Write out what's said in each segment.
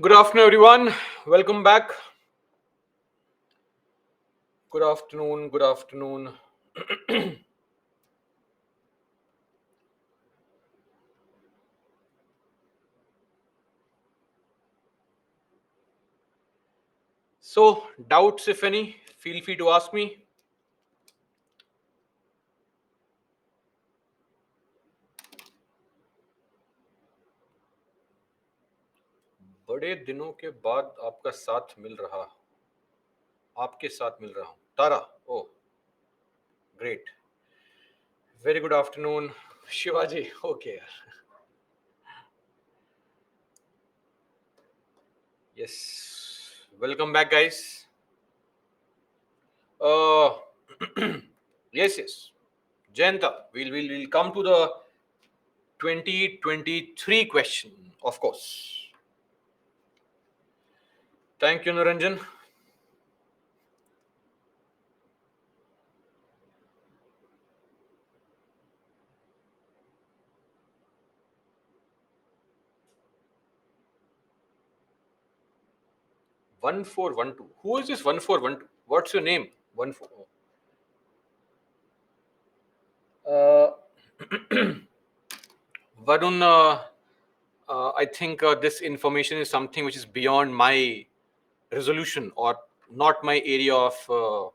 Good afternoon, everyone. Welcome back. Good afternoon. Good afternoon. So, doubts, if any, feel free to ask me. बड़े दिनों के बाद आपका साथ मिल रहा आपके साथ मिल रहा हूँ तारा oh great very good afternoon Shivaji okay yes welcome back guys uh yes Jayanta we'll come to the 2023 question of course. Thank you Naranjan. 1412. Who is this 1412? What's your name? 14. Uh, Varun, I think this information is something which is beyond my resolution or not my area of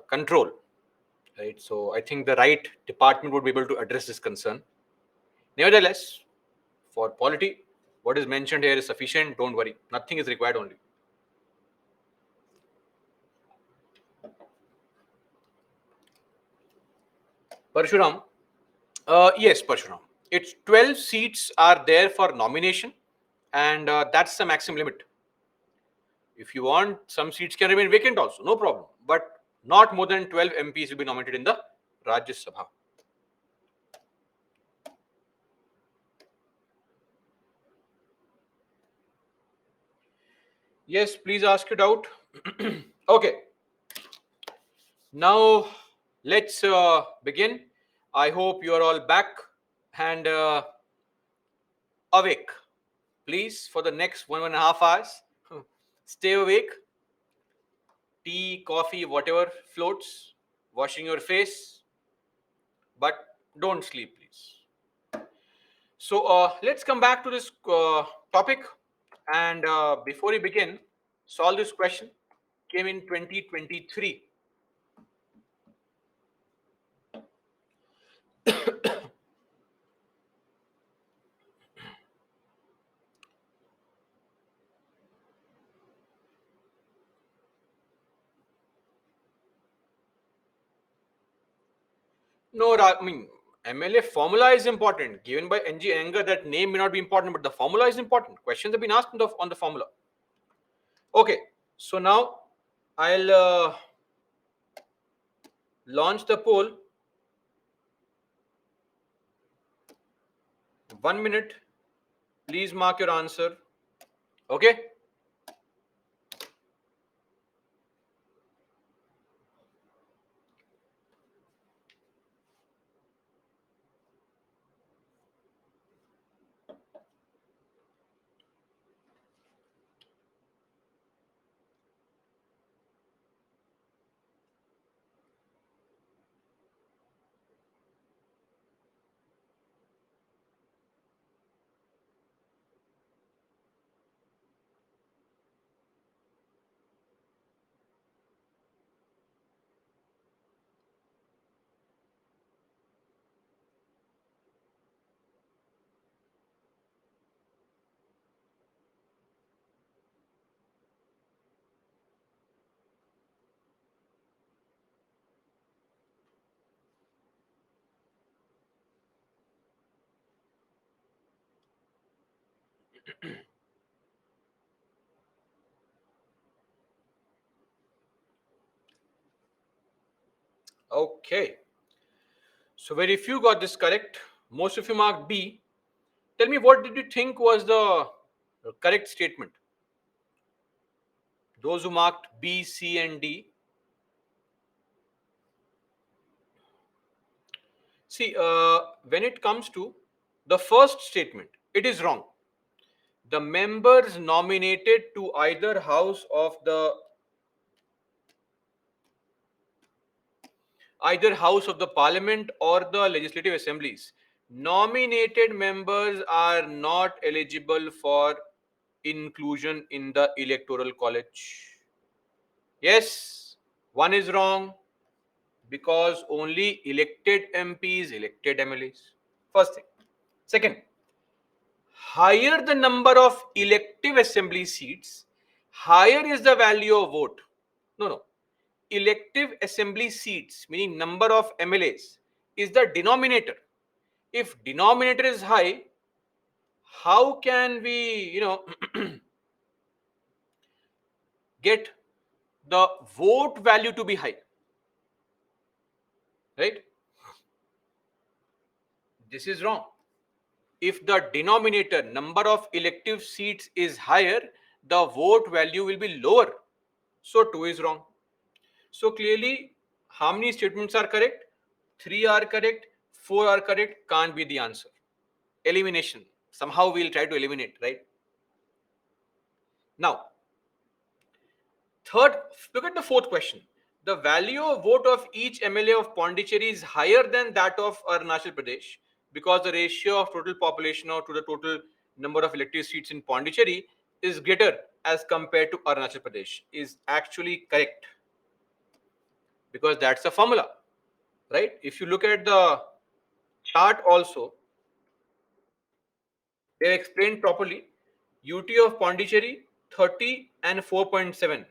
control. Right. So I think the right department would be able to address this concern. Nevertheless, for polity, what is mentioned here is sufficient. Don't worry. Nothing is required only. Parshuram, yes, Parshuram. It's 12 seats are there for nomination, and that's the maximum limit. If you want, some seats can remain vacant also, no problem. But not more than 12 MPs will be nominated in the Rajya Sabha. Yes, please ask it out. Okay, now let's begin. I hope you are all back and awake. Please, for the next 1.5 hours, stay awake. Tea, coffee, whatever floats, washing your face, but don't sleep, please. So let's come back to this topic. And before we begin, solve this question. Came in 2023. No, I mean, MLA formula is important. Given by NG Anger, that name may not be important, but the formula is important. Questions have been asked on the formula. Okay, so now I'll launch the poll. 1 minute. Please mark your answer. Okay. Okay. So very few got this correct. Most of you marked B. Tell me, what did you think was the correct statement? Those who marked B, C, and D. See, when it comes to the first statement, it is wrong. The members nominated to either house of the parliament or the legislative assemblies. Nominated members are not eligible for inclusion in the electoral college. Yes, one is wrong because only elected MPs, elected MLAs. First thing. Second, higher the number of elective assembly seats, higher is the value of vote. No, no. Elective assembly seats, meaning number of MLAs, is the denominator. If denominator is high, how can we, get the vote value to be high? Right? This is wrong. If the denominator number of elective seats is higher, the vote value will be lower. So 2 is wrong. So clearly, how many statements are correct? 3 are correct, 4 are correct, can't be the answer. Elimination. Somehow we'll try to eliminate, right? Now, third, look at the fourth question. The value of vote of each MLA of Pondicherry is higher than that of Arunachal Pradesh because the ratio of total population or to the total number of elective seats in Pondicherry is greater as compared to Arunachal Pradesh is actually correct because that's the formula, right? If you look at the chart also, they explained properly. UT of Pondicherry 30 and 4.7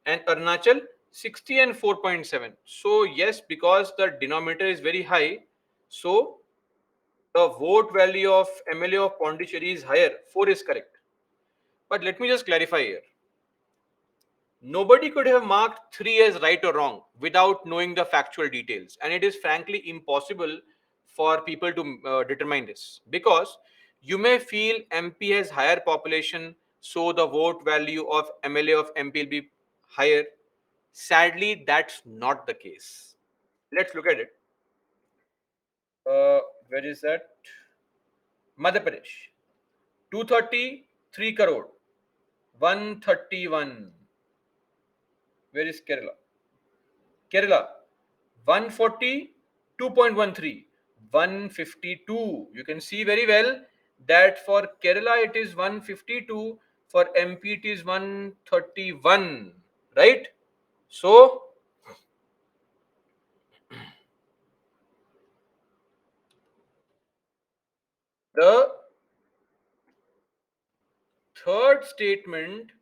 and Arunachal 60 and 4.7. So yes, because the denominator is very high, so the vote value of MLA of Pondicherry is higher. 4 is correct. But let me just clarify here. Nobody could have marked 3 as right or wrong without knowing the factual details. And it is frankly impossible for people to determine this because you may feel MP has higher population, so the vote value of MLA of MP will be higher. Sadly, that's not the case. Let's look at it. Where is that? Madhya Pradesh. 233 crore. 131. Where is Kerala? Kerala, 140, 2.13, 152. You can see very well that for Kerala it is 152, for MP it is 131, right? So, the third statement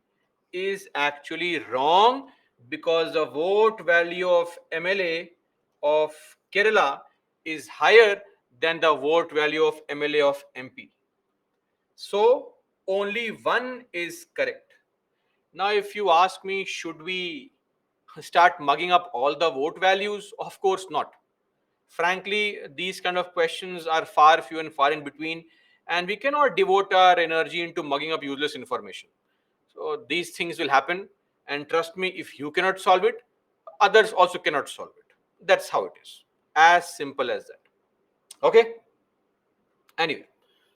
is actually wrong because the vote value of MLA of Kerala is higher than the vote value of MLA of MP. So only one is correct. Now, if you ask me, should we start mugging up all the vote values? Of course not. Frankly, these kind of questions are far few and far in between, and we cannot devote our energy into mugging up useless information. So these things will happen, and trust me, if you cannot solve it, others also cannot solve it. That's how it is. As simple as that. Okay? Anyway,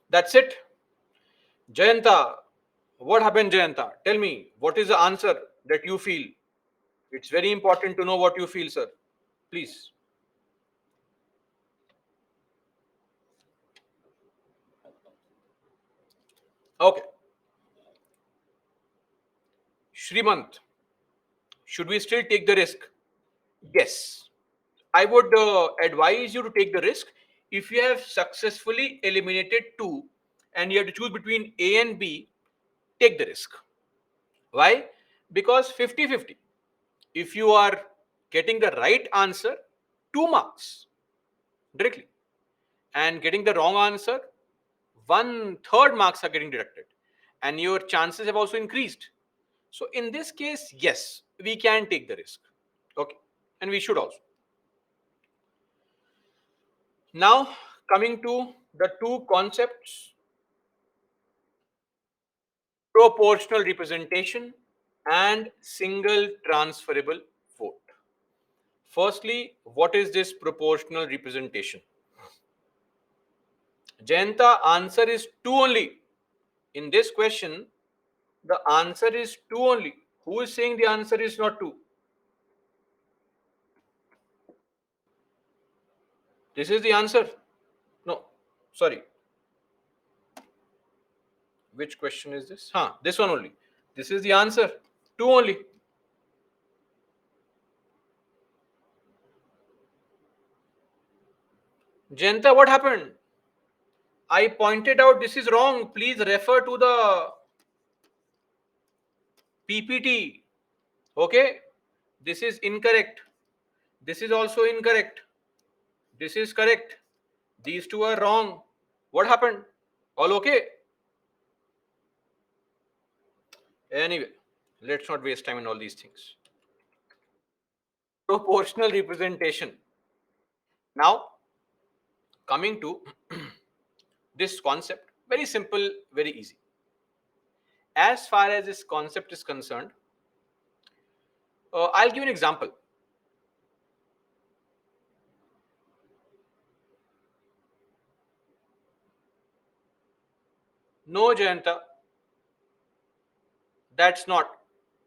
that's it. Jayanta, what happened, Jayanta? Tell me, what is the answer that you feel? It's very important to know what you feel, sir. Please. Okay. Shrimant, should we still take the risk? Yes. I would advise you to take the risk if you have successfully eliminated two and you have to choose between A and B, take the risk. Why? Because 50-50. If you are getting the right answer, 2 marks directly. And getting the wrong answer, 1/3 marks are getting deducted. And your chances have also increased. So in this case, yes, we can take the risk. Okay. And we should also. Now, coming to the two concepts, proportional representation and single transferable vote. Firstly, what is this proportional representation? Jayanta, answer is two only. In this question, the answer is 2 only. Who is saying the answer is not 2? This is the answer. No, sorry. Which question is this? This one only. This is the answer. 2 only. Janta, what happened? I pointed out this is wrong. Please refer to the PPT. Okay? This is incorrect. This is also incorrect. This is correct. These two are wrong. What happened? All okay? Anyway, let's not waste time on all these things. Proportional representation. Now, coming to this concept, very simple, very easy. As far as this concept is concerned, I'll give an example. No, Jayanta, that's not.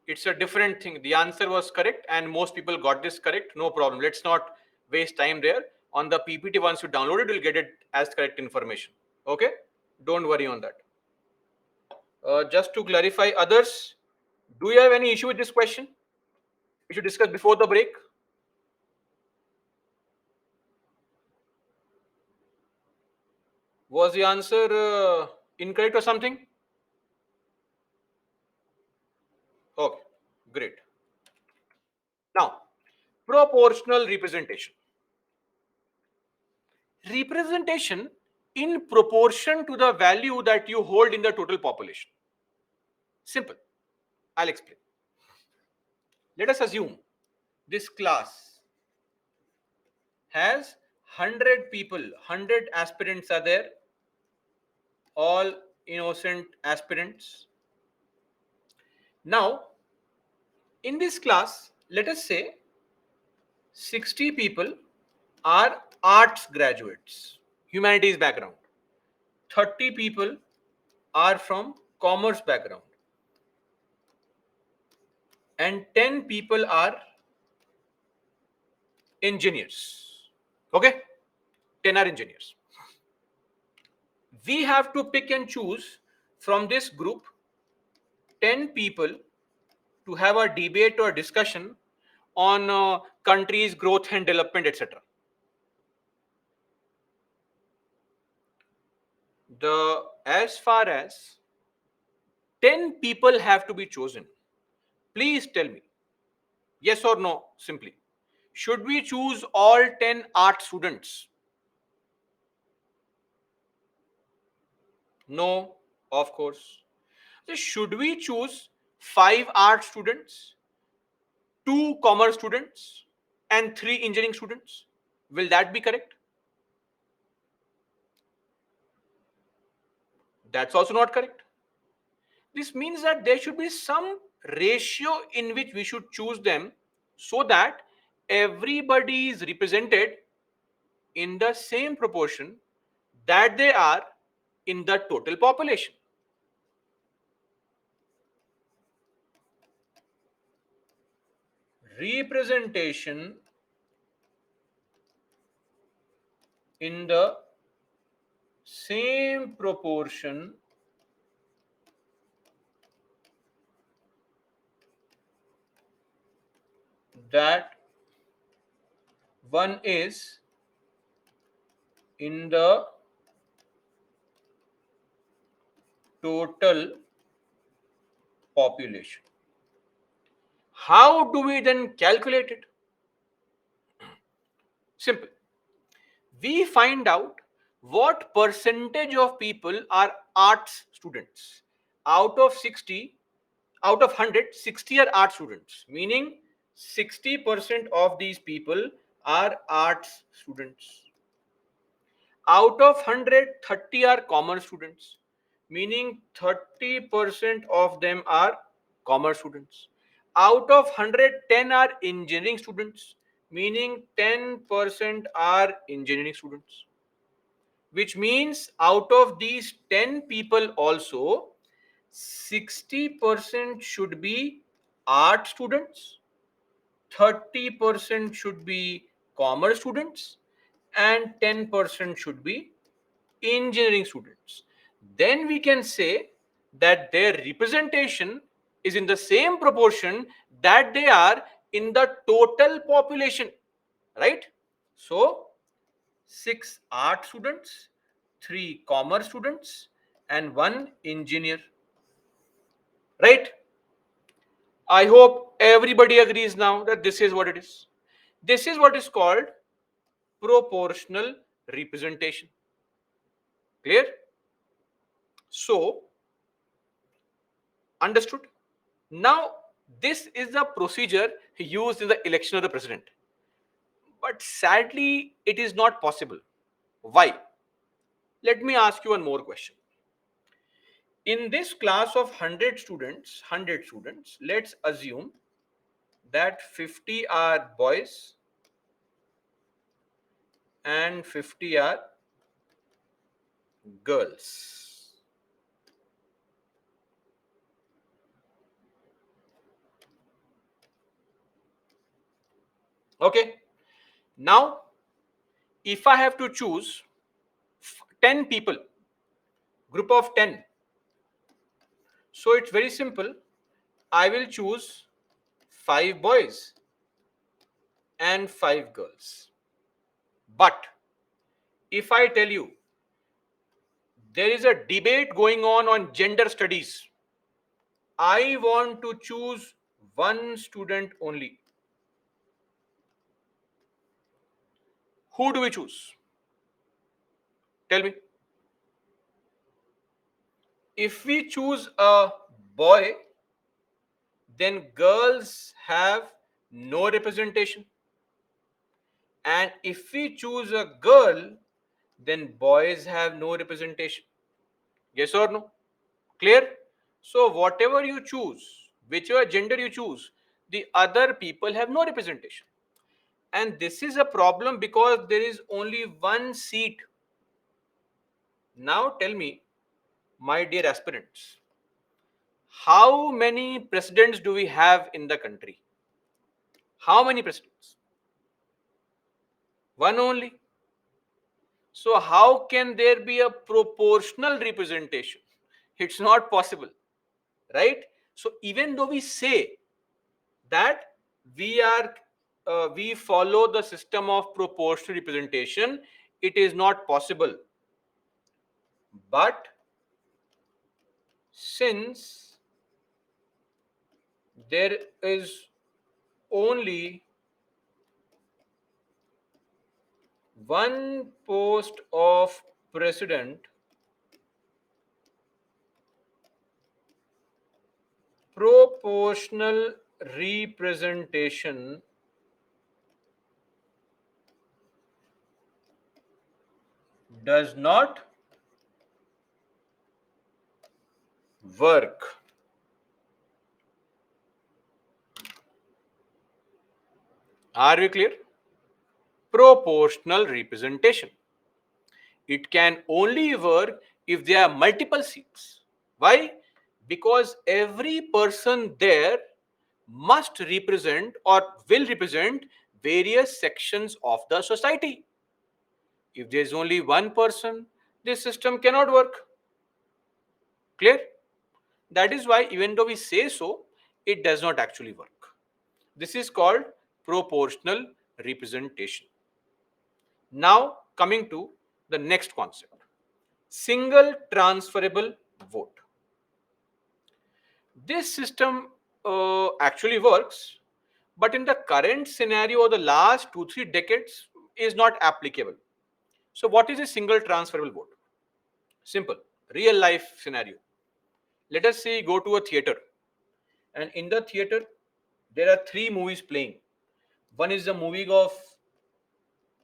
It's a different thing. The answer was correct, and most people got this correct. No problem. Let's not waste time there. On the PPT, once you download it, you'll get it as correct information. Okay? Don't worry on that. Just to clarify, others, do you have any issue with this question? We should discuss before the break. Was the answer incorrect or something? Okay, great. Now, proportional representation. Representation in proportion to the value that you hold in the total population. Simple. I'll explain. Let us assume this class has 100 people, 100 aspirants are there, all innocent aspirants. Now, in this class, let us say 60 people are arts graduates, humanities background. 30 people are from commerce background. And 10 people are engineers. Okay? 10 are engineers. We have to pick and choose from this group 10 people to have a debate or discussion on country's growth and development, etc. As far as 10 people have to be chosen, please tell me, yes or no, simply. Should we choose all 10 art students? No, of course. So should we choose 5 art students, 2 commerce students, and 3 engineering students? Will that be correct? That's also not correct. This means that there should be some ratio in which we should choose them so that everybody is represented in the same proportion that they are in the total population. Representation in the same proportion that one is in the total population. How do we then calculate it? Simple. We find out what percentage of people are arts students. Out of 60, out of 100, 60 are art students, meaning 60% of these people are arts students. Out of 100, 30 are commerce students, meaning 30% of them are commerce students. Out of 100, 10 are engineering students, meaning 10% are engineering students. Which means out of these 10 people also, 60% should be art students, 30% should be commerce students, and 10% should be engineering students. Then we can say that their representation is in the same proportion that they are in the total population, right? So, 6 art students, 3 commerce students, and 1 engineer, right? I hope everybody agrees now that this is what it is. This is what is called proportional representation. Clear? So, understood? Now, this is the procedure used in the election of the president. But sadly, it is not possible. Why? Let me ask you one more question. In this class of 100 students, let's assume that 50 are boys and 50 are girls. Okay. Now, if I have to choose 10 people, group of 10, so it's very simple. I will choose 5 boys and 5 girls. But if I tell you there is a debate going on gender studies, I want to choose one student only. Who do we choose? Tell me. If we choose a boy, then girls have no representation. And if we choose a girl, then boys have no representation. Yes or no? Clear? So, whatever you choose, whichever gender you choose, the other people have no representation. And this is a problem because there is only one seat. Now, tell me, my dear aspirants, how many presidents do we have in the country? How many presidents? One only. So, how can there be a proportional representation? It's not possible, right? So, even though we say that we are we follow the system of proportional representation, it is not possible. But since there is only one post of president, proportional representation does not work. Are we clear? Proportional representation. It can only work if there are multiple seats. Why? Because every person there must represent or will represent various sections of the society. If there is only one person, this system cannot work. Clear? That is why, even though we say so, it does not actually work. This is called proportional representation. Now, coming to the next concept, single transferable vote. This system actually works, but in the current scenario, the last 2 3 decades is not applicable. So, what is a single transferable vote? Simple, real life scenario. Let us say you go to a theater, and in the theater, there are 3 movies playing. One is the movie of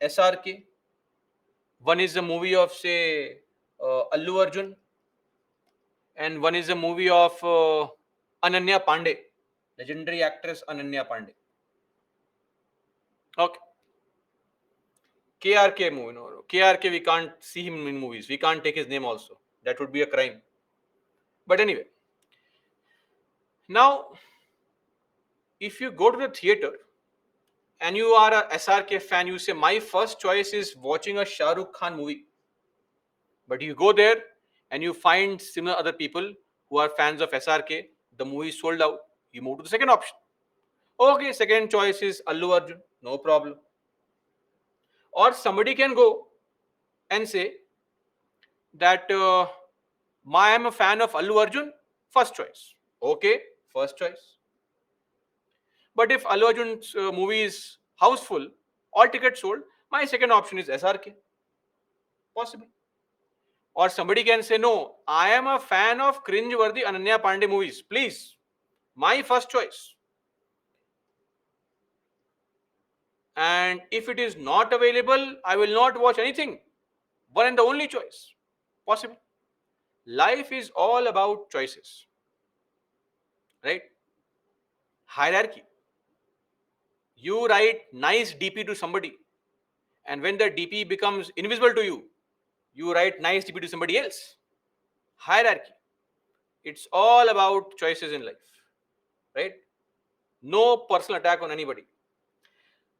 SRK, one is the movie of, say, Allu Arjun, and one is a movie of Ananya Pandey, legendary actress Ananya Pandey. Okay, KRK movie, no, KRK, we can't see him in movies. We can't take his name also. That would be a crime. But anyway, Now, if you go to the theater and you are a SRK fan, you say, my first choice is watching a Shah Rukh Khan movie. But you go there and you find similar other people who are fans of SRK, the movie is sold out. You move to the second option. Okay, second choice is Allu Arjun, no problem. Or somebody can go and say that I am a fan of Allu Arjun, first choice. Okay, first choice. But if Allu Arjun's movie is houseful, all tickets sold, my second option is SRK. Possible. Or somebody can say, no, I am a fan of cringe-worthy Ananya Pandey movies. Please, my first choice. And if it is not available, I will not watch anything. One and the only choice. Possible. Life is all about choices, right? Hierarchy. You write nice DP to somebody, and when the DP becomes invisible to you, you write nice DP to somebody else. Hierarchy. It's all about choices in life, right? No personal attack on anybody.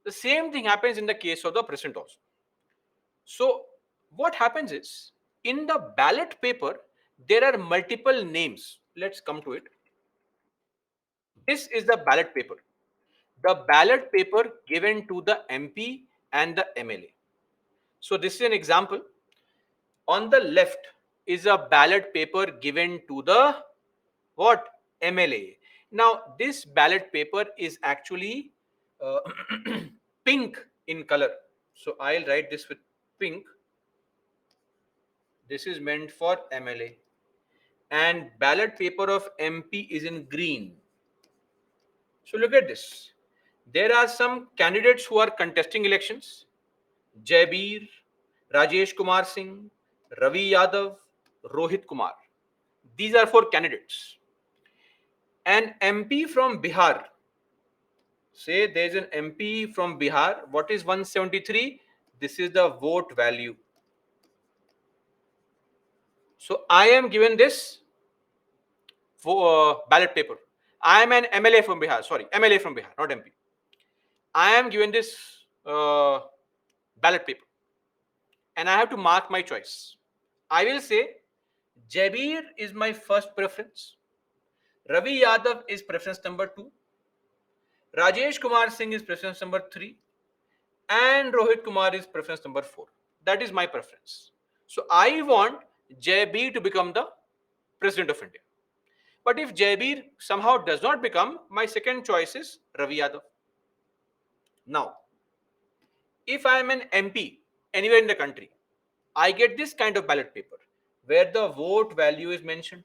The same thing happens in the case of the president also. So, what happens is in the ballot paper, there are multiple names. Let's come to it. This is the ballot paper. The ballot paper given to the MP and the MLA. So, this is an example. On the left is a ballot paper given to the what? MLA. Now, this ballot paper is actually uh, pink in color. So, I'll write this with pink. This is meant for MLA. And ballot paper of MP is in green. So, look at this. There are some candidates who are contesting elections. Jaibir, Rajesh Kumar Singh, Ravi Yadav, Rohit Kumar. These are four candidates. An MP from Bihar. Say there's an MP from Bihar. What is 173? This is the vote value. So I am given this for ballot paper. I am an MLA from Bihar. Sorry, MLA from Bihar, not MP. I am given this ballot paper and I have to mark my choice. I will say Jabir is my first preference. Ravi Yadav is preference number 2. Rajesh Kumar Singh is preference number 3. And Rohit Kumar is preference number 4. That is my preference. So I want Jabir to become the president of India. But if Jabir somehow does not become, my second choice is Ravi Yadav. Now, if I am an MP anywhere in the country, I get this kind of ballot paper where the vote value is mentioned.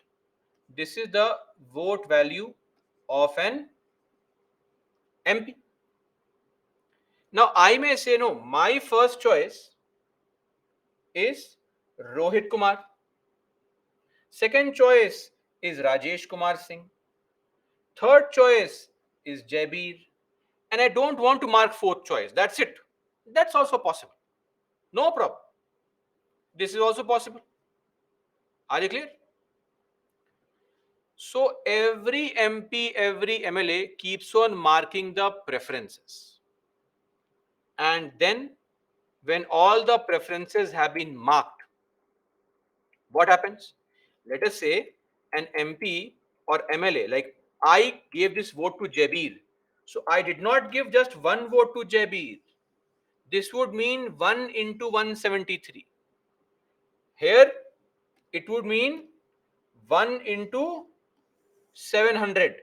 This is the vote value of an MP. Now, I may say, no, my first choice is Rohit Kumar. Second choice is Rajesh Kumar Singh. Third choice is Jabir. And I don't want to mark fourth choice. That's it. That's also possible. No problem. This is also possible. Are you clear? So every MP, every MLA keeps on marking the preferences. And then when all the preferences have been marked, what happens? Let us say an MP or MLA, like I gave this vote to Jabir. So I did not give just one vote to Jabir. This would mean 1 into 173. Here it would mean 1 into 700.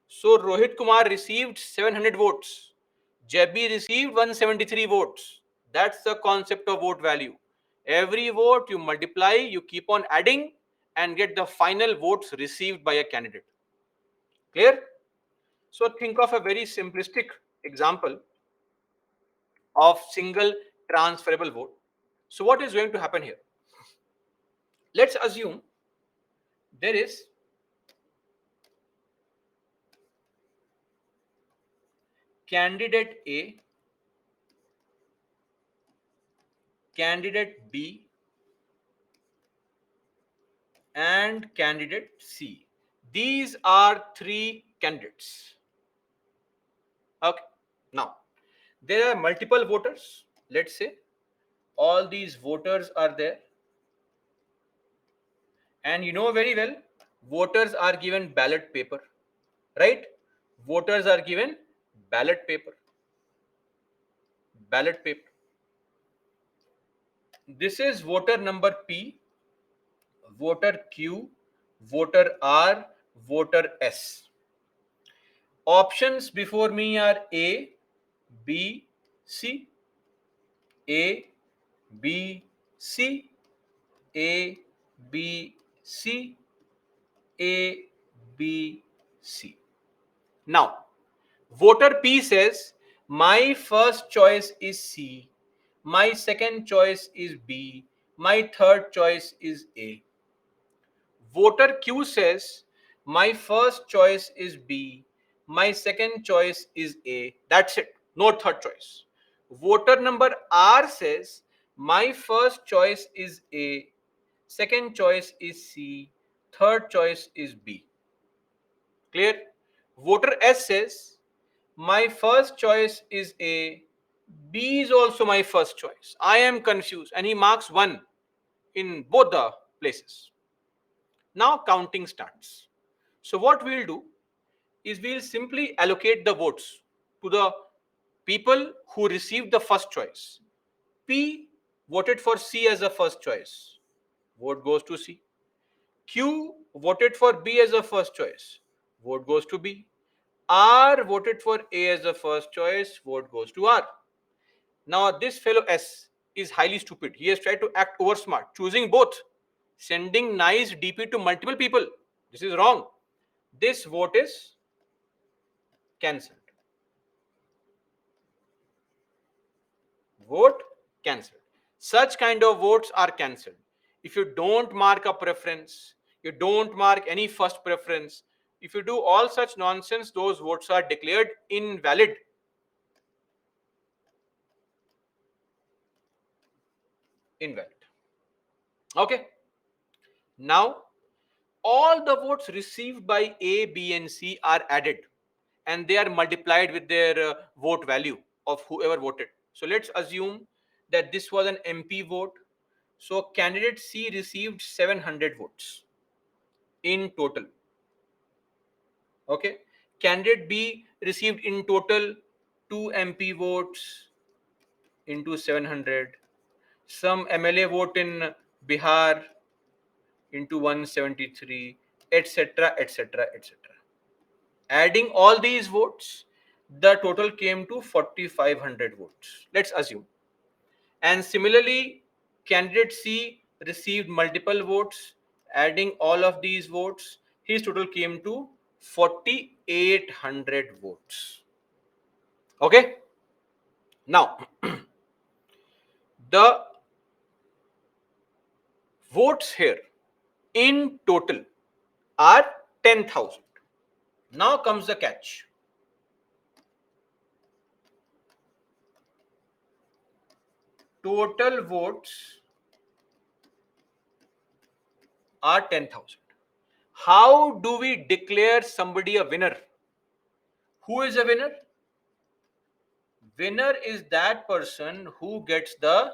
So Rohit Kumar received 700 votes. Jabbi received 173 votes. That's the concept of vote value. Every vote you multiply, you keep on adding and get the final votes received by a candidate. Clear? So think of a very simplistic example of single transferable vote. So what is going to happen here? Let's assume there is candidate A, candidate B, and candidate C. These are three candidates. Okay. Now, there are multiple voters. Let's say all these voters are there, and you know very well, voters are given ballot paper, right? Voters are given ballot paper. Ballot paper. This is voter number P, voter Q, voter R, voter S. Options before me are A, B, C, A, B, C, A, B, C, A, B, C. Now, voter P says, my first choice is C, my second choice is B, my third choice is A. Voter Q says, my first choice is B, my second choice is A. That's it, no third choice. Voter number R says, my first choice is A, second choice is C, third choice is B. Clear? Voter S says, my first choice is A, B is also my first choice. I am confused, and he marks 1 in both the places. Now counting starts. So what we'll do is we'll simply allocate the votes to the people who received the first choice. P voted for C as a first choice. Vote goes to C. Q voted for B as a first choice. Vote goes to B. R voted for A as a first choice. Vote goes to R. Now this fellow S is highly stupid. He has tried to act over smart, choosing both, sending nice DP to multiple people. This is wrong. This vote is cancelled. Vote cancelled. Such kind of votes are cancelled. If you don't mark a preference, you don't mark any first preference, if you do all such nonsense, those votes are declared invalid. Invalid. Okay. Now, all the votes received by A, B, and C are added, and they are multiplied with their vote value of whoever voted. So let's assume that this was an MP vote. So candidate C received 700 votes in total. Okay. Candidate B received in total 2 MP votes into 700. Some MLA vote in Bihar into 173, etc., etc., etc. Adding all these votes, the total came to 4,500 votes. Let's assume. And similarly, candidate C received multiple votes. Adding all of these votes, his total came to 4,800 votes. Okay. Now, the votes here in total are 10,000. Now comes the catch. Total votes are 10,000. How do we declare somebody a winner? Who is a winner? Winner is that person who gets the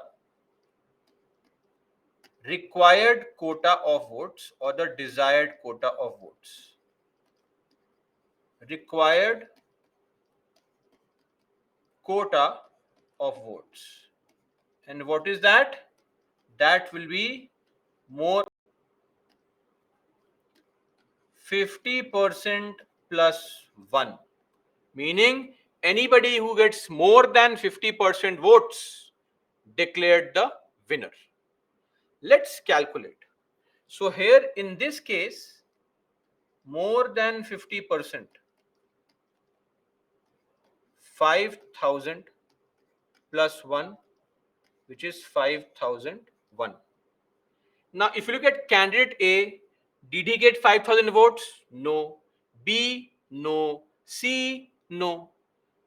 required quota of votes or the desired quota of votes. Required quota of votes. And what is that? That will be more 50% plus 1. Meaning anybody who gets more than 50% votes declared the winner. Let's calculate. So here in this case, more than 50%, 5,000 plus 1, which is 5,001. Now, if you look at candidate A, did he get 5,000 votes? No. B, no. C, no.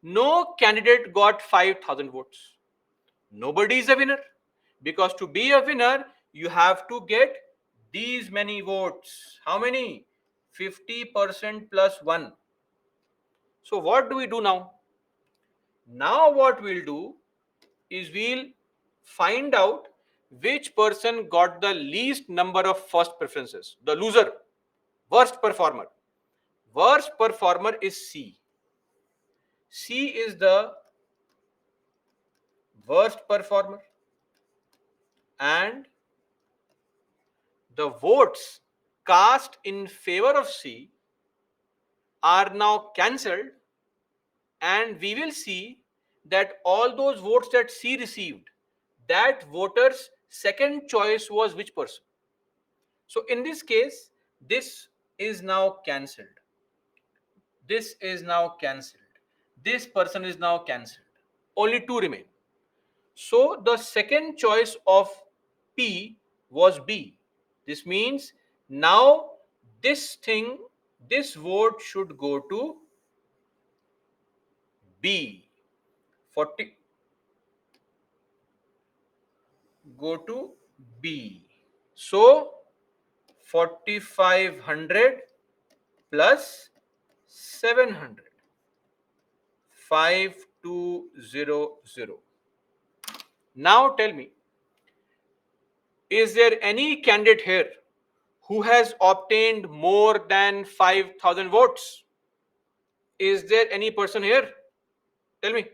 No candidate got 5,000 votes. Nobody is a winner, because to be a winner, you have to get these many votes. How many? 50% plus 1. So what do we do now? Now what we'll do is we'll find out which person got the least number of first preferences. The loser, worst performer. Worst performer is C. C is the worst performer, and the votes cast in favor of C are now cancelled, and we will see that all those votes that C received, that voter's second choice was which person. So in this case, this is now cancelled. This is now cancelled. This person is now cancelled. Only two remain. So the second choice of P was B. This means now this vote should go to B. 40 go to B. So 4500 plus 700. 5200. Now tell me, is there any candidate here who has obtained more than 5,000 votes? Is there any person here? Tell me.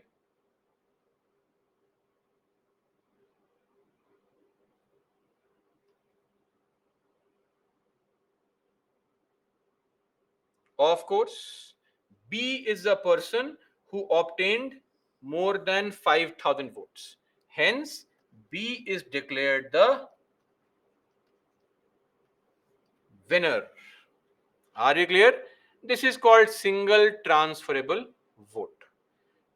Of course, B is a person who obtained more than 5,000 votes. Hence, B is declared the winner. Are you clear? This is called single transferable vote.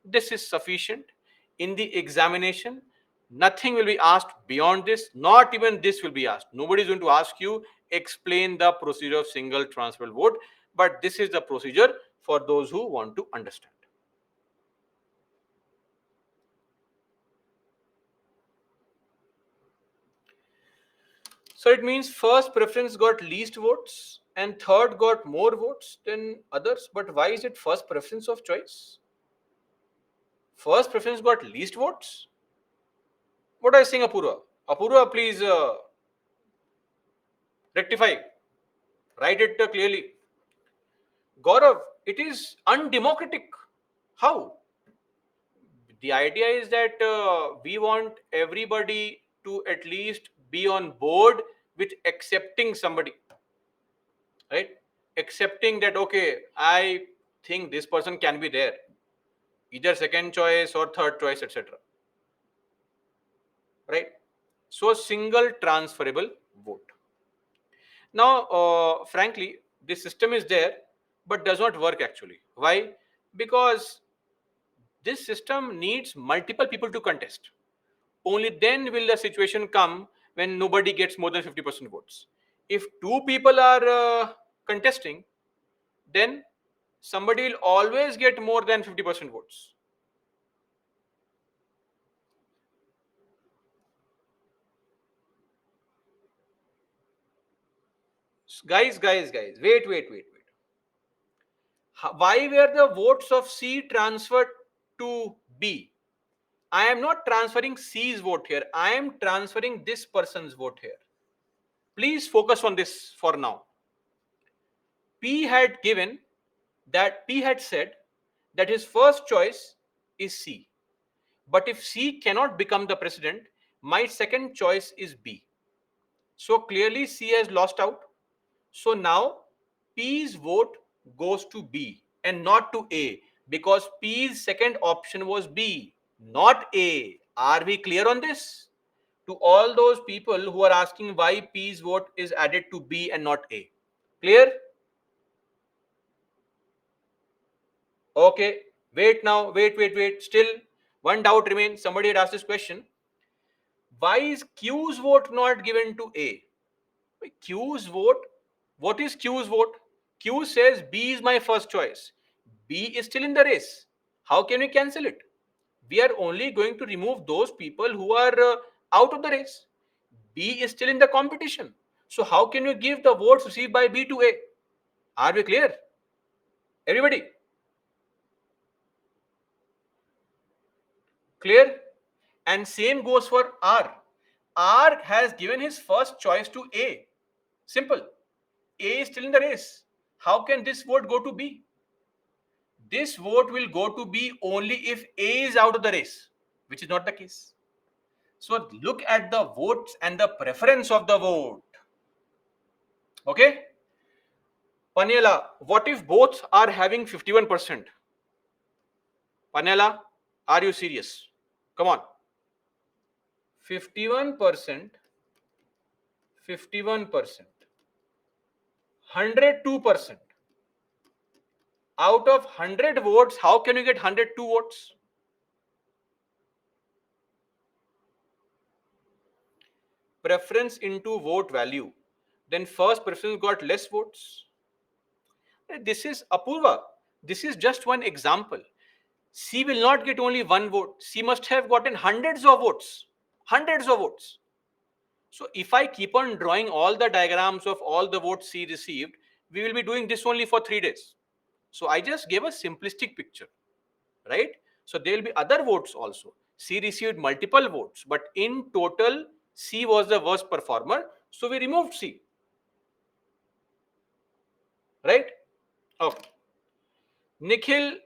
This is sufficient. In the examination, nothing will be asked beyond this. Not even this will be asked. Nobody is going to ask you explain the procedure of single transferable vote, but this is the procedure for those who want to understand. So it means first preference got least votes and third got more votes than others. But why is it first preference of choice? First preference got least votes? What are you saying, Apurva? Apurva, please rectify. Write it clearly. Gaurav, it is undemocratic. How? The idea is that we want everybody to at least be on board with accepting somebody, right? Accepting that, okay, I think this person can be there, either second choice or third choice, etc. Right? So, single transferable vote. Now, frankly, this system is there but does not work actually. Why? Because this system needs multiple people to contest. Only then will the situation come when nobody gets more than 50% votes. If two people are contesting, then somebody will always get more than 50% votes. Guys, wait. Why were the votes of C transferred to B? I am not transferring C's vote here. I am transferring this person's vote here. Please focus on this for now. P had said that his first choice is C. But if C cannot become the president, my second choice is B. So clearly C has lost out. So now P's vote goes to B and not to A, because P's second option was B, not A. Are we clear on this? To all those people who are asking why P's vote is added to B and not A. Clear? Okay. Wait now. Wait. Still, one doubt remains. Somebody had asked this question. Why is Q's vote not given to A? Q's vote, what is Q's vote? Q says B is my first choice. B is still in the race. How can we cancel it? We are only going to remove those people who are out of the race. B is still in the competition. So how can you give the votes received by B to A? Are we clear? Everybody? Clear? And same goes for R. R has given his first choice to A. Simple. A is still in the race. How can this vote go to B? This vote will go to B only if A is out of the race, which is not the case. So look at the votes and the preference of the vote. Okay? Paniela, what if both are having 51%? Paniela, are you serious? Come on. 51%, 51%, 102%. Out of 100 votes, how can you get 102 votes? Preference into vote value. Then first preference got less votes. This is Apurva. This is just one example. C will not get only one vote. C must have gotten hundreds of votes. Hundreds of votes. So if I keep on drawing all the diagrams of all the votes C received, we will be doing this only for 3 days. So I just gave a simplistic picture, right? So there will be other votes also. C received multiple votes, but in total, C was the worst performer. So we removed C, right? Okay. Nikhil,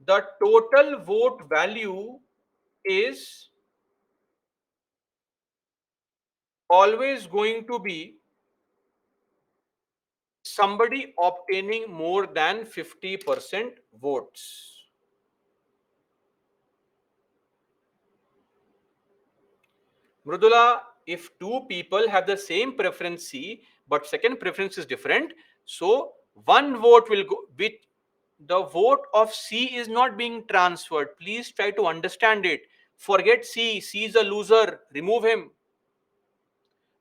the total vote value is always going to be somebody obtaining more than 50% votes. Mrudula, if two people have the same preference C, but second preference is different, so one vote will go with the vote of C is not being transferred. Please try to understand it. Forget C. C is a loser. Remove him.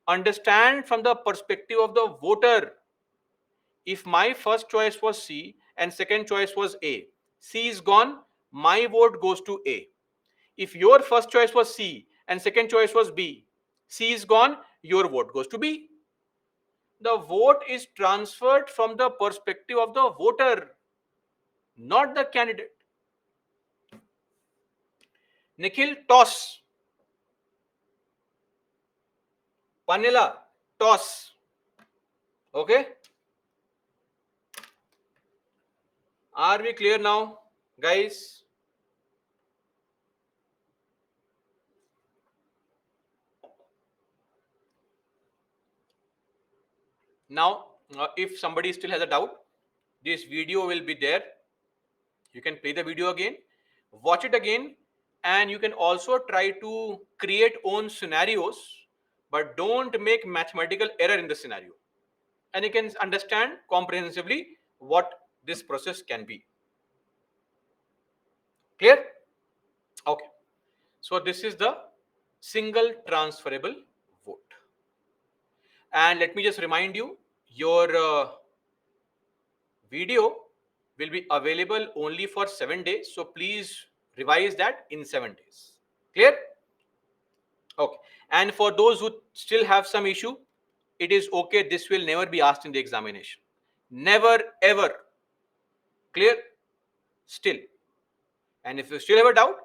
Understand from the perspective of the voter. If my first choice was C and second choice was A, C is gone, my vote goes to A. If your first choice was C and second choice was B, C is gone, your vote goes to B. The vote is transferred from the perspective of the voter, not the candidate. Nikhil, toss. Panela, toss. Okay? Are we clear now, guys? Now, if somebody still has a doubt, this video will be there. You can play the video again, watch it again, and you can also try to create own scenarios, but don't make mathematical error in the scenario. And you can understand comprehensively what this process can be. Clear? Okay. So this is the single transferable vote. And let me just remind you, your video will be available only for 7 days. So please revise that in 7 days. Clear? Okay. And for those who still have some issue, it is okay. This will never be asked in the examination. Never, ever. Clear? Still. And if you still have a doubt,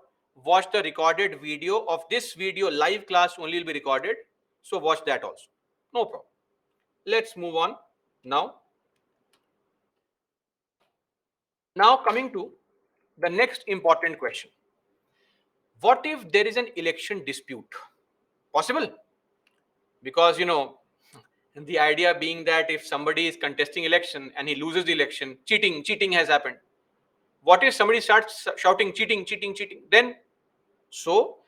watch the recorded video of this video. Live class only will be recorded. So watch that also. No problem. Let's move on now. Now coming to the next important question. What if there is an election dispute? Possible? Because the idea being that if somebody is contesting election and he loses the election, cheating has happened. What if somebody starts shouting cheating? Then, so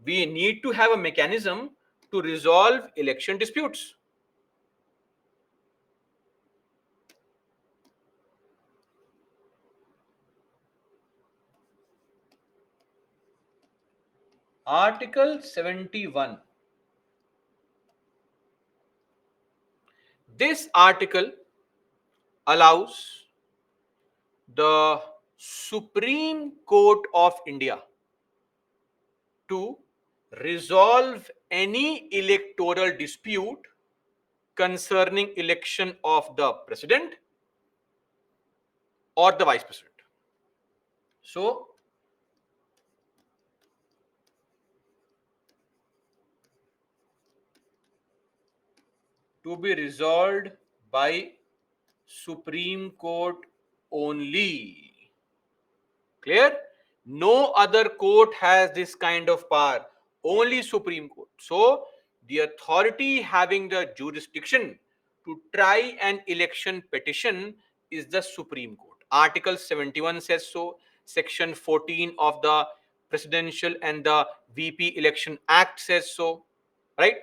we need to have a mechanism to resolve election disputes. Article 71. This article allows the Supreme Court of India to resolve any electoral dispute concerning election of the president or the vice president. So to be resolved by Supreme Court only. Clear? No other court has this kind of power. Only Supreme Court. So, the authority having the jurisdiction to try an election petition is the Supreme Court. Article 71 says so. Section 14 of the Presidential and the VP Election Act says so. Right?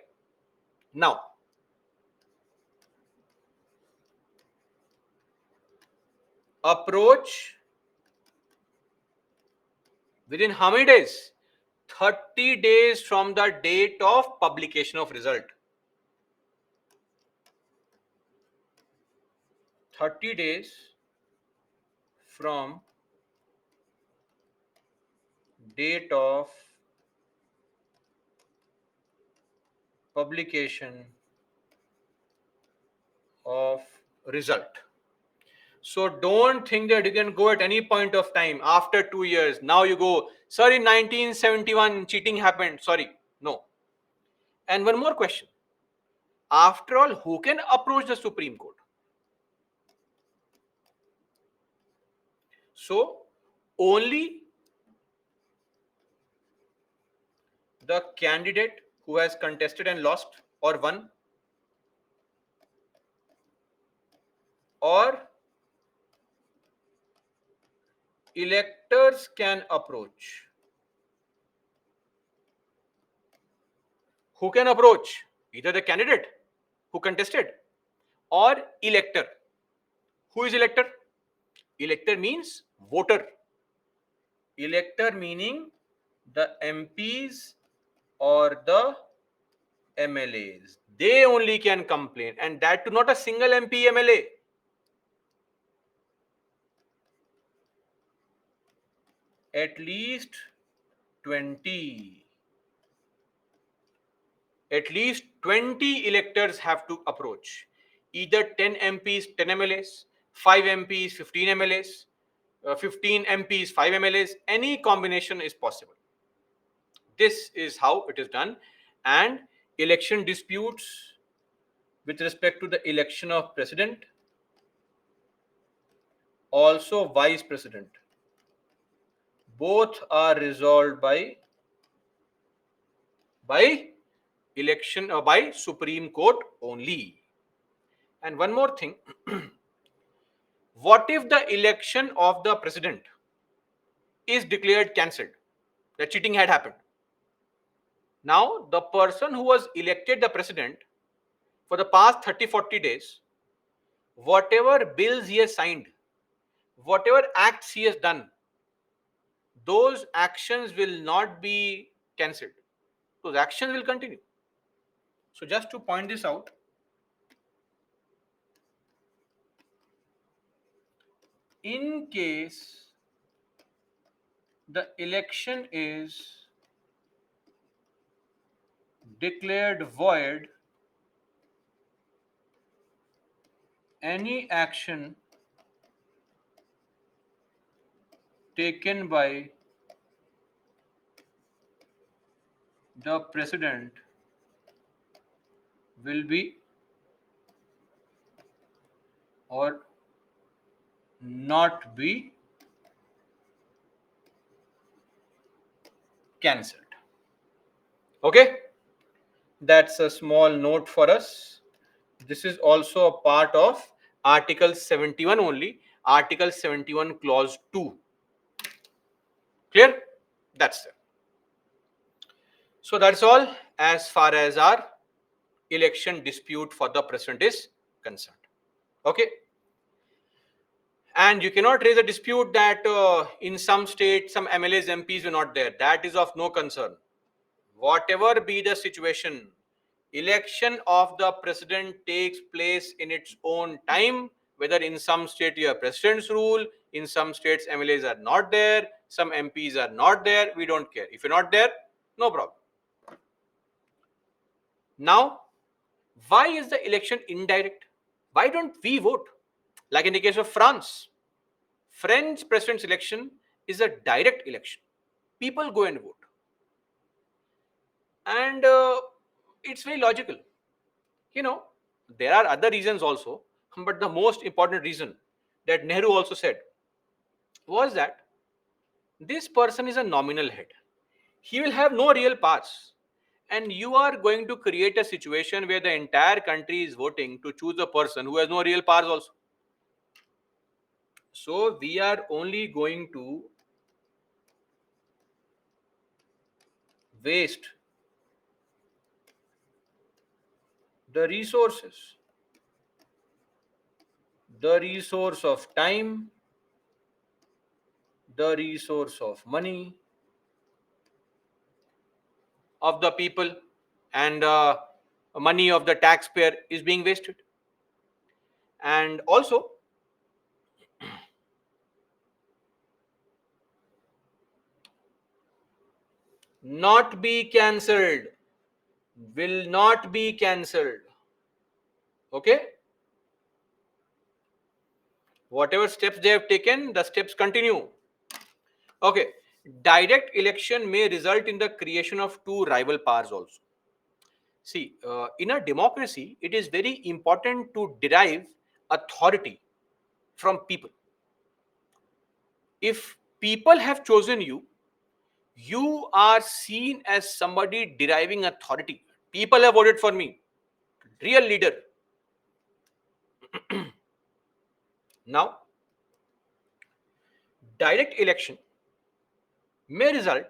Now, approach within how many days? 30 days from the date of publication of result. 30 days from date of publication of result. So don't think that you can go at any point of time after 2 years. Now you go, sorry, 1971 cheating happened. Sorry. No. And one more question. After all, who can approach the Supreme Court? So only the candidate who has contested and lost or won, or electors can approach. Who can approach? Either the candidate who contested or elector. Who is elector? Elector means voter. Elector meaning the MPs or the MLAs. They only can complain, and that to not a single MP MLA. At least 20. At least 20 electors have to approach. Either 10 MPs, 10 MLAs, 5 MPs, 15 MLAs, 15 MPs, 5 MLAs. Any combination is possible. This is how it is done. And election disputes with respect to the election of president, also vice president, both are resolved by election or by Supreme Court only. And one more thing, what if the election of the president is declared cancelled? The cheating had happened. Now, the person who was elected the president for the past 30-40 days, whatever bills he has signed, whatever acts he has done, those actions will not be cancelled. Those actions will continue. So, just to point this out, in case the election is declared void, any action taken by the president will be or not be cancelled. Okay, that's a small note for us. This is also a part of Article 71 only, Article 71 Clause 2. Clear? That's it. So that's all as far as our election dispute for the president is concerned. Okay. And you cannot raise a dispute that in some states some MLAs, MPs were not there. That is of no concern. Whatever be the situation, election of the president takes place in its own time. Whether in some state you have president's rule, in some states MLAs are not there, some MPs are not there. We don't care. If you're not there, no problem. Now, why is the election indirect? Why don't we vote? Like in the case of France, French president's election is a direct election. People go and vote. And it's very logical. You know, There are other reasons also, but the most important reason that Nehru also said was that this person is a nominal head. He will have no real powers. And you are going to create a situation where the entire country is voting to choose a person who has no real powers also. So we are only going to waste the resources, the resource of time, the resource of money of the people, and money of the taxpayer is being wasted. And also, not be cancelled, will not be cancelled. Okay? Whatever steps they have taken, the steps continue. Okay. Direct election may result in the creation of two rival powers also. See, in a democracy, it is very important to derive authority from people. If people have chosen you, you are seen as somebody deriving authority. People have voted for me, real leader. Now, direct election may result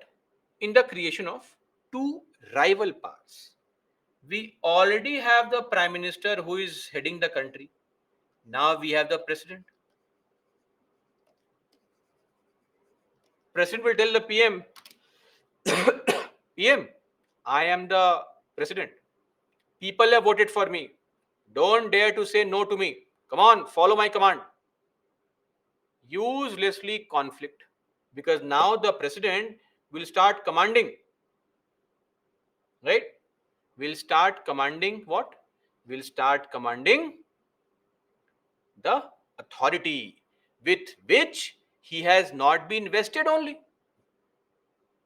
in the creation of two rival powers. We already have the prime minister who is heading the country. Now we have the president. President will tell the PM, PM, I am the president. People have voted for me. Don't dare to say no to me. Come on, follow my command. Uselessly conflict. Because now the president will start commanding, right? Will start commanding what? Will start commanding the authority with which he has not been vested only.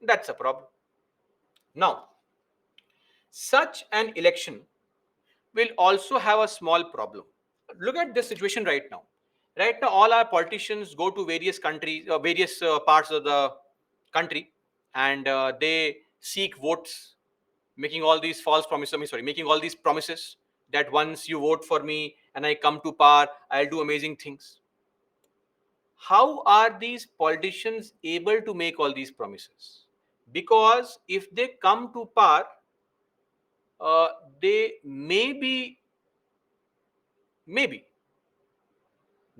That's a problem. Now, such an election will also have a small problem. Look at this situation right now. Right now, all our politicians go to various countries, various parts of the country, and they seek votes, making all these false promises. Making all these promises that once you vote for me and I come to power, I'll do amazing things. How are these politicians able to make all these promises? Because if they come to power, uh, they maybe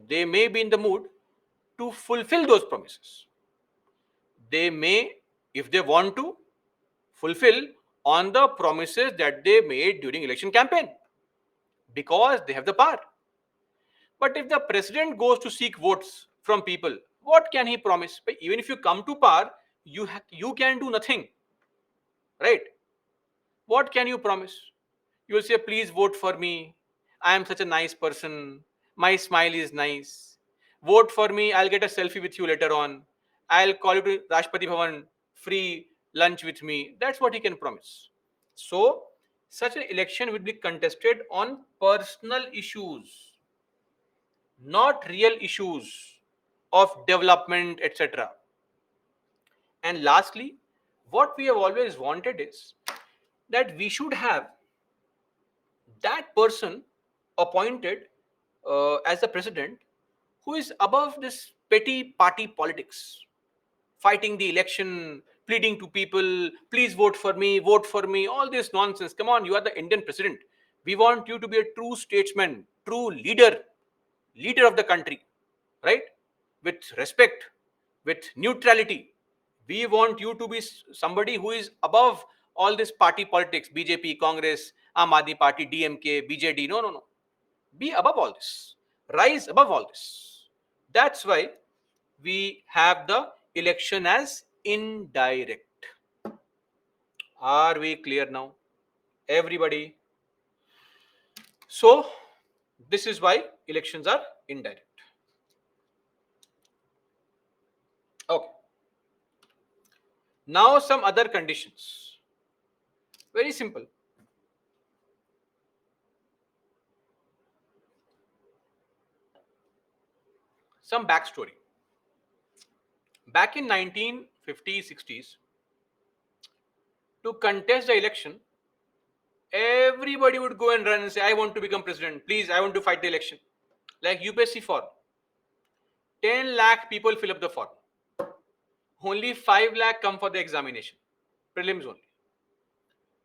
they may be in the mood to fulfill those promises. They may, if they want to, fulfill on the promises that they made during election campaign because they have the power. But if the president goes to seek votes from people, what can he promise? But even if you come to power, you can do nothing, right? What can you promise? You will say, please vote for me. I am such a nice person. My smile is nice. Vote for me. I'll get a selfie with you later on. I'll call you to Rashtrapati Bhavan, free lunch with me. That's what he can promise. So, such an election will be contested on personal issues, not real issues of development, etc. And lastly, what we have always wanted is that we should have that person appointed as the president who is above this petty party politics, fighting the election, pleading to people, please vote for me, all this nonsense. Come on, you are the Indian president. We want you to be a true statesman, true leader, leader of the country, right? With respect, with neutrality. We want you to be somebody who is above all this party politics, BJP, Congress, Aam Aadmi Party, DMK, BJD. No, no, no. Be above all this. Rise above all this. That's why we have the election as indirect. Are we clear now? Everybody. So, this is why elections are indirect. Okay. Now, some other conditions. Very simple. Some backstory. Back in 1950s, 60s, to contest the election, everybody would go and run and say, I want to become president. Please, I want to fight the election. Like UPSC form. 10 lakh people fill up the form. Only 5 lakh come for the examination. Prelims only.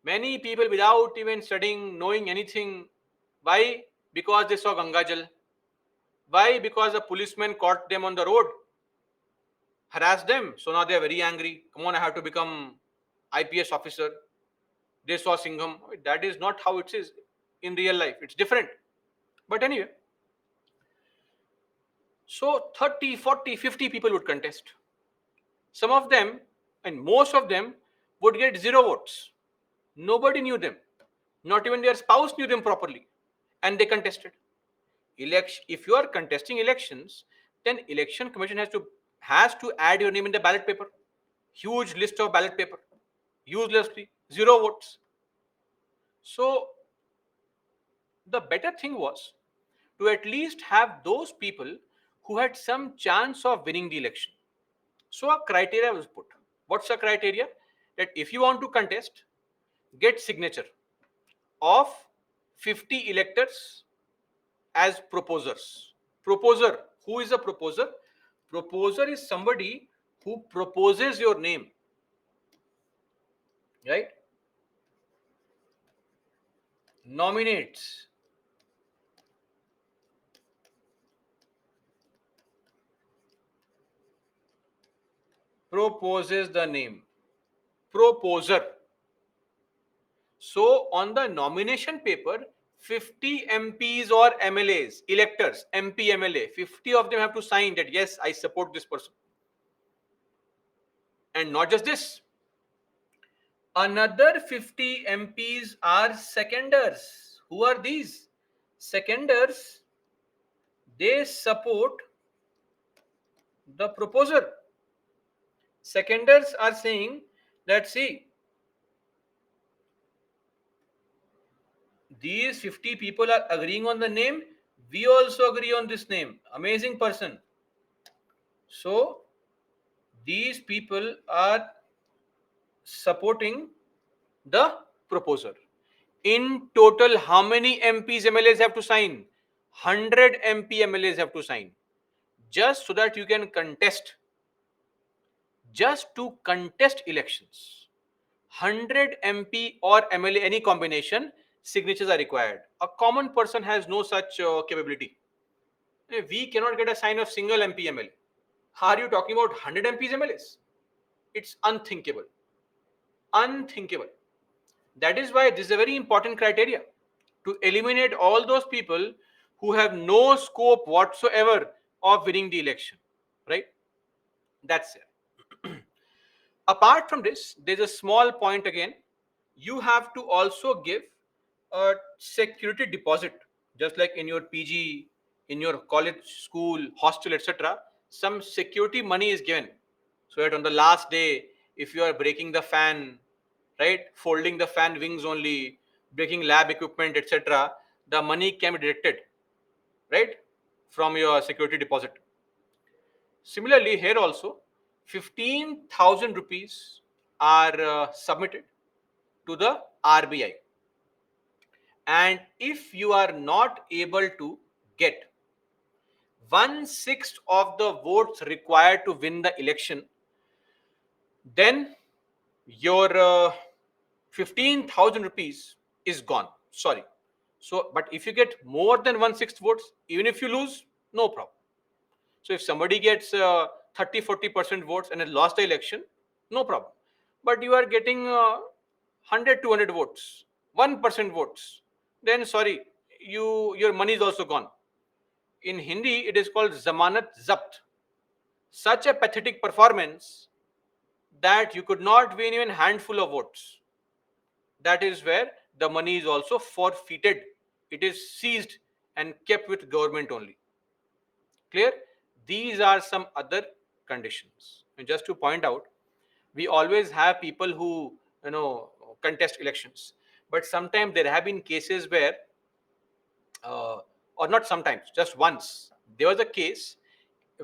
Many people without even studying, knowing anything. Why? Because they saw Ganga Jal. Why? Because a policeman caught them on the road, harassed them. So now they are very angry. Come on, I have to become IPS officer. They saw Singham. That is not how it is in real life. It's different. But anyway, so 30, 40, 50 people would contest. Some of them, and most of them, would get zero votes. Nobody knew them. Not even their spouse knew them properly. And they contested. If you are contesting elections, then election commission has to add your name in the ballot paper. Huge list of ballot paper. Uselessly. Zero votes. So the better thing was to at least have those people who had some chance of winning the election. So a criteria was put. What's the criteria? That if you want to contest, get signature of 50 electors as proposers. Proposer. Who is a proposer? Proposer is somebody who proposes your name. Right? Nominates. Proposes the name. Proposer. So on the nomination paper, 50 MPs or MLAs, electors, MP, MLA, 50 of them have to sign that yes, I support this person. And not just this, another 50 MPs are seconders. Who are these? Seconders, they support the proposer. Seconders are saying that, see, these 50 people are agreeing on the name. We also agree on this name. Amazing person. So these people are supporting the proposer. In total, how many MPs, MLAs have to sign? 100 MP, MLAs have to sign. Just so that you can contest. Just to contest elections. 100 MP or MLA, any combination, signatures are required. A common person has no such capability. We cannot get a sign of single MP, MLA. Are you talking about 100 MPs, MLAs? It's unthinkable. Unthinkable. That is why this is a very important criteria to eliminate all those people who have no scope whatsoever of winning the election. Right? That's it. Apart from this, there's a small point again. You have to also give a security deposit, just like in your PG, in your college, school, hostel, etc. Some security money is given, so that on the last day, if you are breaking the fan, right, folding the fan wings only, breaking lab equipment, etc., the money can be deducted, right, from your security deposit. Similarly, here also, 15,000 rupees are submitted to the RBI. And if you are not able to get 1/6 of the votes required to win the election, then your 15,000 rupees is gone. Sorry. So, but if you get more than 1/6 votes, even if you lose, no problem. So if somebody gets 30-40% votes and has lost the election, no problem. But you are getting 100, 200 votes, 1% votes, then sorry, your money is also gone. In Hindi, it is called Zamanat Zapt. Such a pathetic performance that you could not win even handful of votes. That is where the money is also forfeited. It is seized and kept with government only. Clear? These are some other conditions. And just to point out, we always have people who contest elections, but sometimes there have been cases where, or not sometimes, just once, there was a case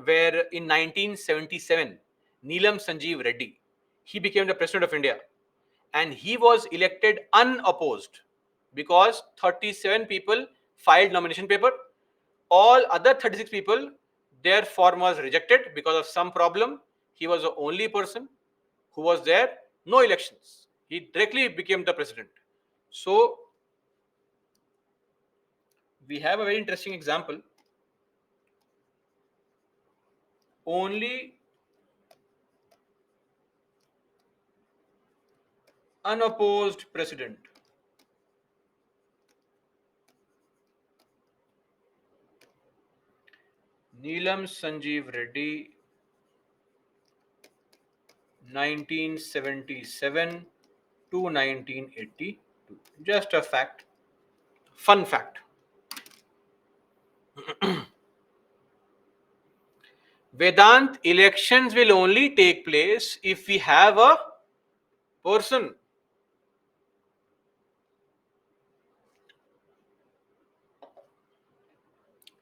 where in 1977, Neelam Sanjeev Reddy, he became the president of India, and he was elected unopposed because 37 people filed nomination paper. All other 36 people, their form was rejected because of some problem. He was the only person who was there, no elections. He directly became the president. So we have a very interesting example. Only unopposed president. Neelam Sanjeev Reddy, 1977 to 1982. Just a fact. Fun fact. Vedant, elections will only take place if we have a person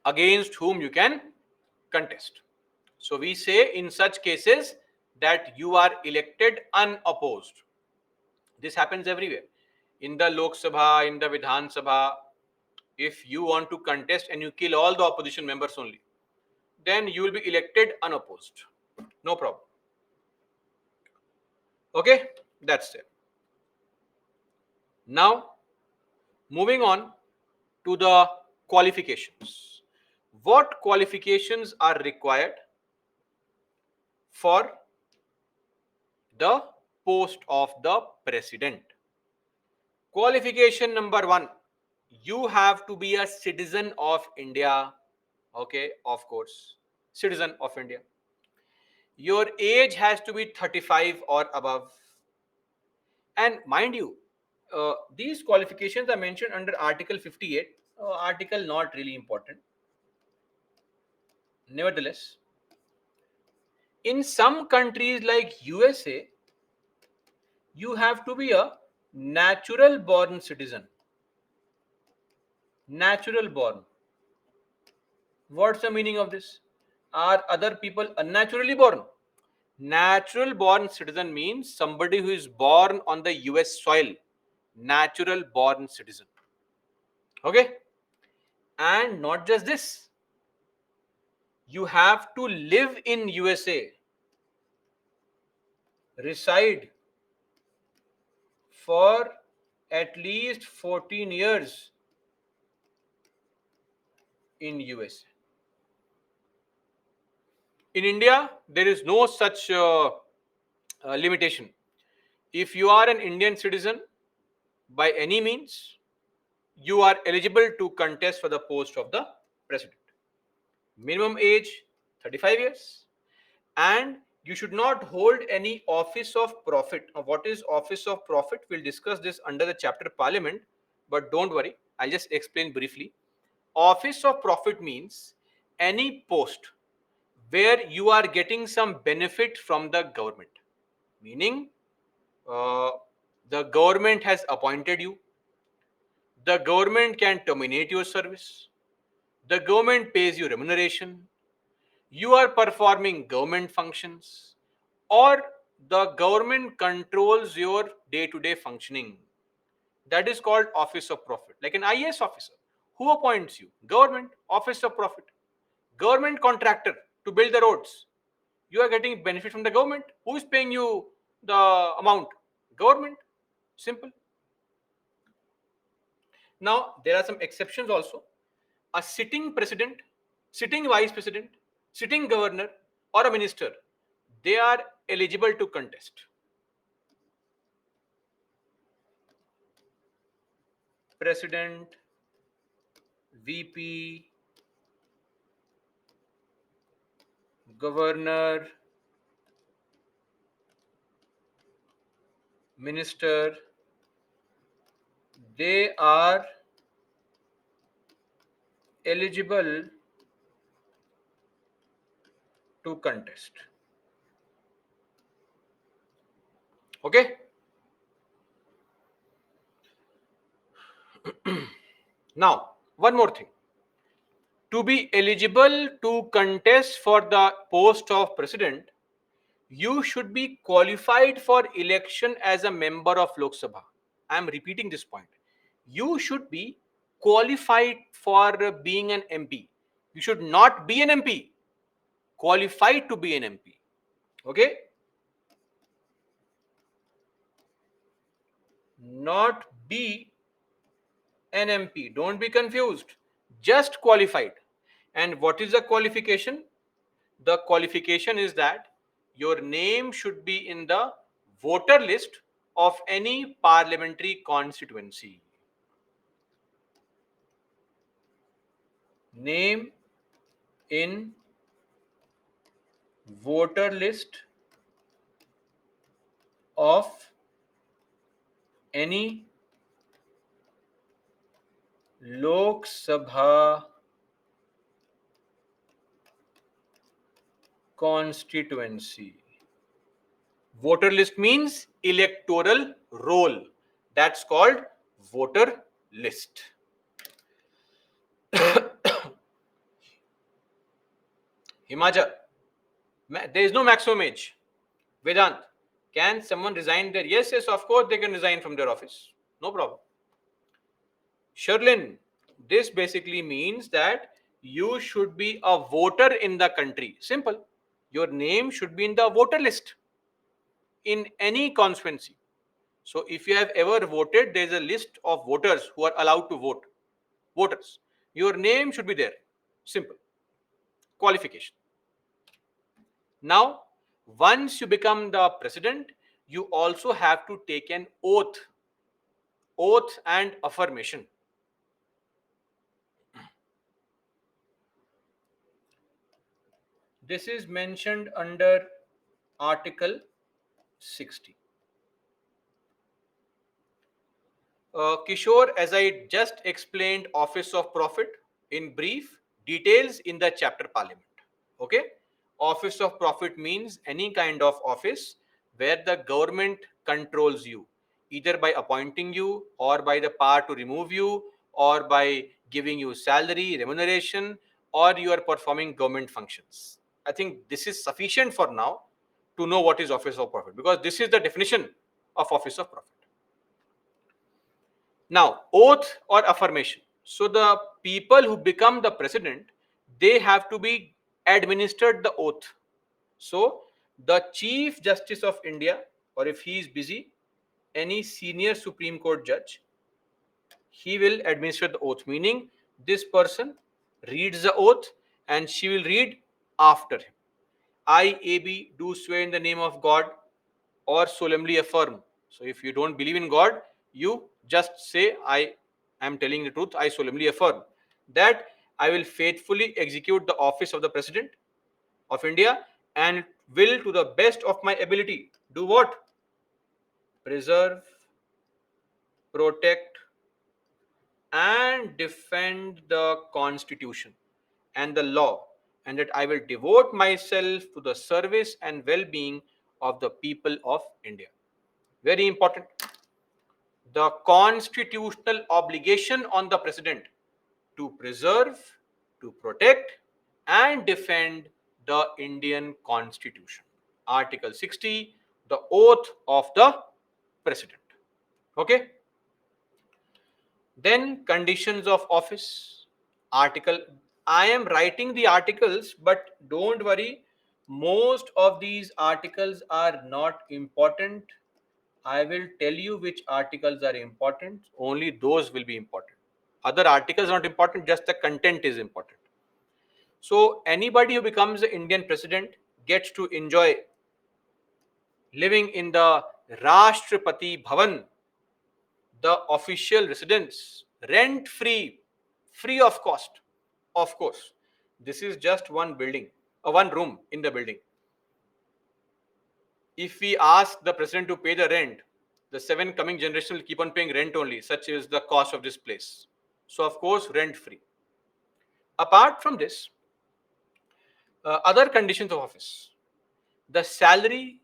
against whom you can contest. So we say in such cases that you are elected unopposed. This happens everywhere. In the Lok Sabha, in the Vidhan Sabha, if you want to contest and you kill all the opposition members only, then you will be elected unopposed. No problem. Okay, that's it. Now, moving on to the qualifications. What qualifications are required for the post of the president? Qualification number one, you have to be a citizen of India. Okay, of course, citizen of India. Your age has to be 35 or above. And mind you, these qualifications are mentioned under Article 58. Article not really important. Nevertheless, in some countries like USA, you have to be a natural born citizen. Natural born. What's the meaning of this? Are other people unnaturally born? Natural born citizen means somebody who is born on the US soil. Natural born citizen. Okay? And not just this, you have to live in USA, reside for at least 14 years in USA. In India, there is no such limitation. If you are an Indian citizen by any means, you are eligible to contest for the post of the president. Minimum age 35 years, and you should not hold any office of profit. Now, what is office of profit? We'll discuss this under the chapter Parliament, but don't worry, I'll just explain briefly. Office of profit means any post where you are getting some benefit from the government, meaning uh, the government has appointed you, the government can terminate your service, the government pays you remuneration, you are performing government functions, or the government controls your day-to-day functioning. That is called office of profit. Like an IAS officer, who appoints you? Government, office of profit. Government contractor to build the roads, you are getting benefit from the government. Who is paying you the amount? Government. Simple. Now there are some exceptions also. A sitting president, sitting vice president, sitting governor, or a minister, they are eligible to contest. President, VP, governor, minister, they are eligible to contest. Okay. Now, one more thing. To be eligible to contest for the post of president, you should be qualified for election as a member of Lok Sabha. I am repeating this point. You should be qualified for being an MP. You should not be an MP, qualified to be an MP. Okay? Not be an MP. Don't be confused. Just qualified. And what is the qualification? The qualification is that your name should be in the voter list of any parliamentary constituency. Name in voter list of any Lok Sabha constituency. Voter list means electoral roll. That's called voter list. Himachal, there is no maximum age. Vedant, can someone resign there? Yes, yes, of course they can resign from their office. No problem. Sherlin, this basically means that you should be a voter in the country. Simple. Your name should be in the voter list in any constituency. So if you have ever voted, there is a list of voters who are allowed to vote. Voters. Your name should be there. Simple. Qualification. Now, once you become the president, you also have to take an oath. Oath and affirmation. This is mentioned under Article 60. Kishore, as I just explained, Office of Prophet in brief, details in the chapter Parliament. Okay? Office of Prophet means any kind of office where the government controls you, either by appointing you or by the power to remove you or by giving you salary, remuneration, or you are performing government functions. I think this is sufficient for now to know what is Office of Prophet, because this is the definition of Office of Prophet. Now, oath or affirmation. So the people who become the president, they have to be administered the oath. So the Chief Justice of India, or if he is busy, any senior Supreme Court judge, he will administer the oath, meaning this person reads the oath and she will read after him. I, AB, do swear in the name of God or solemnly affirm. So if you don't believe in God, you just say, I am telling the truth, I solemnly affirm that I will faithfully execute the office of the President of India and will, to the best of my ability, do what? Preserve, protect, and defend the Constitution and the law, and that I will devote myself to the service and well being of the people of India. Very important. The constitutional obligation on the President to preserve, to protect, and defend the Indian Constitution. Article 60, the oath of the President. Okay? Then conditions of office. Article. I am writing the articles, but don't worry, most of these articles are not important. I will tell you which articles are important. Only those will be important. Other articles are not important, just the content is important. So anybody who becomes the Indian president gets to enjoy living in the Rashtrapati Bhavan, the official residence, rent free, free of cost. Of course, this is just one building, one room in the building. If we ask the president to pay the rent, the seven coming generation will keep on paying rent only. Such is the cost of this place. So, of course, rent free. Apart from this, other conditions of office, the salary,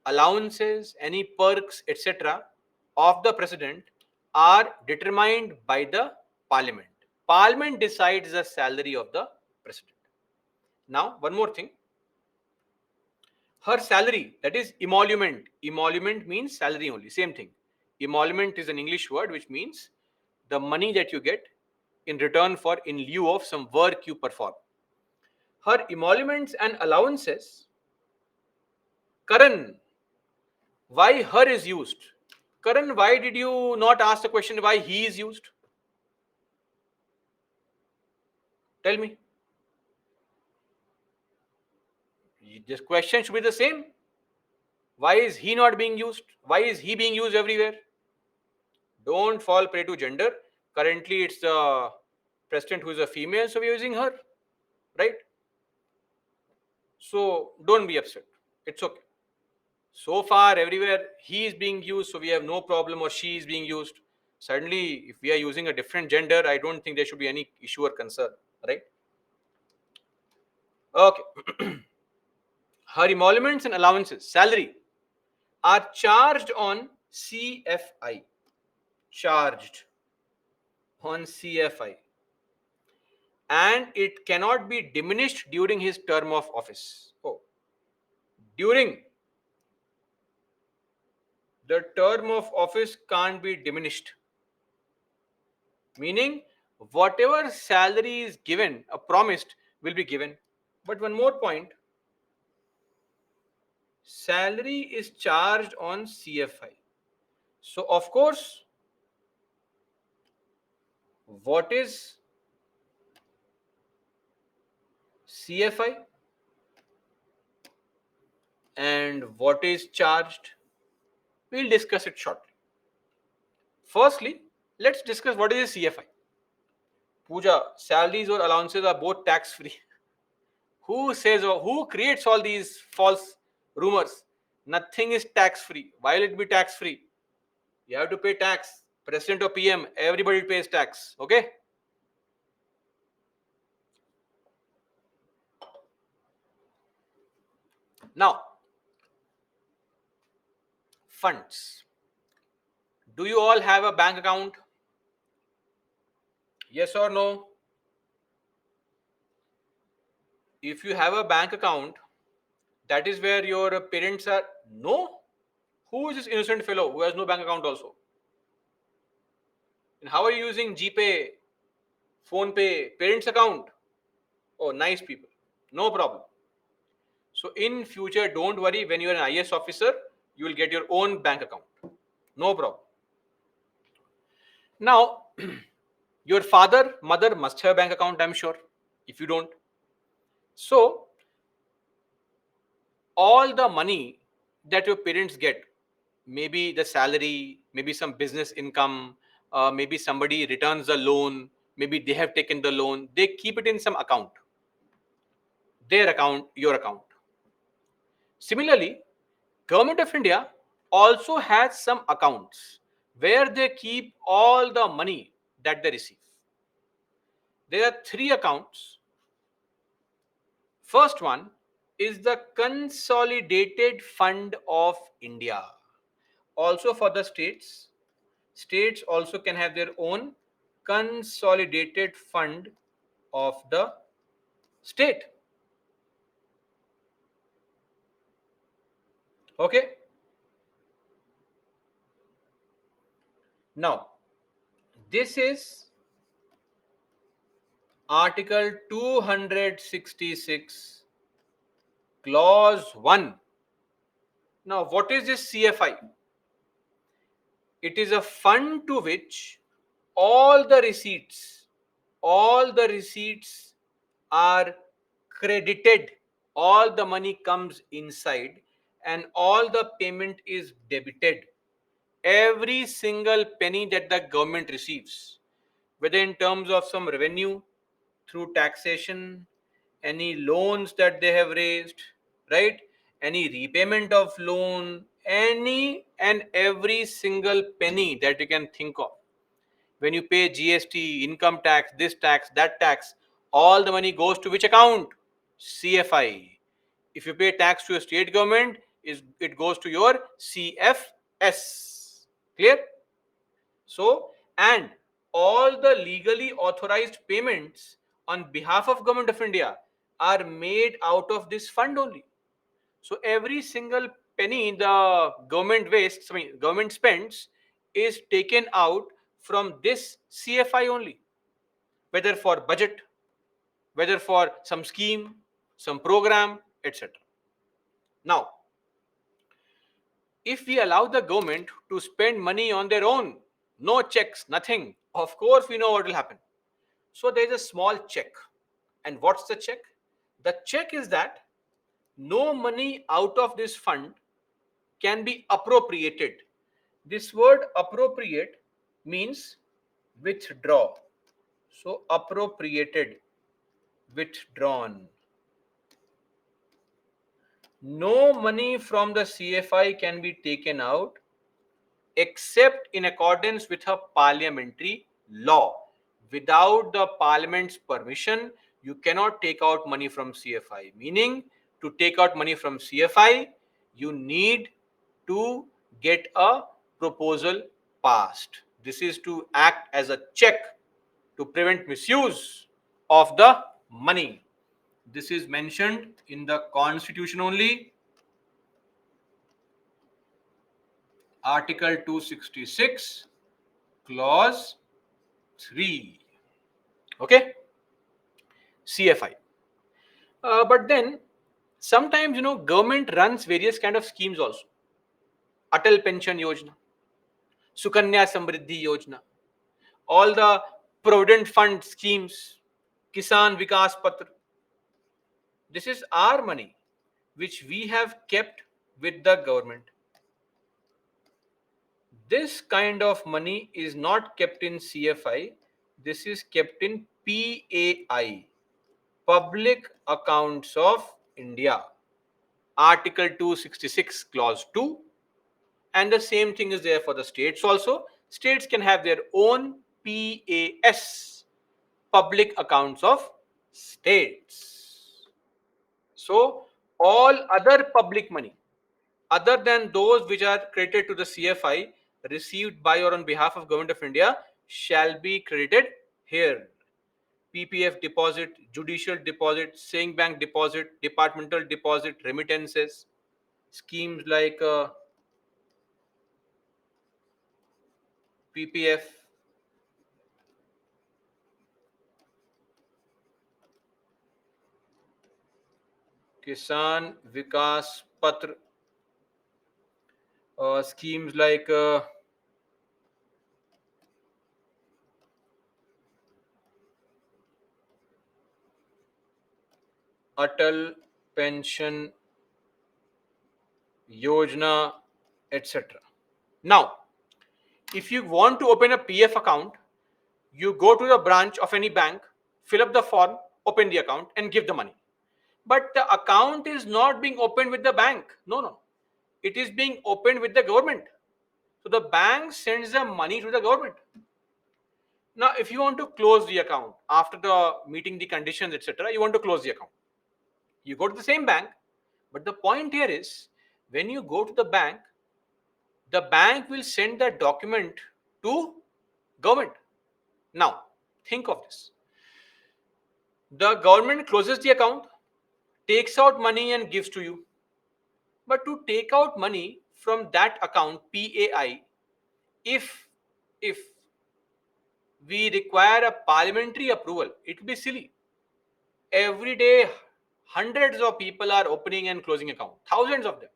allowances, any perks, etc., of the president are determined by the parliament. Parliament decides the salary of the president. Now, one more thing. Her salary, that is emolument. Emolument means salary only, same thing. Emolument is an English word which means the money that you get in return for, in lieu of some work you perform. Her emoluments and allowances, Karan, why her is used? Karan, why did you not ask the question why he is used? Tell me. This question should be the same. Why is he not being used? Why is he being used everywhere? Don't fall prey to gender. Currently, it's the president who is a female, so we're using her, right? So don't be upset. It's okay. So far, everywhere he is being used, so we have no problem, or she is being used. Certainly, if we are using a different gender, I don't think there should be any issue or concern, right? Okay. Her emoluments and allowances, salary, are charged on CFI. Charged on CFI. And it cannot be diminished during his term of office. Oh, during the term of office can't be diminished. Meaning, whatever salary is given, promised, will be given. But one more point, salary is charged on CFI. So, of course, what is CFI and what is charged? We'll discuss it shortly. Firstly, let's discuss what is a CFI. Pooja, salaries or allowances are both tax free. Who says, or who creates all these false rumors? Nothing is tax free. Why will it be tax free? You have to pay tax. President or PM, everybody pays tax. Okay? Now, funds. Do you all have a bank account? Yes or no? If you have a bank account, that is where your parents are. No? Who is this innocent fellow who has no bank account also? And how are you using GPay, Phone Pay, parents account? Oh, nice people. No problem. So in future, don't worry. When you are an IS officer, you will get your own bank account. No problem. Now, your father, mother must have a bank account, I'm sure. If you don't, so all the money that your parents get, maybe the salary, maybe some business income, maybe somebody returns the loan, maybe they have taken the loan, they keep it in some account, their account, your account. Similarly, Government of India also has some accounts where they keep all the money that they receive. There are three accounts. First one is the Consolidated Fund of India. Also for the states, states also can have their own Consolidated Fund of the state. Okay. Now, this is Article 266, Clause 1. Now, what is this CFI? It is a fund to which all the receipts, all the receipts are credited. All the money comes inside and all the payment is debited. Every single penny that the government receives, whether in terms of some revenue through taxation, any loans that they have raised, right? Any repayment of loan, any and every single penny that you can think of. When you pay GST, income tax, this tax, that tax, all the money goes to which account? CFI. If you pay tax to your state government, it goes to your CFS. Clear? So, and all the legally authorized payments on behalf of government of India are made out of this fund only. So every single penny the government wastes, I mean government spends, is taken out from this CFI only, whether for budget, whether for some scheme, some program, etc. Now, if we allow the government to spend money on their own, no checks, nothing, of course we know what will happen. So there is a small check. And what's the check? The check is that no money out of this fund can be appropriated. This word appropriate means withdraw. So appropriated, withdrawn. No money from the CFI can be taken out except in accordance with a parliamentary law. Without the parliament's permission, you cannot take out money from CFI. Meaning, to take out money from CFI, you need to get a proposal passed. This is to act as a check to prevent misuse of the money. This is mentioned in the constitution only, Article 266, Clause 3. Okay, CFI. But then sometimes government runs various kind of schemes also. Atal Pension Yojana, Sukanya Samriddhi Yojana, all the provident fund schemes, Kisan Vikas Patra. This is our money which we have kept with the government. This kind of money is not kept in CFI. This is kept in PAI, Public Accounts of India, Article 266, Clause 2. And the same thing is there for the states also. States can have their own PAS, Public Accounts of States. So, all other public money other than those which are credited to the CFI received by or on behalf of Government of India shall be credited here. PPF deposit, judicial deposit, saving bank deposit, departmental deposit, remittances, schemes like PPF, Kisan Vikas Patra, schemes like Atal Pension Yojana, etc. Now, if you want to open a PF account, you go to the branch of any bank, fill up the form, open the account, and give the money. But the account is not being opened with the bank. No, no. It is being opened with the government. So the bank sends the money to the government. Now, if you want to close the account after the meeting the conditions, etc., you want to close the account. You go to the same bank, but the point here is when you go to the bank will send that document to government. Now, think of this. The government closes the account, takes out money and gives to you. But to take out money from that account, PAI, if we require a parliamentary approval, it will be silly. Every day, hundreds of people are opening and closing account, thousands of them.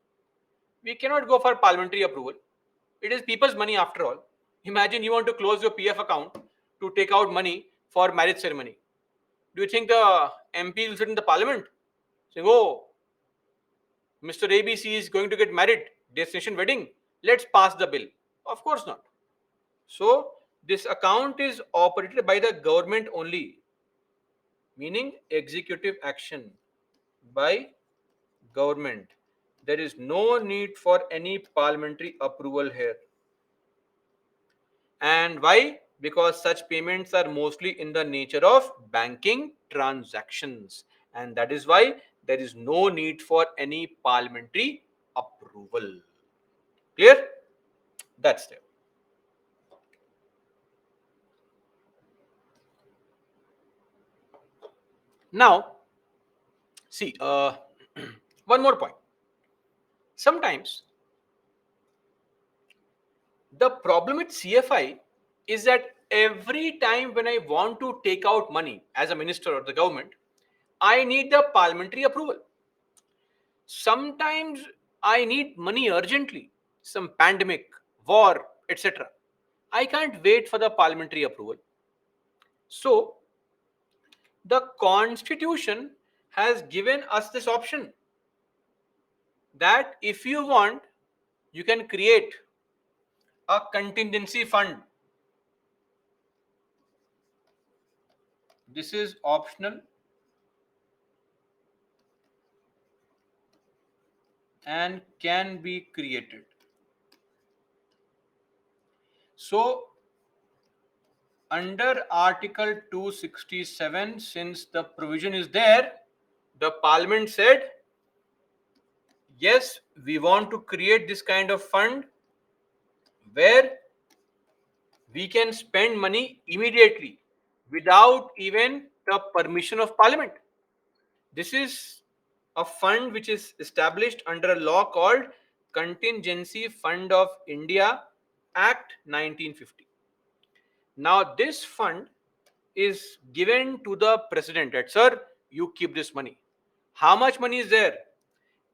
We cannot go for parliamentary approval. It is people's money after all. Imagine you want to close your PF account to take out money for marriage ceremony. Do you think the MP will sit in the parliament saying, "Oh, Mr. ABC is going to get married, destination wedding. Let's pass the bill"? Of course not. So this account is operated by the government only, meaning executive action by government. There is no need for any parliamentary approval here. And why? Because such payments are mostly in the nature of banking transactions. And that is why there is no need for any parliamentary approval. Clear? That's there. Now, see, one more point. Sometimes the problem with CFI is that every time when I want to take out money as a minister or the government, I need the parliamentary approval. Sometimes I need money urgently, some pandemic, war, etc. I can't wait for the parliamentary approval. So, the constitution has given us this option that if you want, you can create a contingency fund. This is optional and can be created. So, under Article 267, since the provision is there, the Parliament said, yes, we want to create this kind of fund where we can spend money immediately without even the permission of Parliament. This is a fund which is established under a law called Contingency Fund of India Act 1950. Now, this fund is given to the president that, sir, you keep this money. How much money is there?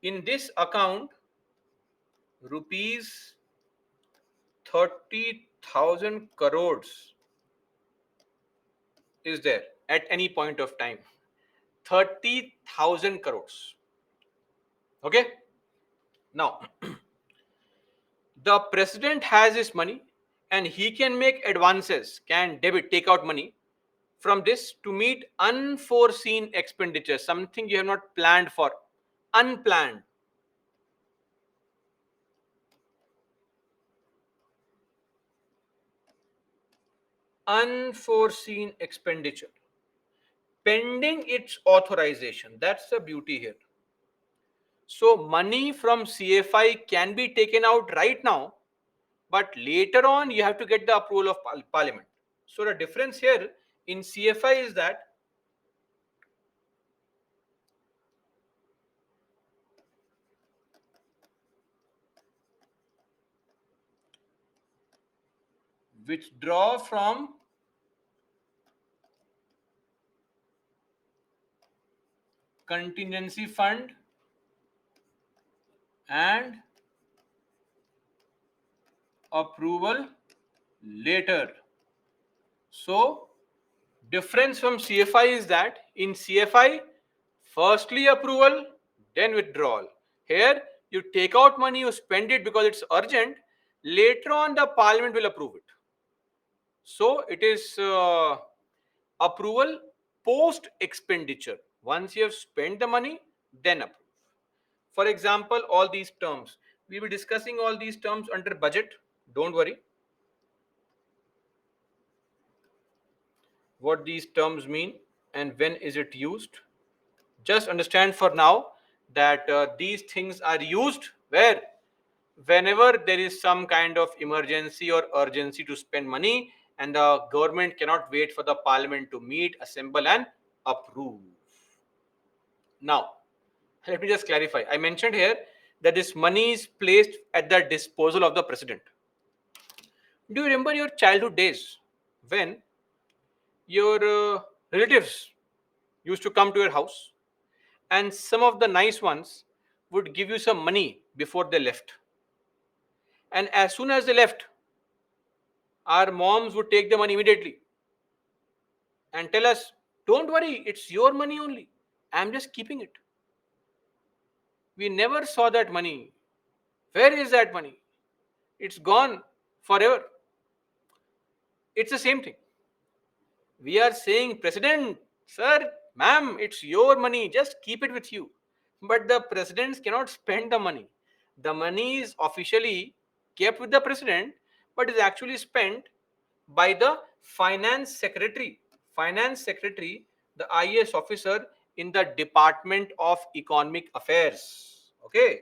In this account, rupees 30,000 crores is there at any point of time. 30,000 crores. Okay? Now, the president has his money and he can make advances, can debit, take out money from this to meet unforeseen expenditure, something you have not planned for, unplanned. Unforeseen expenditure pending its authorization. That's the beauty here. So, money from CFI can be taken out right now, but later on you have to get the approval of Parliament. So, the difference here in CFI is that withdraw from contingency fund and approval later. So, difference from CFI is that in CFI, firstly approval, then withdrawal. Here, you take out money, you spend it because it's urgent. Later on, the parliament will approve it. So, it is approval post expenditure. Once you have spent the money, then approve. For example, all these terms. We will be discussing all these terms under budget. Don't worry. What these terms mean and when is it used. Just understand for now that these things are used where whenever there is some kind of emergency or urgency to spend money and the government cannot wait for the parliament to meet, assemble and approve. Now, let me just clarify. I mentioned here that this money is placed at the disposal of the president. Do you remember your childhood days when your relatives used to come to your house and some of the nice ones would give you some money before they left? And as soon as they left, our moms would take the money immediately and tell us, don't worry, it's your money only. I'm just keeping it. We never saw that money. Where is that money? It's gone forever. It's the same thing. We are saying, President, sir, ma'am, it's your money, just keep it with you. But the presidents cannot spend the money. The money is officially kept with the president, but is actually spent by the finance secretary. Finance secretary, the IAS officer in the Department of Economic Affairs. Okay.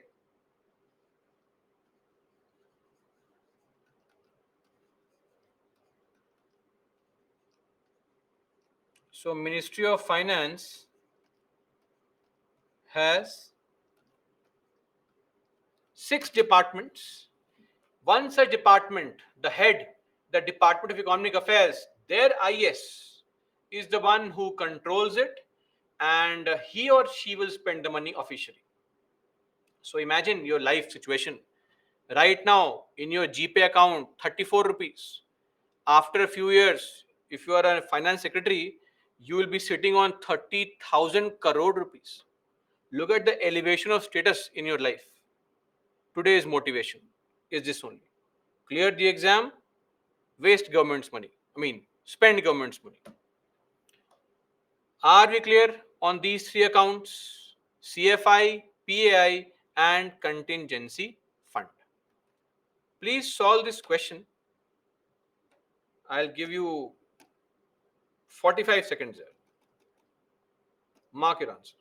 So, Ministry of Finance has 6 departments. One such department, the head, the Department of Economic Affairs, their IS is the one who controls it, and he or she will spend the money officially. So imagine your life situation. Right now, in your GPay account, 34 rupees. After a few years, if you are a finance secretary, you will be sitting on 30,000 crore rupees. Look at the elevation of status in your life. Today's motivation is this only: clear the exam, waste government's money. I mean, spend government's money. Are we clear on these three accounts? CFI, PAI, and contingency fund. Please solve this question. I'll give you 45 seconds there. Mark your answer.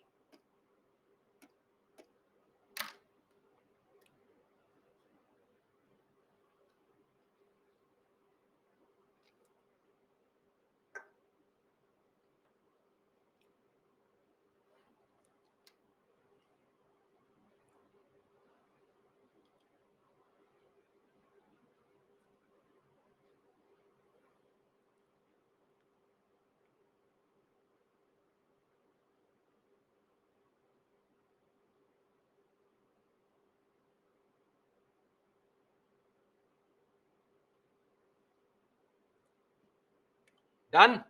Done.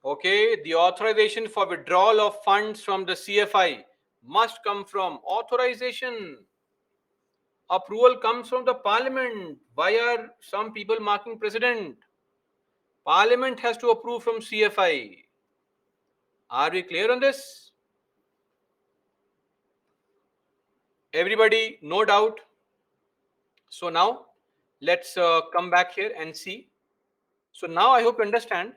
Okay, the authorization for withdrawal of funds from the CFI must come from authorization. Approval comes from the parliament. Why are some people marking president? Parliament has to approve from CFI. Are we clear on this? Everybody, no doubt. So now let's come back here and see. So now I hope you understand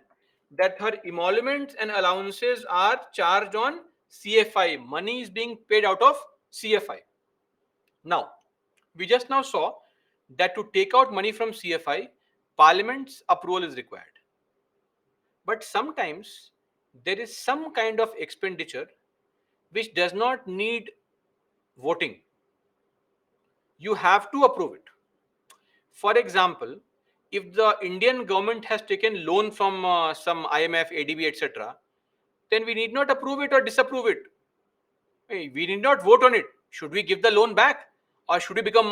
that her emoluments and allowances are charged on CFI. Money is being paid out of CFI. Now, we just now saw that to take out money from CFI, Parliament's approval is required. But sometimes there is some kind of expenditure which does not need voting. You have to approve it. For example, if the Indian government has taken loan from some IMF, ADB, etc., then we need not approve it or disapprove it. Hey, we need not vote on it. Should we give the loan back, or should we become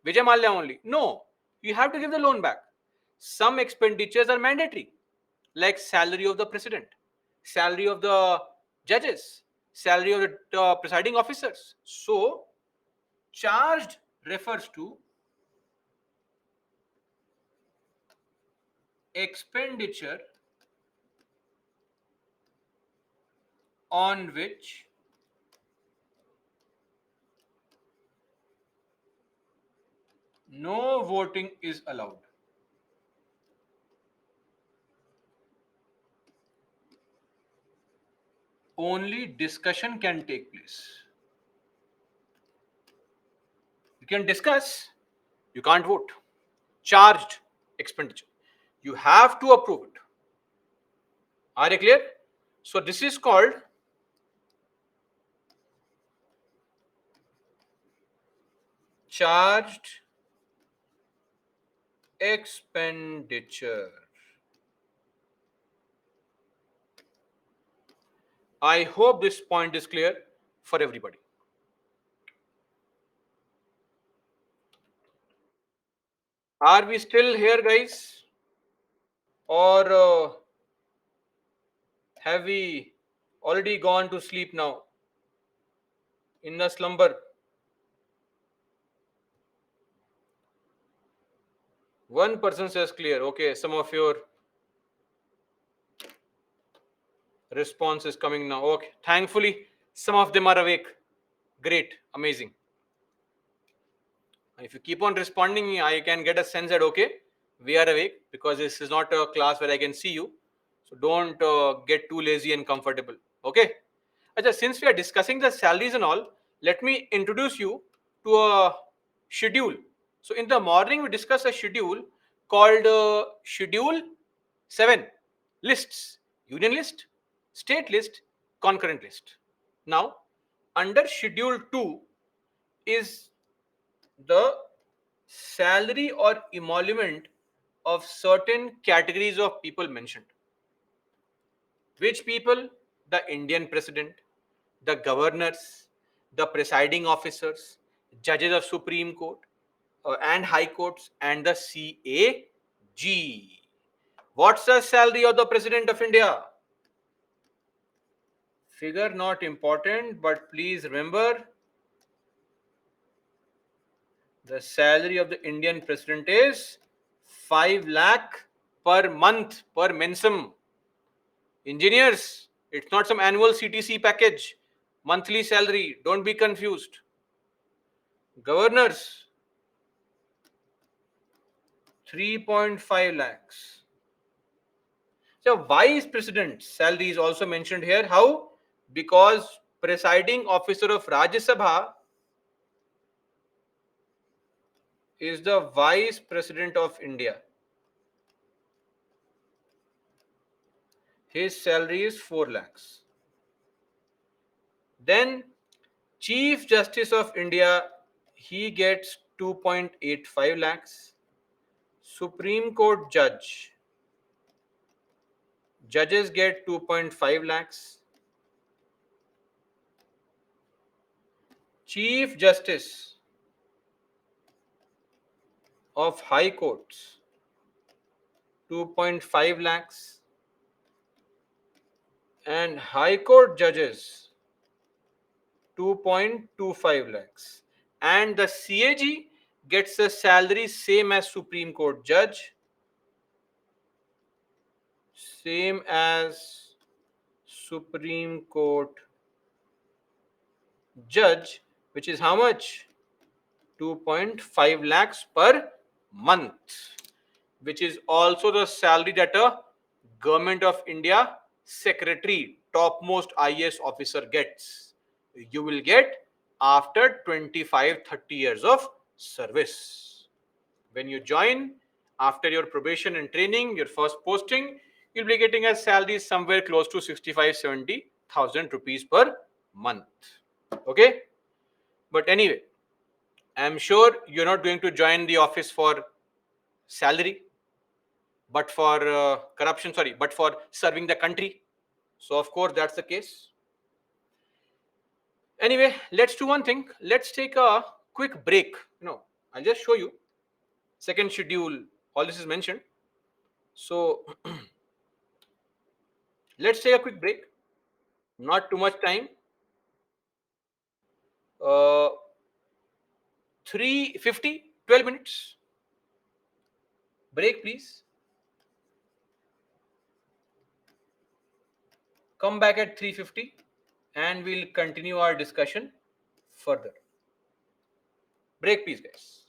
Vijay Mallya only? No, you have to give the loan back. Some expenditures are mandatory, like salary of the president, salary of the judges, salary of the presiding officers. So, charged refers to expenditure on which no voting is allowed. Only discussion can take place. You can discuss, you can't vote. Charged expenditure. You have to approve it. Are you clear? So this is called charged expenditure. I hope this point is clear for everybody. Are we still here, guys? Or have we already gone to sleep now? In the slumber? One person says clear. Okay, some of your response is coming now. Okay, thankfully, some of them are awake. Great, amazing. If you keep on responding, I can get a sense that okay, we are awake, because this is not a class where I can see you. So don't get too lazy and comfortable. Okay. Acha, since we are discussing the salaries and all, let me introduce you to a schedule. So in the morning we discuss a schedule called Schedule 7 lists: union list, state list, concurrent list. Now, under Schedule 2 is the salary or emolument of certain categories of people mentioned. Which people? The Indian president, the governors, the presiding officers, judges of Supreme Court and High Courts, and the CAG. What's the salary of the President of India? Figure not important, but please remember the salary of the Indian President is 5 lakh per month per mensum. Engineers, it's not some annual CTC package, monthly salary. Don't be confused. Governors, 3.5 lakhs. So, vice president's salary is also mentioned here. How? Because presiding officer of Rajya Sabha is the vice president of India. His salary is 4 lakhs. Then, Chief Justice of India, he gets 2.85 lakhs. Supreme Court judges get 2.5 lakhs. Chief Justice of High Courts, 2.5 lakhs. And High Court judges, 2.25 lakhs. And the CAG gets a salary same as Supreme Court judge, same as Supreme Court judge, which is how much? 2.5 lakhs per month, which is also the salary that a Government of India secretary, topmost IAS officer gets. You will get after 25-30 years of service. When you join after your probation and training, your first posting, you'll be getting a salary somewhere close to 65-70,000 rupees per month. Okay? But anyway, I'm sure you're not going to join the office for salary, but for corruption, sorry, but for serving the country. So, of course, that's the case. Anyway, let's do one thing. Let's take a quick break. I'll just show you. Second schedule, all this is mentioned. So, let's take a quick break. Not too much time. 3:50, 12 minutes. Break, please. Come back at 3:50 and we'll continue our discussion further. Break, please, guys.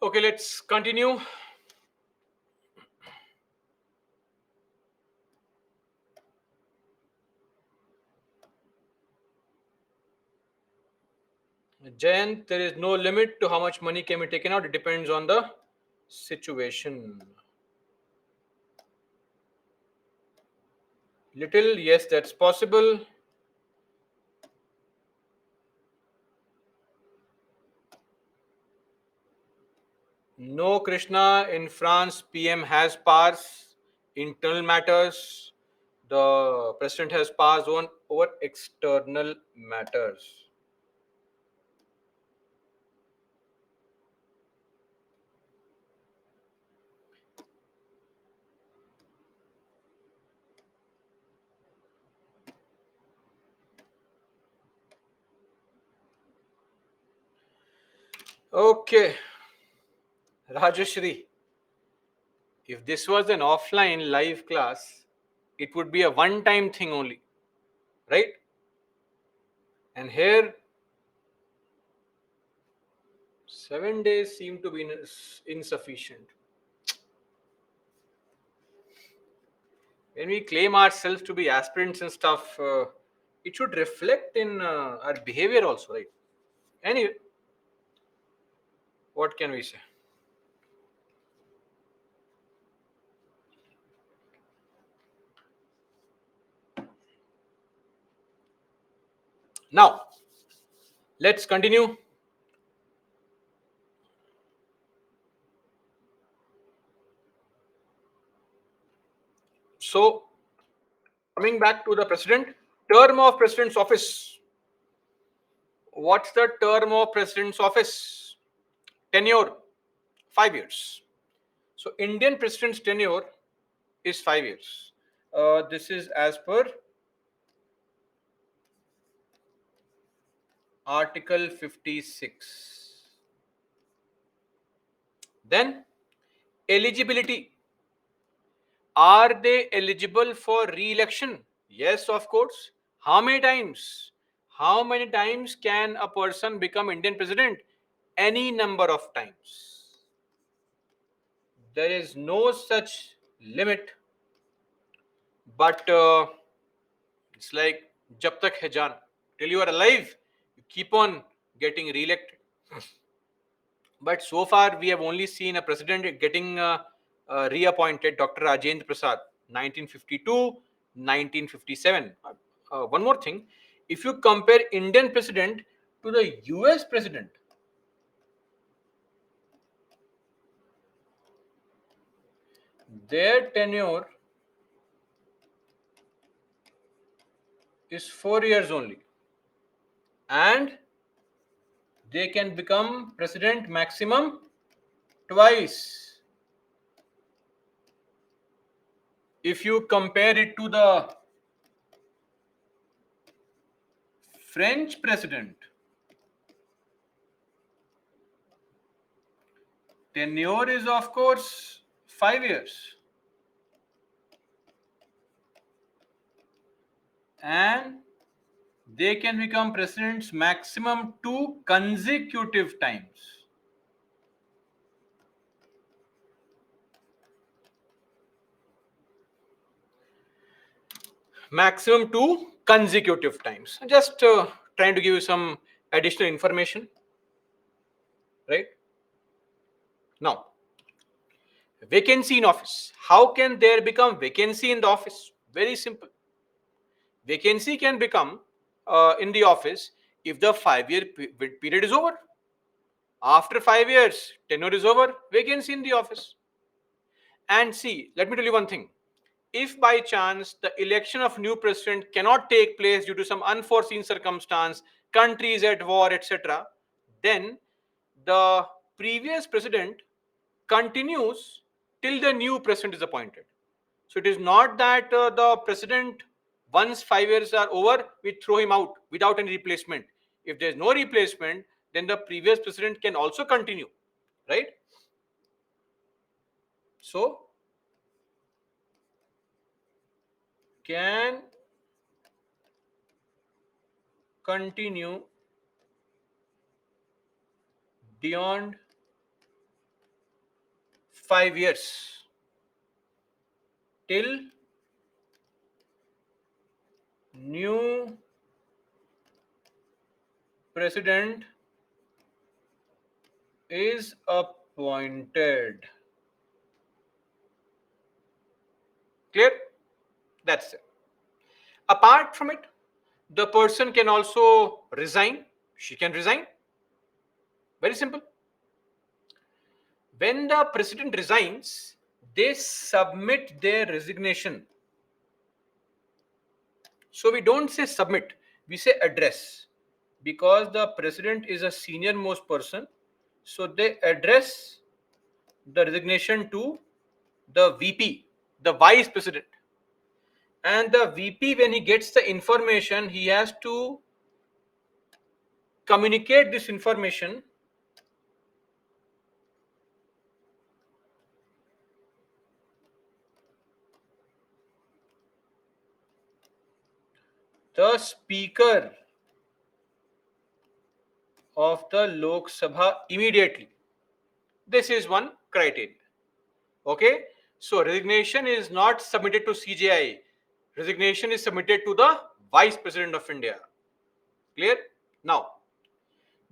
Okay, let's continue. Jayant, there is no limit to how much money can be taken out. It depends on the situation. Little, yes, that's possible. No, Krishna. In France, PM has powers. Internal matters. The president has powers on over external matters. Okay, Rajeshri. If this was an offline live class, it would be a one-time thing only, right? And here, 7 days seem to be insufficient. When we claim ourselves to be aspirants and stuff, it should reflect in our behavior also, right? Anyway, what can we say? Now, let's continue. So, coming back to the president, term of president's office. What's the term of president's office? Tenure, 5 years. So, Indian president's tenure is 5 years. This is as per Article 56. Then, eligibility. Are they eligible for re-election? Yes, of course. How many times? How many times can a person become Indian president? Any number of times. There is no such limit, but it's like jab tak hai jaan, till you are alive, you keep on getting re-elected. But so far, we have only seen a president getting reappointed, Dr. Rajendra Prasad, 1952, 1957. One more thing, if you compare Indian president to the US president, their tenure is 4 years only. And they can become president maximum twice. If you compare it to the French president, tenure is of course 5 years. And they can become presidents maximum 2 consecutive times. Maximum 2 consecutive times. Just trying to give you some additional information, right? Now, vacancy in office. How can there become vacancy in the office? Very simple. Vacancy can become in the office if the 5 year period is over. After 5 years, tenure is over, vacancy in the office. And see, let me tell you one thing. If by chance the election of new president cannot take place due to some unforeseen circumstance, countries at war, etc., then the previous president continues till the new president is appointed. So it is not that the president, once 5 years are over, we throw him out without any replacement. If there is no replacement, then the previous president can also continue, right? So can continue beyond 5 years till new president is appointed. Clear? That's it. Apart from it, the person can also resign. She can resign. Very simple. When the president resigns, they submit their resignation. So we don't say submit, we say address, because the president is a senior most person. So they address the resignation to the VP, the vice president. And the VP, when he gets the information, he has to communicate this information the speaker of the Lok Sabha immediately. This is one criteria. Okay, so resignation is not submitted to CJI. Resignation is submitted to the Vice President of India. Clear? Now,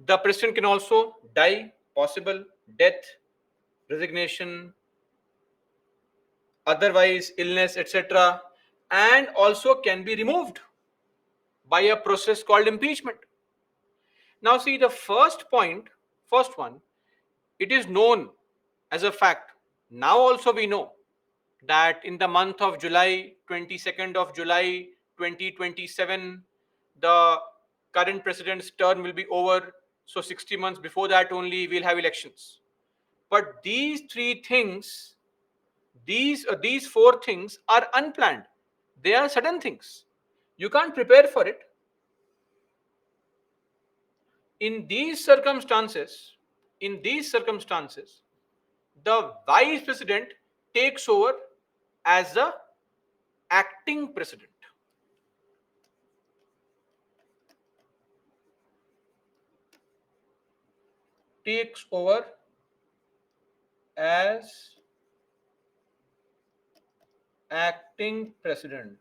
the president can also die, possible death, resignation, otherwise illness, etc., and also can be removed by a process called impeachment. Now, see the first point, first one, it is known as a fact. Now also we know that in the month of July, 22nd of July 2027, the current president's term will be over. So 60 months before that only we'll have elections. But these three things, these four things are unplanned. They are sudden things. You can't prepare for it. In these circumstances, the vice president takes over as the acting president. Takes over as acting president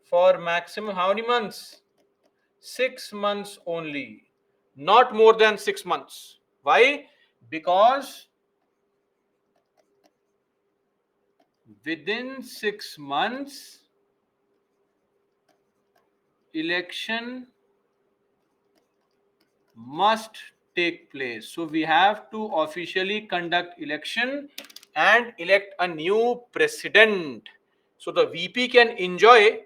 for maximum how many months? 6 months only, not more than 6 months. Why? Because within 6 months, election must take place. So we have to officially conduct election and elect a new president. So the VP can enjoy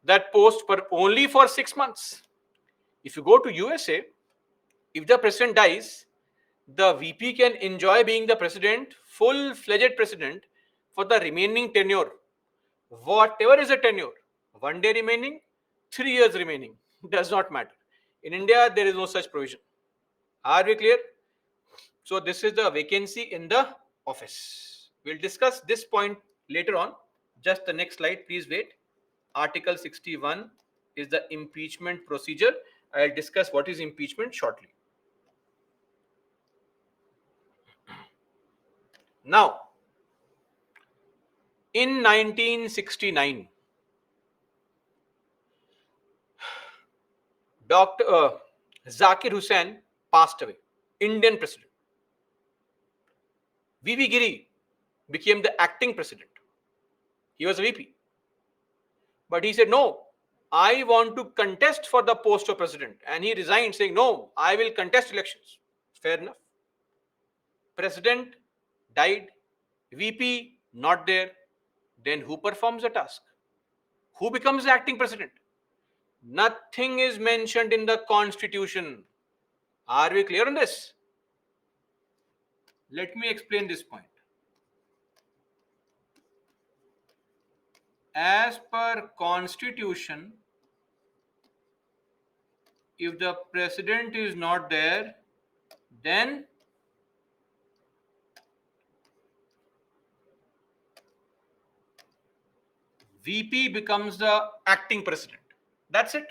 that post for only for 6 months. If you go to USA, if the president dies, the VP can enjoy being the president, full-fledged president, for the remaining tenure. Whatever is the tenure, 1 day remaining, 3 years remaining, does not matter. In India, there is no such provision. Are we clear? So this is the vacancy in the office. We'll discuss this point later on. Just the next slide, please wait. Article 61 is the impeachment procedure. I'll discuss what is impeachment shortly. Now, in 1969, Dr. Zakir Hussain passed away, Indian president. VV Giri became the acting president. He was a VP. But he said, no, I want to contest for the post of president. And he resigned saying, no, I will contest elections. Fair enough. President died, VP not there. Then who performs the task? Who becomes the acting president? Nothing is mentioned in the constitution. Are we clear on this? Let me explain this point. As per constitution, if the president is not there, then VP becomes the acting president. That's it.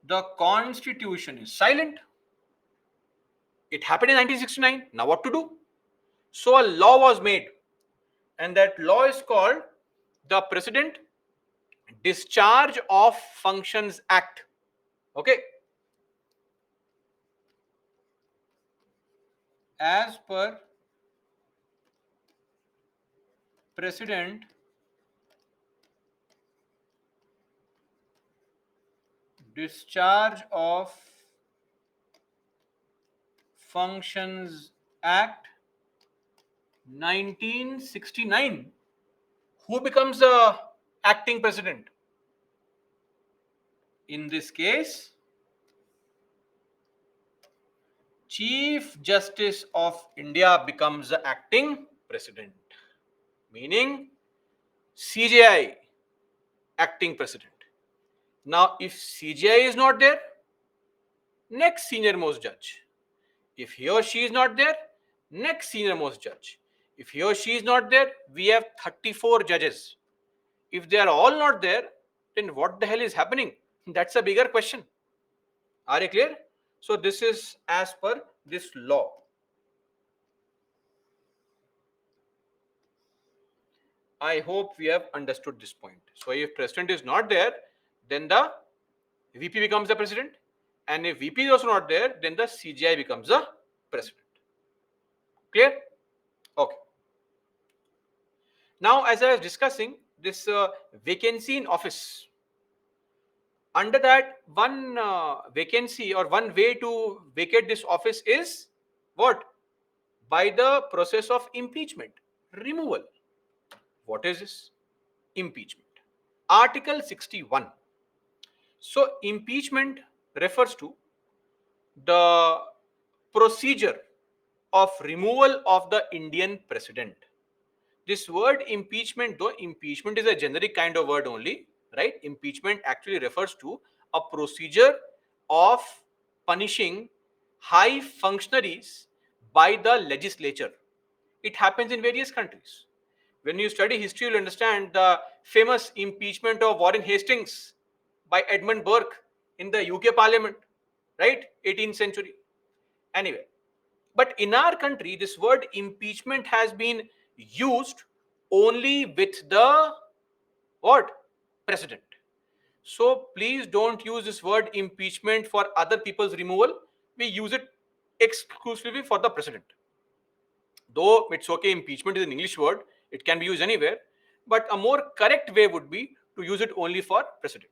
The constitution is silent. It happened in 1969. Now what to do? So a law was made, and that law is called the President Discharge of Functions Act. Okay. As per President Discharge of Functions Act 1969, who becomes the acting president? In this case, Chief Justice of India becomes the acting president, meaning CJI, acting president. Now, if CJI is not there, next senior most judge. If he or she is not there, next senior most judge. If he or she is not there, we have 34 judges. If they are all not there, then what the hell is happening? That's a bigger question. Are you clear? So this is as per this law. I hope we have understood this point. So if president is not there, then the VP becomes the president. And if VP is also not there, then the CGI becomes the president. Clear? Okay. Now, as I was discussing, this vacancy in office. Under that, one vacancy or one way to vacate this office is what? By the process of impeachment, removal. What is this? Impeachment. Article 61. So, impeachment refers to the procedure of removal of the Indian president. This word impeachment, though impeachment is a generic kind of word only, right? Impeachment actually refers to a procedure of punishing high functionaries by the legislature. It happens in various countries. When you study history, you'll understand the famous impeachment of Warren Hastings by Edmund Burke in the UK Parliament, right? 18th century. Anyway, but in our country, this word impeachment has been used only with the what? President. So please don't use this word impeachment for other people's removal. We use it exclusively for the president. Though it's okay, impeachment is an English word, it can be used anywhere, but a more correct way would be to use it only for president.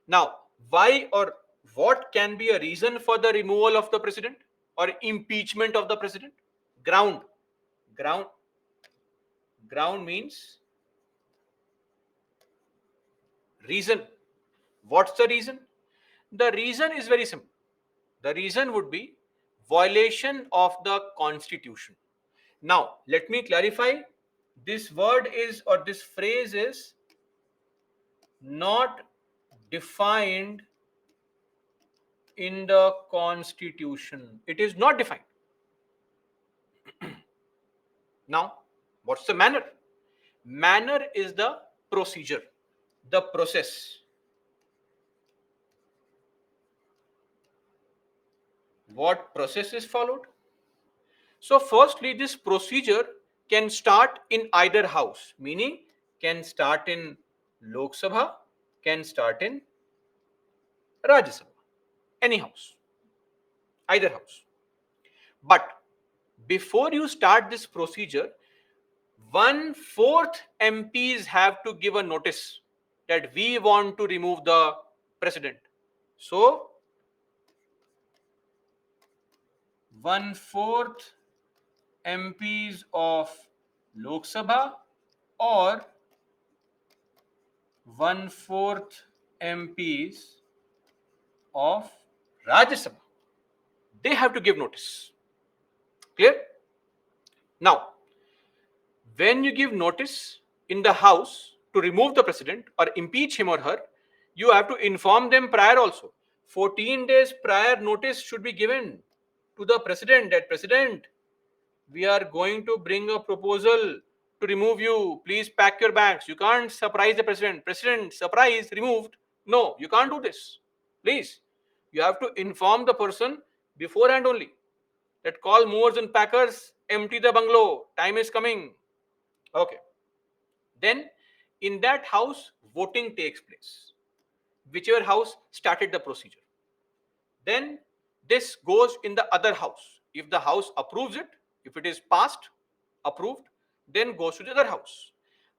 Now, why or what can be a reason for the removal of the president or impeachment of the president? Ground. Ground. Ground means reason. What's the reason? The reason is very simple. The reason would be violation of the constitution. Now, let me clarify. This word is, or this phrase is not defined in the constitution. It is not defined. Now, what's the manner? Manner is the procedure, the process. What process is followed? So, firstly, this procedure can start in either house, meaning can start in Lok Sabha, can start in Rajya Sabha, any house, either house. But before you start this procedure, 1/4 MPs have to give a notice that we want to remove the president. So, 1/4 MPs of Lok Sabha or 1/4 MPs of Rajya Sabha, they have to give notice. Clear? Now, when you give notice in the house to remove the president or impeach him or her, you have to inform them prior also. 14 days prior notice should be given to the president that president, we are going to bring a proposal to remove you. Please pack your bags. You can't surprise the president. President, surprise, removed. No, you can't do this. Please, you have to inform the person beforehand only. Let call movers and packers, empty the bungalow. Time is coming. Okay. Then in that house, voting takes place. Whichever house started the procedure. Then this goes in the other house. If the house approves it, if it is passed, approved, then goes to the other house.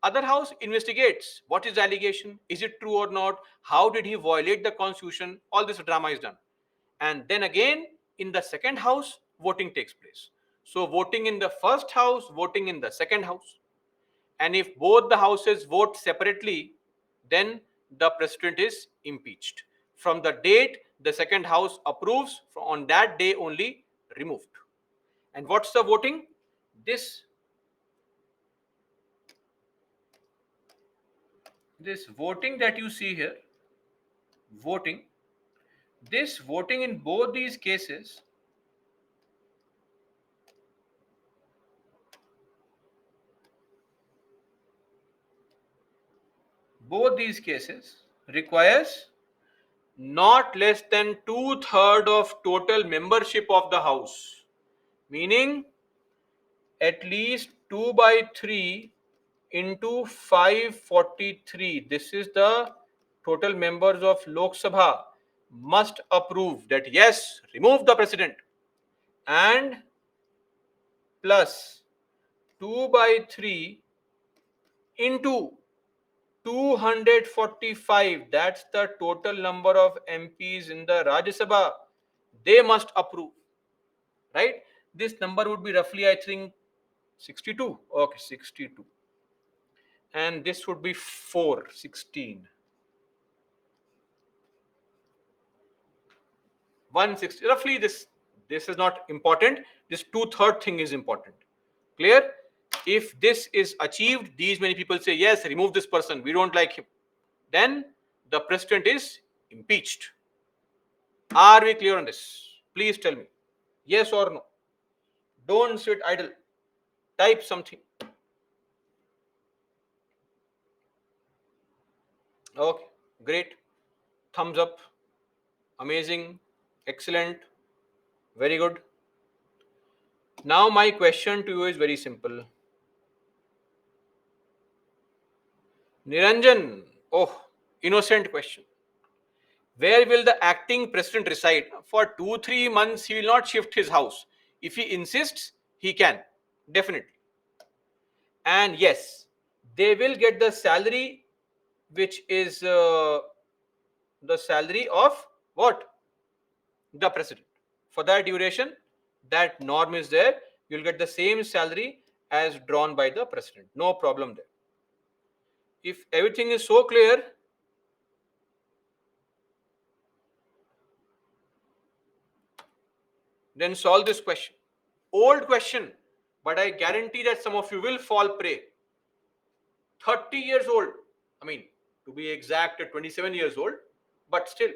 Other house investigates what is the allegation, is it true or not, how did he violate the constitution, all this drama is done. And then again in the second house, voting takes place. So voting in the first house, voting in the second house. And if both the houses vote separately, then the president is impeached. From the date the second house approves, on that day only removed. And what's the voting? This voting that you see here, voting, this voting in both these cases, requires not less than 2/3 of total membership of the house, meaning at least 2 by 3 into 543. This is the total members of Lok Sabha must approve that yes, remove the president, and plus 2 by 3 into 245. That's the total number of MPs in the Rajya Sabha. They must approve, right? This number would be roughly, I think, 62. Okay, 62. And this would be 416. 160. Roughly this is not important. This 2/3 thing is important. Clear? If this is achieved, these many people say, yes, remove this person, we don't like him. Then the president is impeached. Are we clear on this? Please tell me. Yes or no? Don't sit idle. Type something. Okay, great. Thumbs up. Amazing. Excellent. Very good. Now my question to you is very simple. Niranjan, oh, innocent question. Where will the acting president reside? For 2-3 months, he will not shift his house. If he insists, he can. Definitely. And yes, they will get the salary, which is the salary of what? The president. For that duration, that norm is there. You'll get the same salary as drawn by the president. No problem there. If everything is so clear, then solve this question. Old question, but I guarantee that some of you will fall prey. 30 years old, I mean, to be exact, 27 years old, but still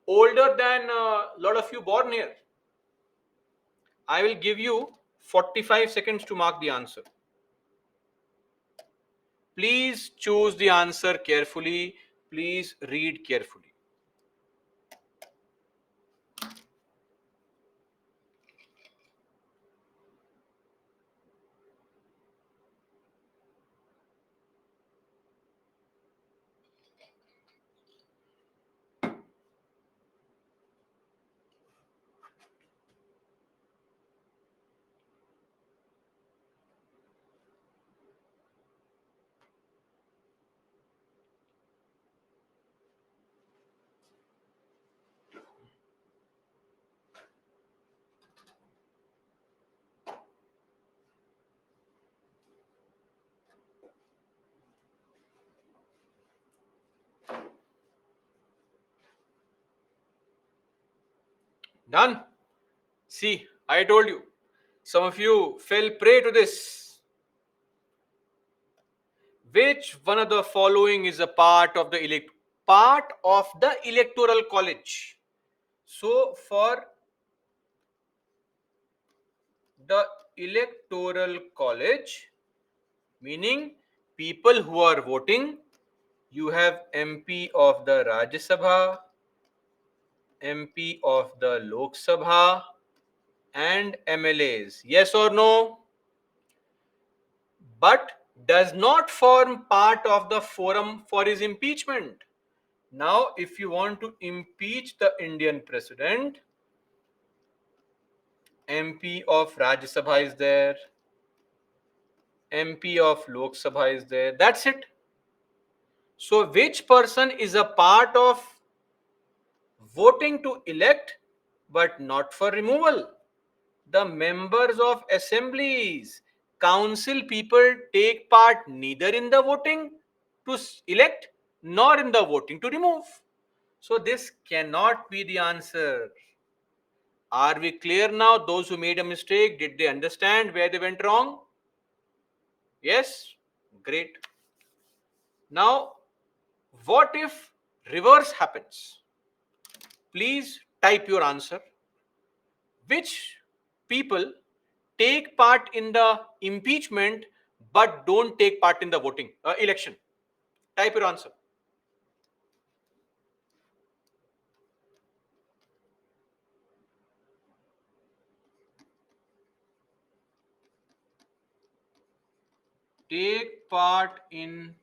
older than a lot of you born here. I will give you 45 seconds to mark the answer. Please choose the answer carefully. Please read carefully. Done? See, I told you. Some of you fell prey to this. Which one of the following is a part of the electoral college? So for the electoral college, meaning people who are voting, you have MP of the Rajya Sabha, MP of the Lok Sabha, and MLAs. Yes or no? But does not form part of the forum for his impeachment. Now, if you want to impeach the Indian president, MP of Rajya Sabha is there, MP of Lok Sabha is there. That's it. So, which person is a part of voting to elect but not for removal? The members of assemblies, council people take part neither in the voting to elect nor in the voting to remove. So, this cannot be the answer. Are we clear now? Those who made a mistake, did they understand where they went wrong? Yes? Great. Now, what if reverse happens? Please type your answer. Which people take part in the impeachment but don't take part in the voting election? Type your answer. Take part in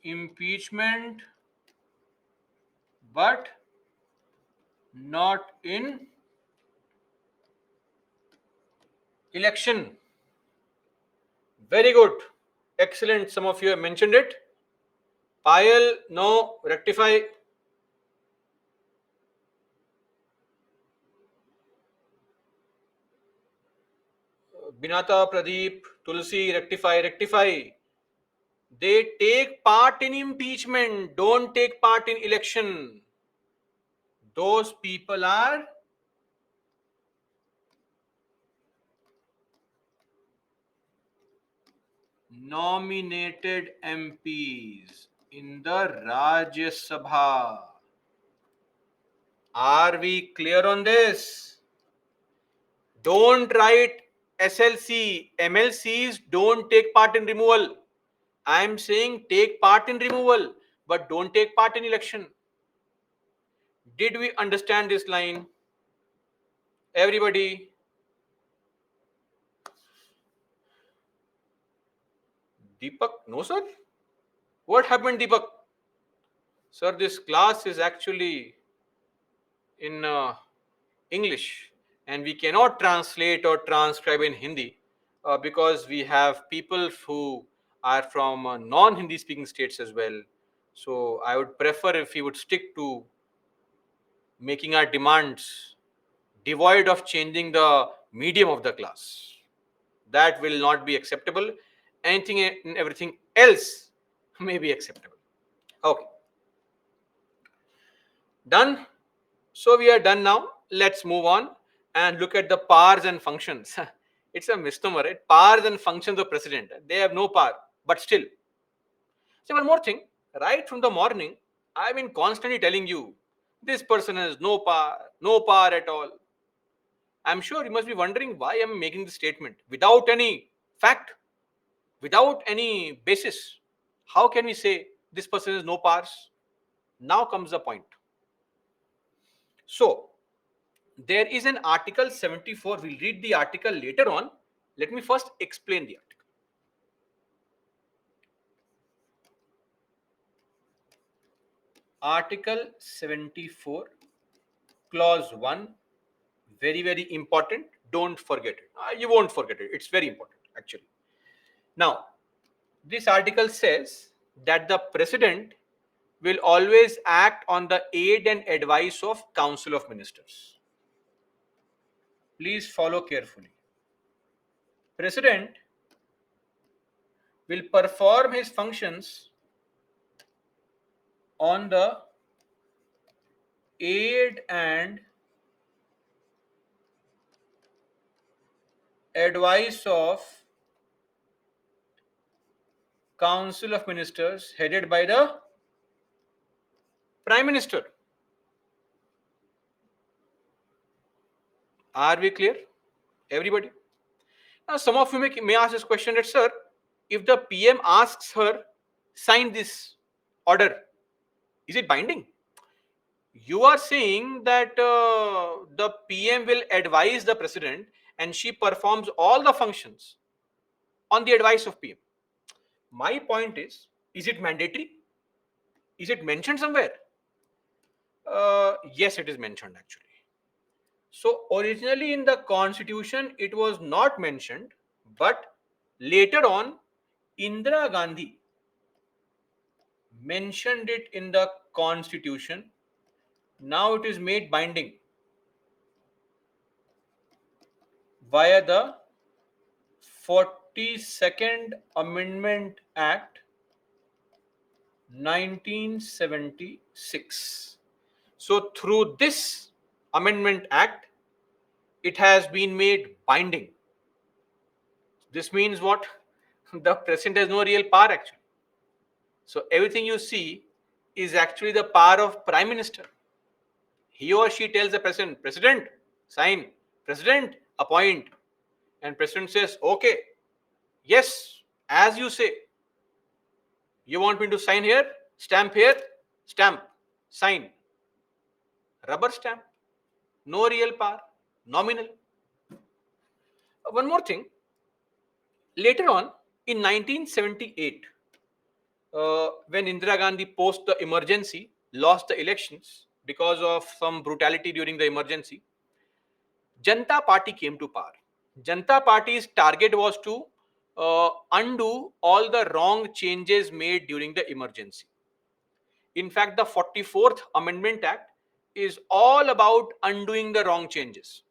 impeachment but not in election. Very good. Excellent. Some of you have mentioned it. Payal, no, rectify. Binata, Pradeep, Tulsi, rectify, rectify. They take part in impeachment, don't take part in election. Those people are nominated MPs in the Rajya Sabha. Are we clear on this? Don't write SLC. MLCs don't take part in removal. I am saying take part in removal, but don't take part in election. Did we understand this line? Everybody? Deepak? No, sir. What happened, Deepak? Sir, this class is actually in English and we cannot translate or transcribe in Hindi because we have people who are from non Hindi speaking states as well. So I would prefer if we would stick to making our demands devoid of changing the medium of the class. That will not be acceptable. Anything and everything else may be acceptable. Okay, done. So we are done now. Let's move on and look at the powers and functions. It's a misnomer, right? Powers and functions of president. They have no power, but still. So one more thing. Right from the morning, I've been constantly telling you, this person has no power at all. I'm sure you must be wondering why I'm making this statement without any fact, without any basis. How can we say this person has no powers? Now comes the point. So, there is an article 74. We'll read the article later on. Let me first explain the article. Article 74, clause 1. Very, very important. Don't forget it. You won't forget it. It's very important, actually. Now, this article says that the president will always act on the aid and advice of Council of Ministers. Please follow carefully. President will perform his functions on the aid and advice of Council of Ministers headed by the Prime Minister. Are we clear? Everybody? Now, some of you may ask this question that, sir, if the PM asks her, sign this order, is it binding? You are saying that the PM will advise the president and she performs all the functions on the advice of PM. My point is it mandatory? Is it mentioned somewhere? Yes, it is mentioned actually. So originally in the constitution it was not mentioned, but later on Indira Gandhi mentioned it in the constitution. Now it is made binding via the 42nd Amendment Act 1976. So through this Amendment Act, it has been made binding. This means what? The president has no real power actually. So everything you see is actually the power of prime minister. He or she tells the president, President, sign, President, appoint. And president says, okay, yes, as you say. You want me to sign here, stamp, sign, rubber stamp, no real power, nominal. One more thing, later on in 1978, when Indira Gandhi post the emergency, lost the elections because of some brutality during the emergency, Janata Party came to power. Janata Party's target was to undo all the wrong changes made during the emergency. In fact, the 44th Amendment Act is all about undoing the wrong changes.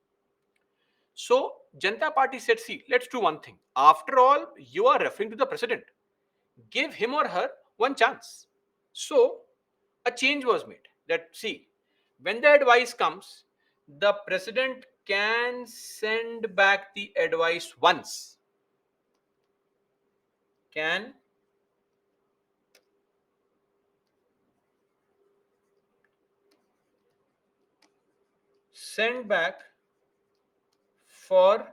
So, Janata Party said, see, let's do one thing. After all, you are referring to the president. Give him or her one chance. So, a change was made that, see, when the advice comes, the president can send back the advice once, can send back for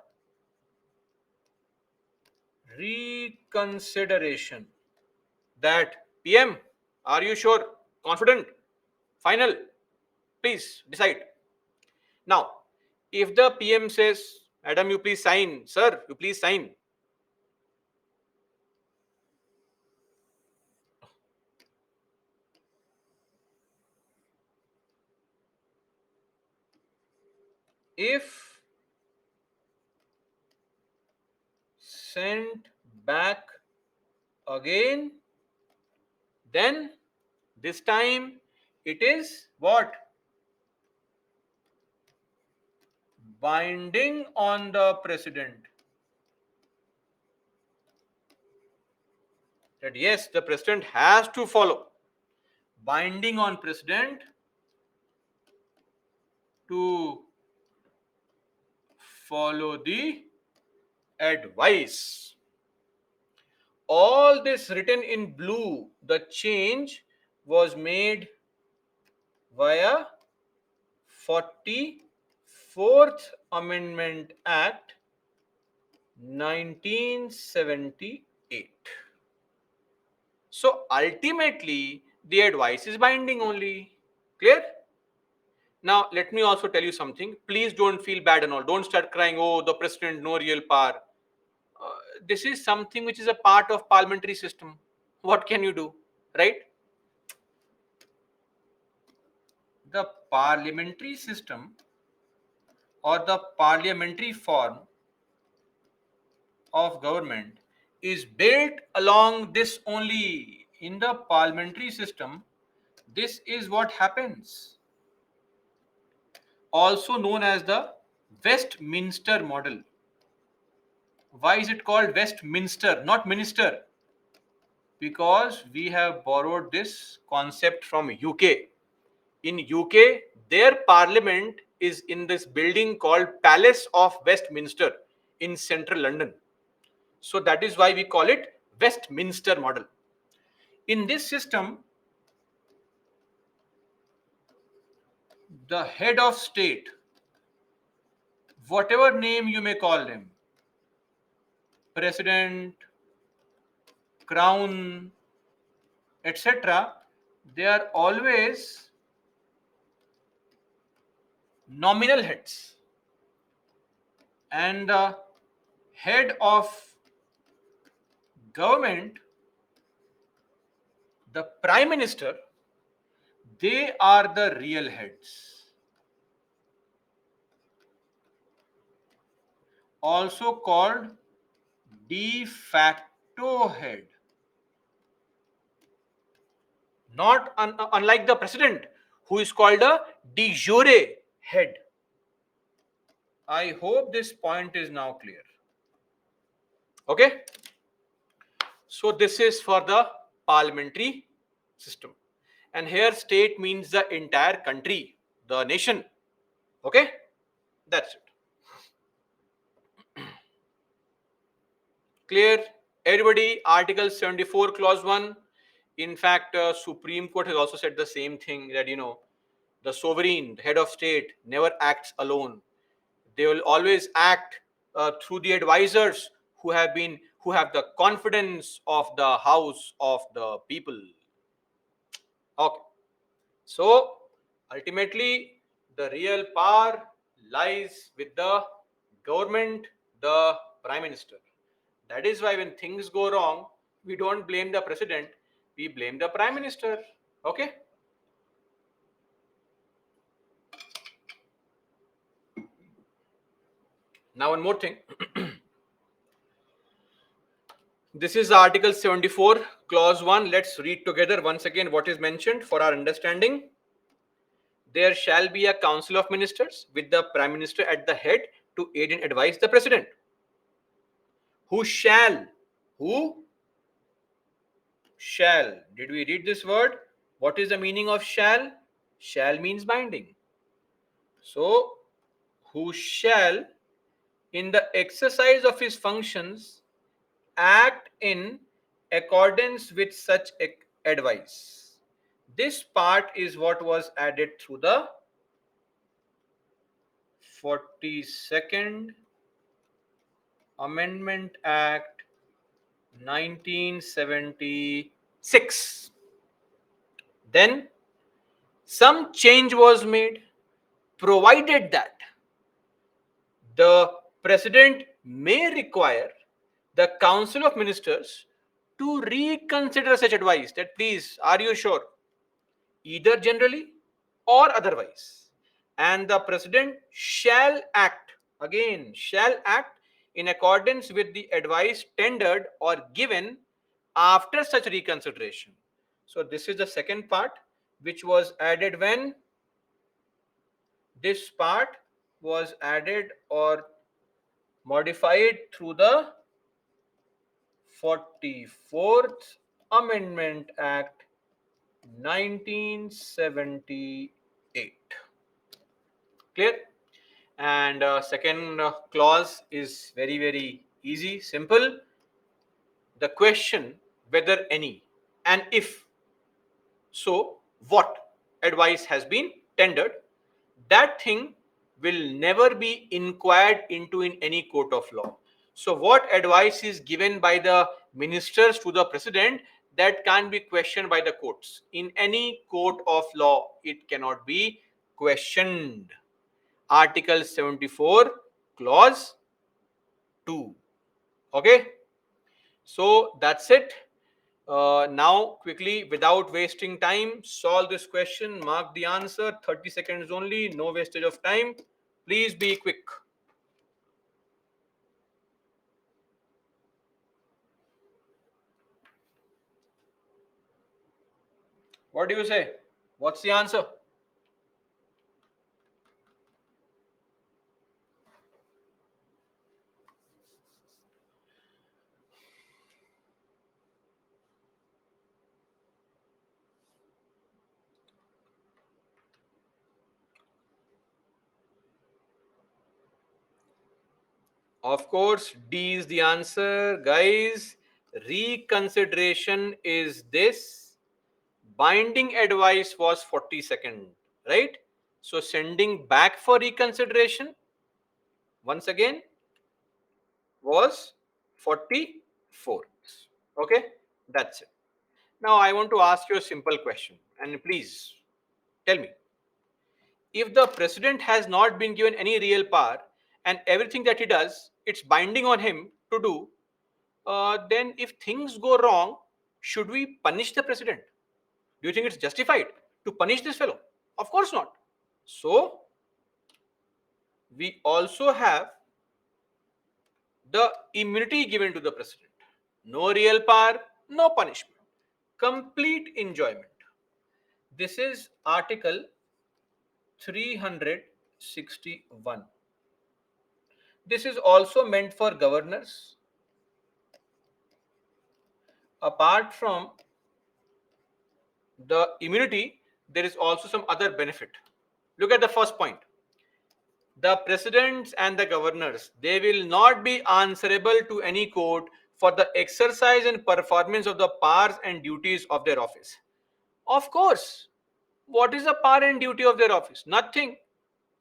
reconsideration. That PM, are you sure? Confident? Final? Please decide. Now, if the PM says, Madam, you please sign, sir, you please sign. If sent back again, then this time it is what? Binding on the president. That yes, the president has to follow. Binding on president to follow the advice. All this written in blue, the change was made via 44th Amendment Act 1978. So ultimately, the advice is binding only. Clear? Now, let me also tell you something. Please don't feel bad and all. Don't start crying, oh, the president, no real power. This is something which is a part of parliamentary system. What can you do? Right? The parliamentary system or the parliamentary form of government is built along this only. In the parliamentary system, this is what happens, also known as the Westminster model. Why is it called Westminster, not minister? Because we have borrowed this concept from UK. In UK, their parliament is in this building called Palace of Westminster in central London. So that is why we call it Westminster model. In this system, the head of state, whatever name you may call them, president, crown, etc., they are always nominal heads, and the head of government, the prime minister, they are the real heads, also called de facto head. Not unlike the president, who is called a de jure head. I hope this point is now clear. Okay, so this is for the parliamentary system, and here state means the entire country, the nation. Okay, that's it. Clear? Everybody, Article 74, Clause 1. In fact, Supreme Court has also said the same thing, that, the sovereign, the head of state, never acts alone. They will always act through the advisors who have the confidence of the house of the people. Okay. So ultimately, the real power lies with the government, the prime minister. That is why when things go wrong, we don't blame the president, we blame the prime minister. Okay. Now, one more thing. This is Article 74, Clause 1. Let's read together once again what is mentioned for our understanding. There shall be a council of ministers with the prime minister at the head to aid and advise the president. Who shall? Who shall? Did we read this word? What is the meaning of shall? Shall means binding. So, who shall, in the exercise of his functions, act in accordance with such advice. This part is what was added through the 42nd Amendment Act 1976. Then some change was made, provided that the president may require the council of ministers to reconsider such advice. That, please, are you sure? Either generally or otherwise. And the president shall act, again, shall act in accordance with the advice tendered or given after such reconsideration. So, this is the second part, which was added when this part was added or modified through the 44th Amendment Act 1978. Clear? And second clause is very, very easy, simple. The question whether any and if so what advice has been tendered, that thing will never be inquired into in any court of law. So what advice is given by the ministers to the president, that can be questioned by the courts. In any court of law, it cannot be questioned. Article 74, Clause 2. Okay. So that's it. Now, quickly, without wasting time, solve this question. Mark the answer. 30 seconds only. No wastage of time. Please be quick. What do you say? What's the answer? Of course, D is the answer. Guys, reconsideration is this. Binding advice was 42nd, right? So sending back for reconsideration, once again, was 44th. Okay, that's it. Now I want to ask you a simple question, and please tell me, if the president has not been given any real power and everything that he does, it's binding on him to do, then if things go wrong, should we punish the president? Do you think it's justified to punish this fellow? Of course not. So, we also have the immunity given to the president. No real power, no punishment. Complete enjoyment. This is Article 361. This is also meant for governors. Apart from the immunity, there is also some other benefit. Look at the first point. The presidents and the governors, they will not be answerable to any court for the exercise and performance of the powers and duties of their office. Of course, what is the power and duty of their office? Nothing.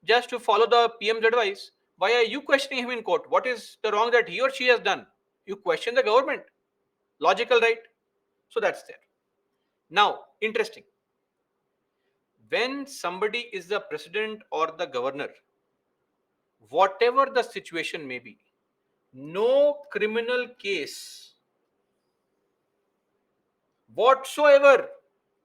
Just to follow the PM's advice. Why are you questioning him in court? What is the wrong that he or she has done? You question the government. Logical, right? So that's there. Now, interesting. When somebody is the president or the governor, whatever the situation may be, no criminal case whatsoever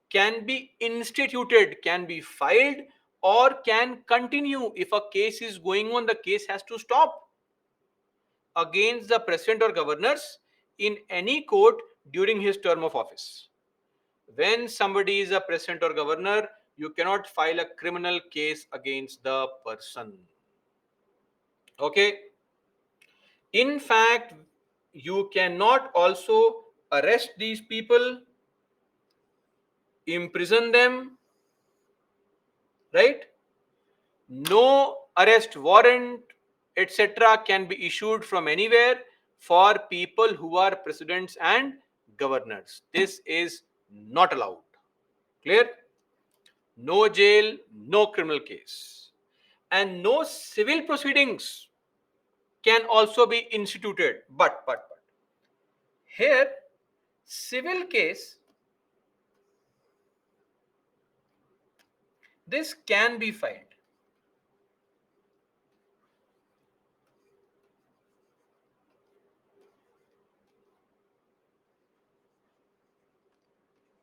can be instituted, can be filed, or can continue. If a case is going on, the case has to stop against the president or governors in any court during his term of office. When somebody is a president or governor, you cannot file a criminal case against the person. Okay. In fact, you cannot also arrest these people, imprison them, right? No arrest warrant, etc., can be issued from anywhere for people who are presidents and governors. This is not allowed. Clear? No jail, no criminal case, and no civil proceedings can also be instituted. But here, civil case, this can be filed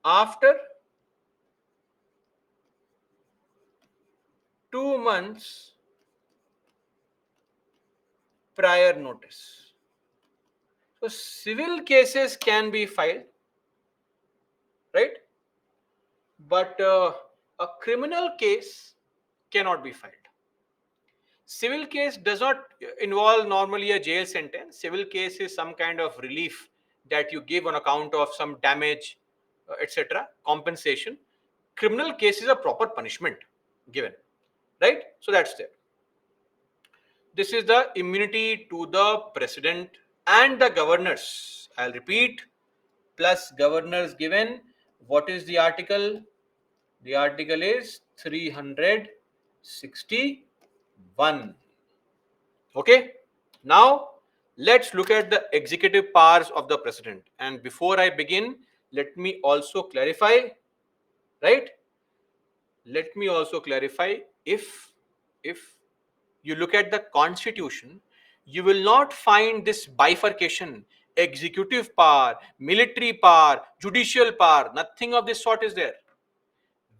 after 2 months prior notice. So civil cases can be filed, right? But a criminal case cannot be filed. Civil case does not involve normally a jail sentence. Civil case is some kind of relief that you give on account of some damage, etc., compensation. Criminal case is a proper punishment given, right? So that's there. This is the immunity to the president and the governors. I'll repeat, plus governors given. What is the article? The article is 361. Okay. Now, let's look at the executive powers of the president. And before I begin, let me also clarify, right? Let me also clarify, if you look at the constitution, you will not find this bifurcation: executive power, military power, judicial power. Nothing of this sort is there.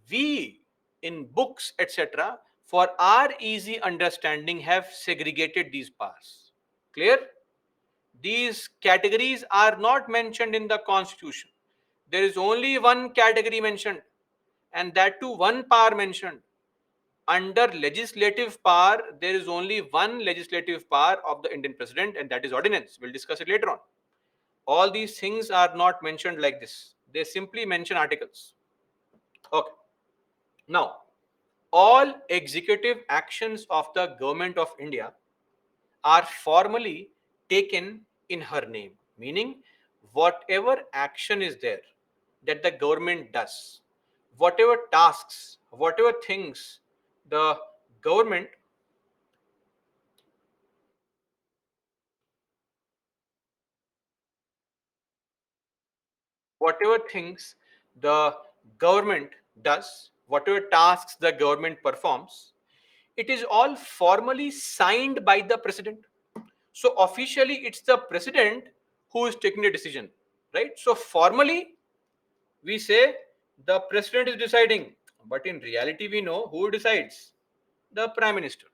We, in books, etc., for our easy understanding, have segregated these powers. Clear? These categories are not mentioned in the constitution. There is only one category mentioned, and that too one power mentioned. Under legislative power, there is only one legislative power of the Indian president, and that is ordinance. We'll discuss it later on. All these things are not mentioned like this. They simply mention articles. Okay. Now, all executive actions of the government of India are formally taken in her name, meaning whatever action is there that the government does, whatever tasks, whatever things the government whatever things the government does, whatever tasks the government performs, It is all formally signed by the president. So officially, it's the president who is taking the decision, right? So formally, we say the president is deciding, but in reality, we know who decides: the prime minister.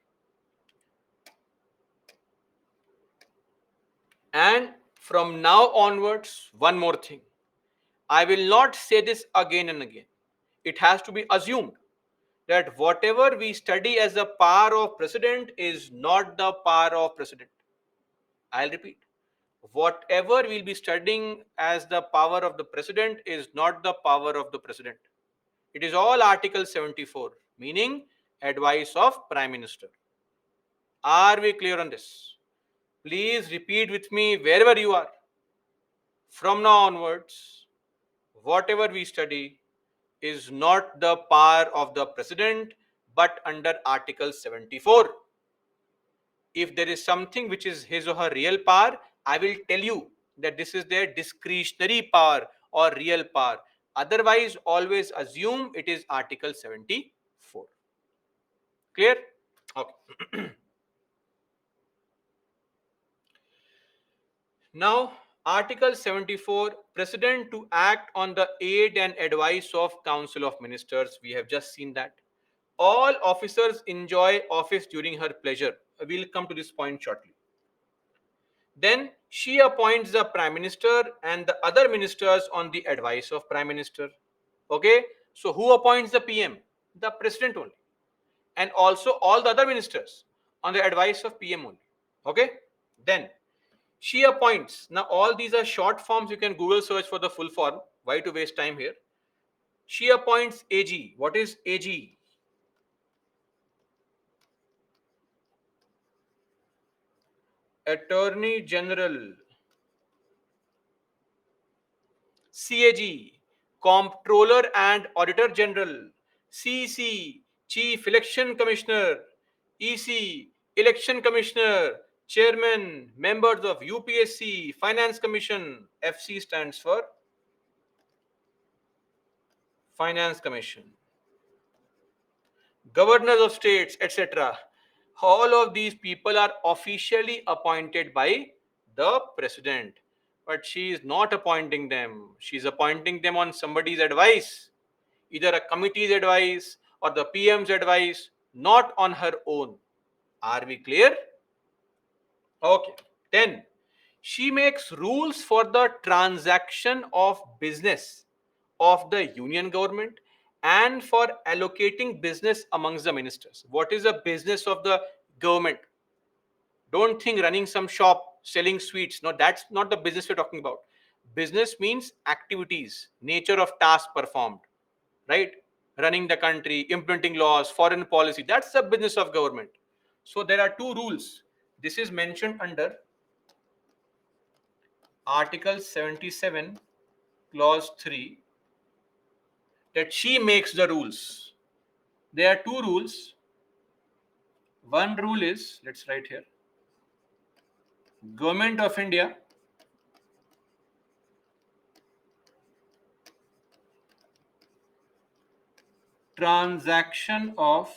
And from now onwards, one more thing. I will not say this again and again. It has to be assumed that whatever we study as a power of president is not the power of president. I'll repeat. Whatever we'll be studying as the power of the president is not the power of the president. It is all Article 74, meaning advice of Prime Minister. Are we clear on this? Please repeat with me wherever you are. From now onwards, whatever we study is not the power of the president but under Article 74. If there is something which is his or her real power, I will tell you that this is their discretionary power or real power. Otherwise, always assume it is Article 74. Clear? Okay. Now, Article 74, President to act on the aid and advice of Council of Ministers. We have just seen that. All officers enjoy office during her pleasure. We'll come to this point shortly. Then she appoints the Prime Minister and the other ministers on the advice of Prime Minister. Okay, so who appoints the PM? The President only. And also all the other ministers on the advice of PM only. Okay, then she appoints. Now, all these are short forms. You can Google search for the full form. Why to waste time here? She appoints AG. What is AG? Attorney General. CAG, Comptroller and Auditor General. CC, Chief Election Commissioner. EC, Election Commissioner. Chairman, members of UPSC, Finance Commission. FC stands for Finance Commission. Governors of states, etc. All of these people are officially appointed by the president. But she is not appointing them. She is appointing them on somebody's advice, either a committee's advice or the PM's advice, not on her own. Are we clear? Okay. Then she makes rules for the transaction of business of the union government and for allocating business amongst the ministers. What is the business of the government? Don't think running some shop selling sweets. No, that's not the business we're talking about. Business means activities, nature of task performed, right? Running the country, implementing laws, foreign policy. That's the business of government. So there are two rules. This is mentioned under Article 77, Clause 3, that she makes the rules. There are two rules. One rule is, let's write here, Government of India transaction of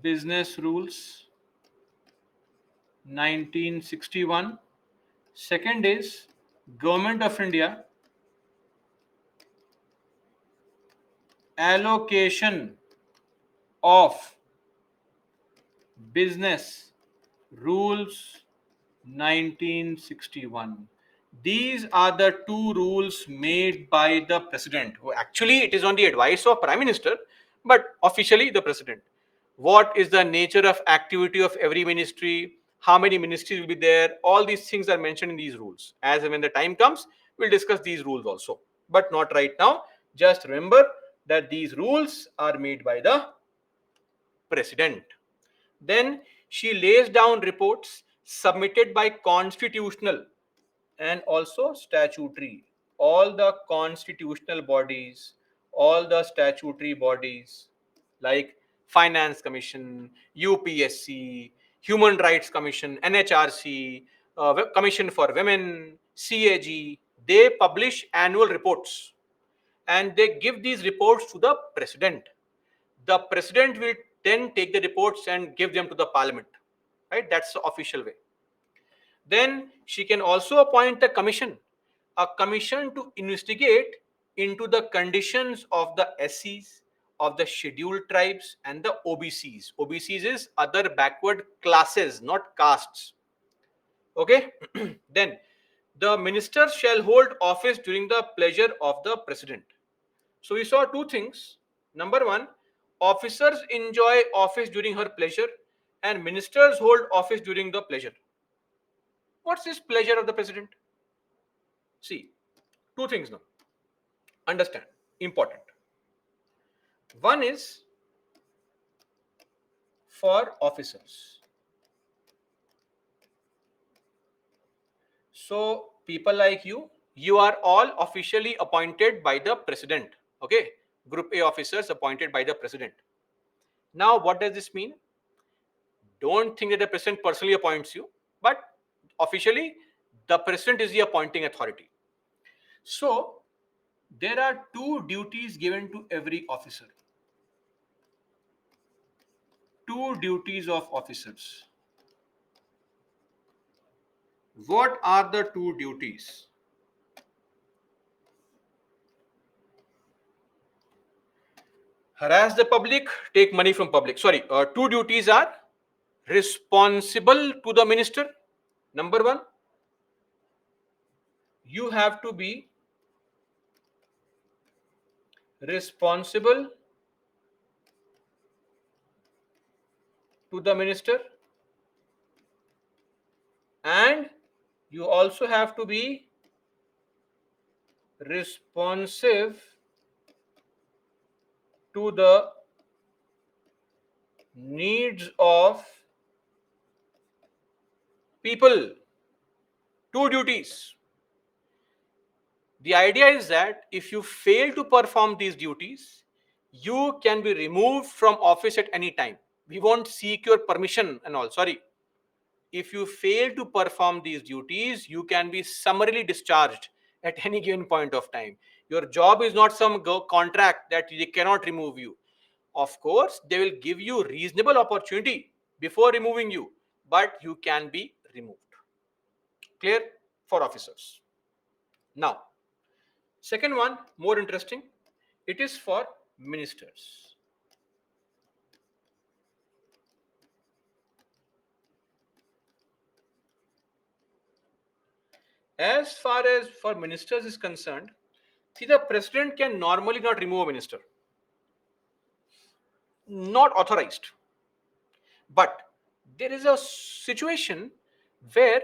business rules 1961. Second is Government of India allocation of business rules 1961. These are the two rules made by the president. Actually, it is on the advice of prime minister, but officially the president. What is the nature of activity of every ministry? How many ministries will be there? All these things are mentioned in these rules. As and when the time comes, we'll discuss these rules also, but not right now. Just remember that these rules are made by the president. Then she lays down reports submitted by constitutional and also statutory. All the constitutional bodies, all the statutory bodies like Finance Commission, UPSC, Human Rights Commission, NHRC, Commission for Women, CAG, they publish annual reports. and they give these reports to the president. The president will then take the reports and give them to the parliament. Right? That's the official way. Then she can also appoint a commission to investigate into the conditions of the SCs, of the scheduled tribes, and the OBCs. OBCs is other backward classes, not castes. Okay? Then the minister shall hold office during the pleasure of the president. So we saw two things. Number one, officers enjoy office during her pleasure, and ministers hold office during the pleasure. What's this pleasure of the president? See, two things now. Understand. Important. One is for officers. So, people like you are all officially appointed by the president. Okay. Group A officers appointed by the president. Now, what does this mean? Don't think that the president personally appoints you, but officially, the president is the appointing authority. So, there are two duties given to every officer. Two duties of officers. What are the two duties? Harass the public, take money from public. Sorry, two duties are responsible to the minister. Number one, you have to be responsible to the minister, and you also have to be responsive to the needs of people. Two duties. The idea is that if you fail to perform these duties, you can be removed from office at any time. We won't seek your permission and all. Sorry. If you fail to perform these duties, you can be summarily discharged at any given point of time. Your job is not some contract that they cannot remove you. Of course, they will give you reasonable opportunity before removing you, but you can be removed. Clear for officers. Now, second one, more interesting. It is for ministers. As far as for ministers is concerned, see, the president can normally not remove a minister. Not authorized. But there is a situation where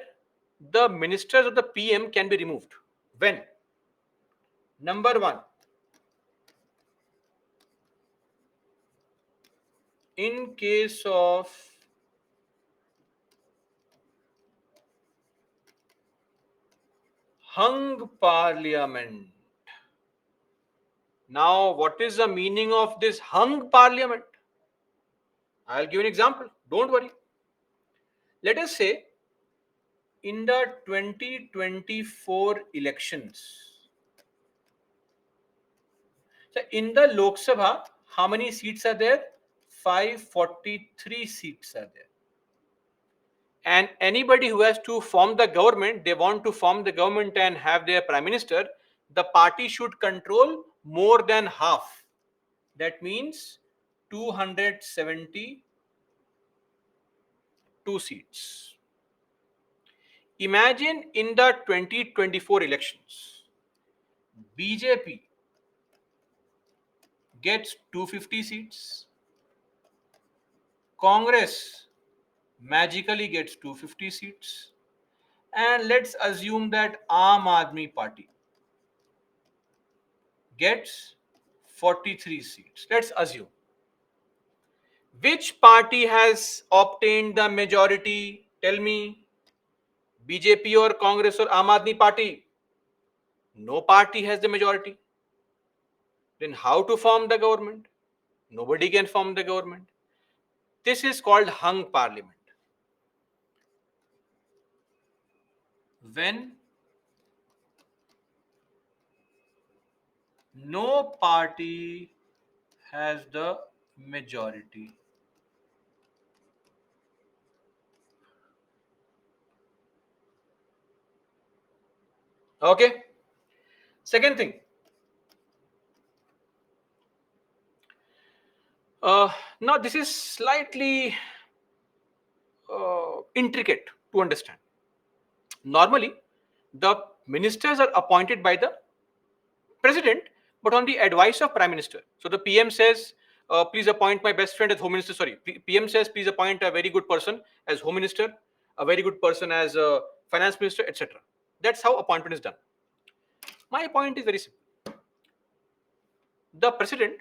the ministers of the PM can be removed. When? Number one, in case of hung parliament. Now, what is the meaning of this hung parliament? I'll give an example. Don't worry. Let us say in the 2024 elections. So in the Lok Sabha, how many seats are there? 543 seats are there. And anybody who has to form the government, they want to form the government and have their prime minister, the party should control more than half. That means 272 seats. Imagine in the 2024 elections, BJP gets 250 seats, Congress magically gets 250 seats, and let's assume that Aam Aadmi Party gets 43 seats. Let's assume. Which party has obtained the majority? Tell me. BJP or Congress or Aam Aadmi Party? No party has the majority. Then how to form the government? Nobody can form the government. This is called hung parliament. When No party has the majority. Okay. Second thing, uh, now this is slightly intricate to understand. Normally, the ministers are appointed by the president, but on the advice of prime minister. So the PM says, please appoint my best friend as home minister. Sorry, PM says, please appoint a very good person as home minister, a very good person as finance minister, etc. That's how appointment is done. My point is very simple. The president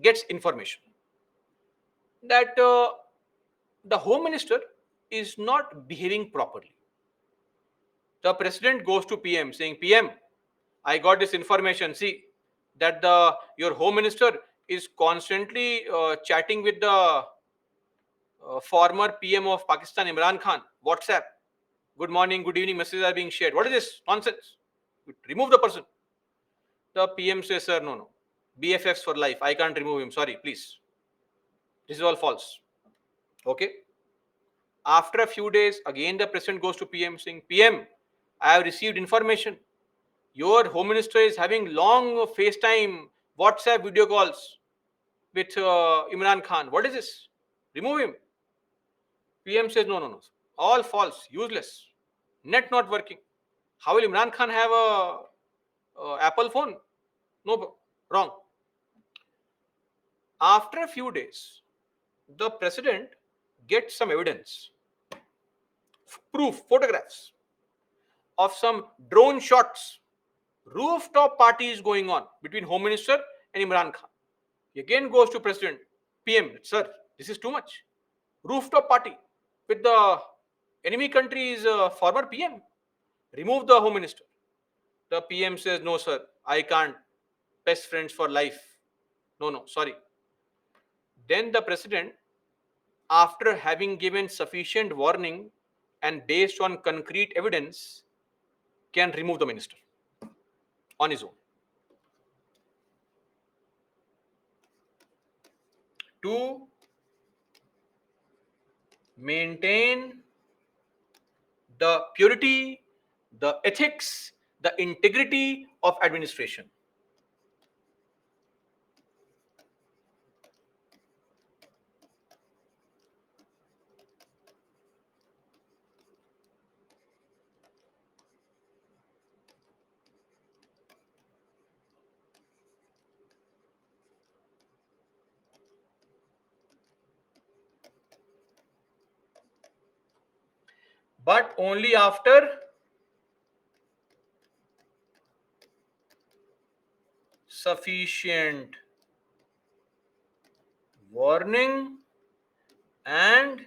gets information that the home minister is not behaving properly. The president goes to PM saying, PM, I got this information. See that the your home minister is constantly chatting with the former PM of Pakistan, Imran Khan. WhatsApp, good morning, good evening messages are being shared. What is this nonsense? Remove the person. The PM says, sir, no, no, BFFs for life. I can't remove him. Sorry, please. This is all false. Okay. After a few days, again the president goes to PM saying, PM, I have received information. Your home minister is having long FaceTime, WhatsApp video calls with Imran Khan. What is this? Remove him. PM says, no, no, no. All false, useless. Net not working. How will Imran Khan have a Apple phone? No, wrong. After a few days, the president gets some evidence, proof, photographs of some drone shots, rooftop parties going on between Home Minister and Imran Khan. He again goes to President, PM, sir, this is too much. Rooftop party with the enemy country's former PM. Remove the Home Minister. The PM says, no, sir, I can't. Best friends for life. No, no, sorry. Then the President, after having given sufficient warning and based on concrete evidence, can remove the minister on his own. To maintain the purity, the ethics, the integrity of administration. But only after sufficient warning and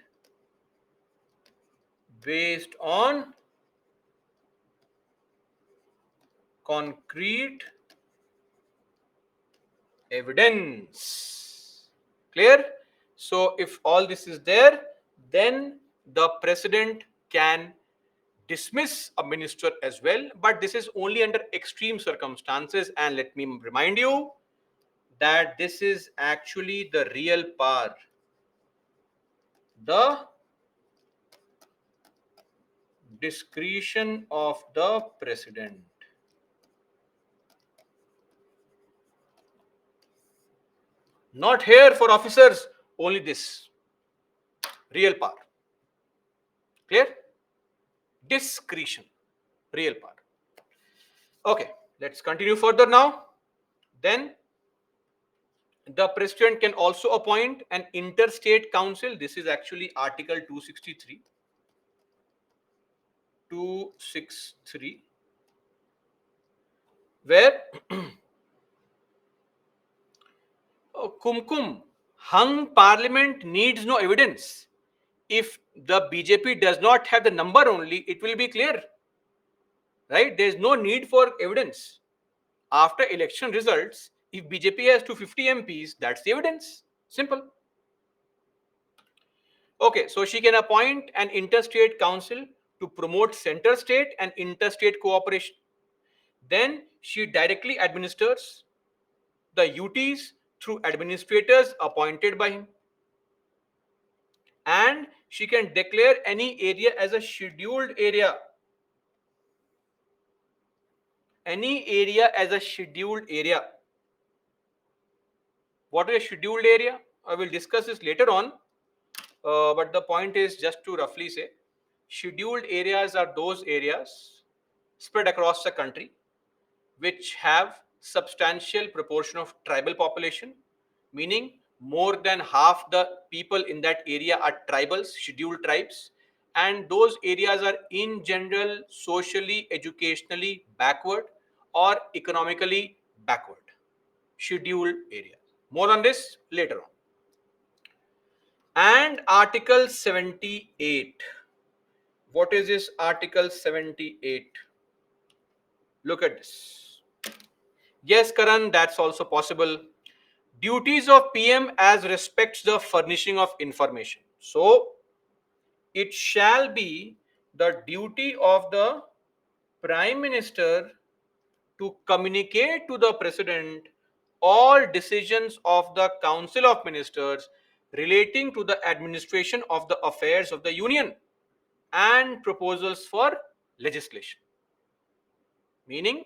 based on concrete evidence. Clear? So if all this is there, then the president can dismiss a minister as well, but this is only under extreme circumstances. And let me remind you that this is actually the real power. The discretion of the president. Not here for officers, only this. Real power. Clear? Discretion. Real power. Okay, let's continue further now. Then the president can also appoint an interstate council. This is actually Article 263. 263, where Kumkum hung parliament needs no evidence. If the BJP does not have the number only, it will be clear. Right? There is no need for evidence. After election results, if BJP has 250 MPs, that's the evidence. Simple. Okay, so she can appoint an interstate council to promote center-state and interstate cooperation. Then she directly administers the UTs through administrators appointed by him, and she can declare any area as a scheduled area. Any area as a scheduled area. What is a scheduled area? I will discuss this later on, but the point is just to roughly say scheduled areas are those areas spread across the country which have substantial proportion of tribal population, meaning more than half the people in that area are tribals, scheduled tribes, and those areas are in general socially, educationally backward or economically backward. Scheduled areas. More on this later on. And Article 78. What is this Article 78? Look at this. Yes, Karan, that's also possible. Duties of PM as respects the furnishing of information. So, it shall be the duty of the Prime Minister to communicate to the President all decisions of the Council of Ministers relating to the administration of the affairs of the Union and proposals for legislation. Meaning,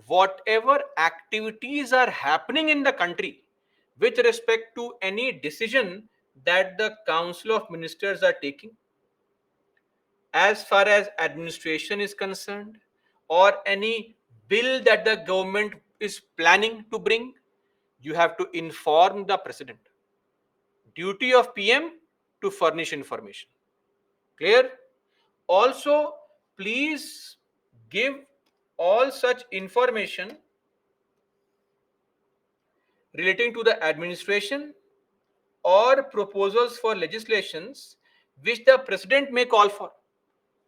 whatever activities are happening in the country with respect to any decision that the Council of Ministers are taking, as far as administration is concerned, or any bill that the government is planning to bring, you have to inform the President. Duty of PM to furnish information. Clear? Also, please give all such information relating to the administration or proposals for legislations which the President may call for.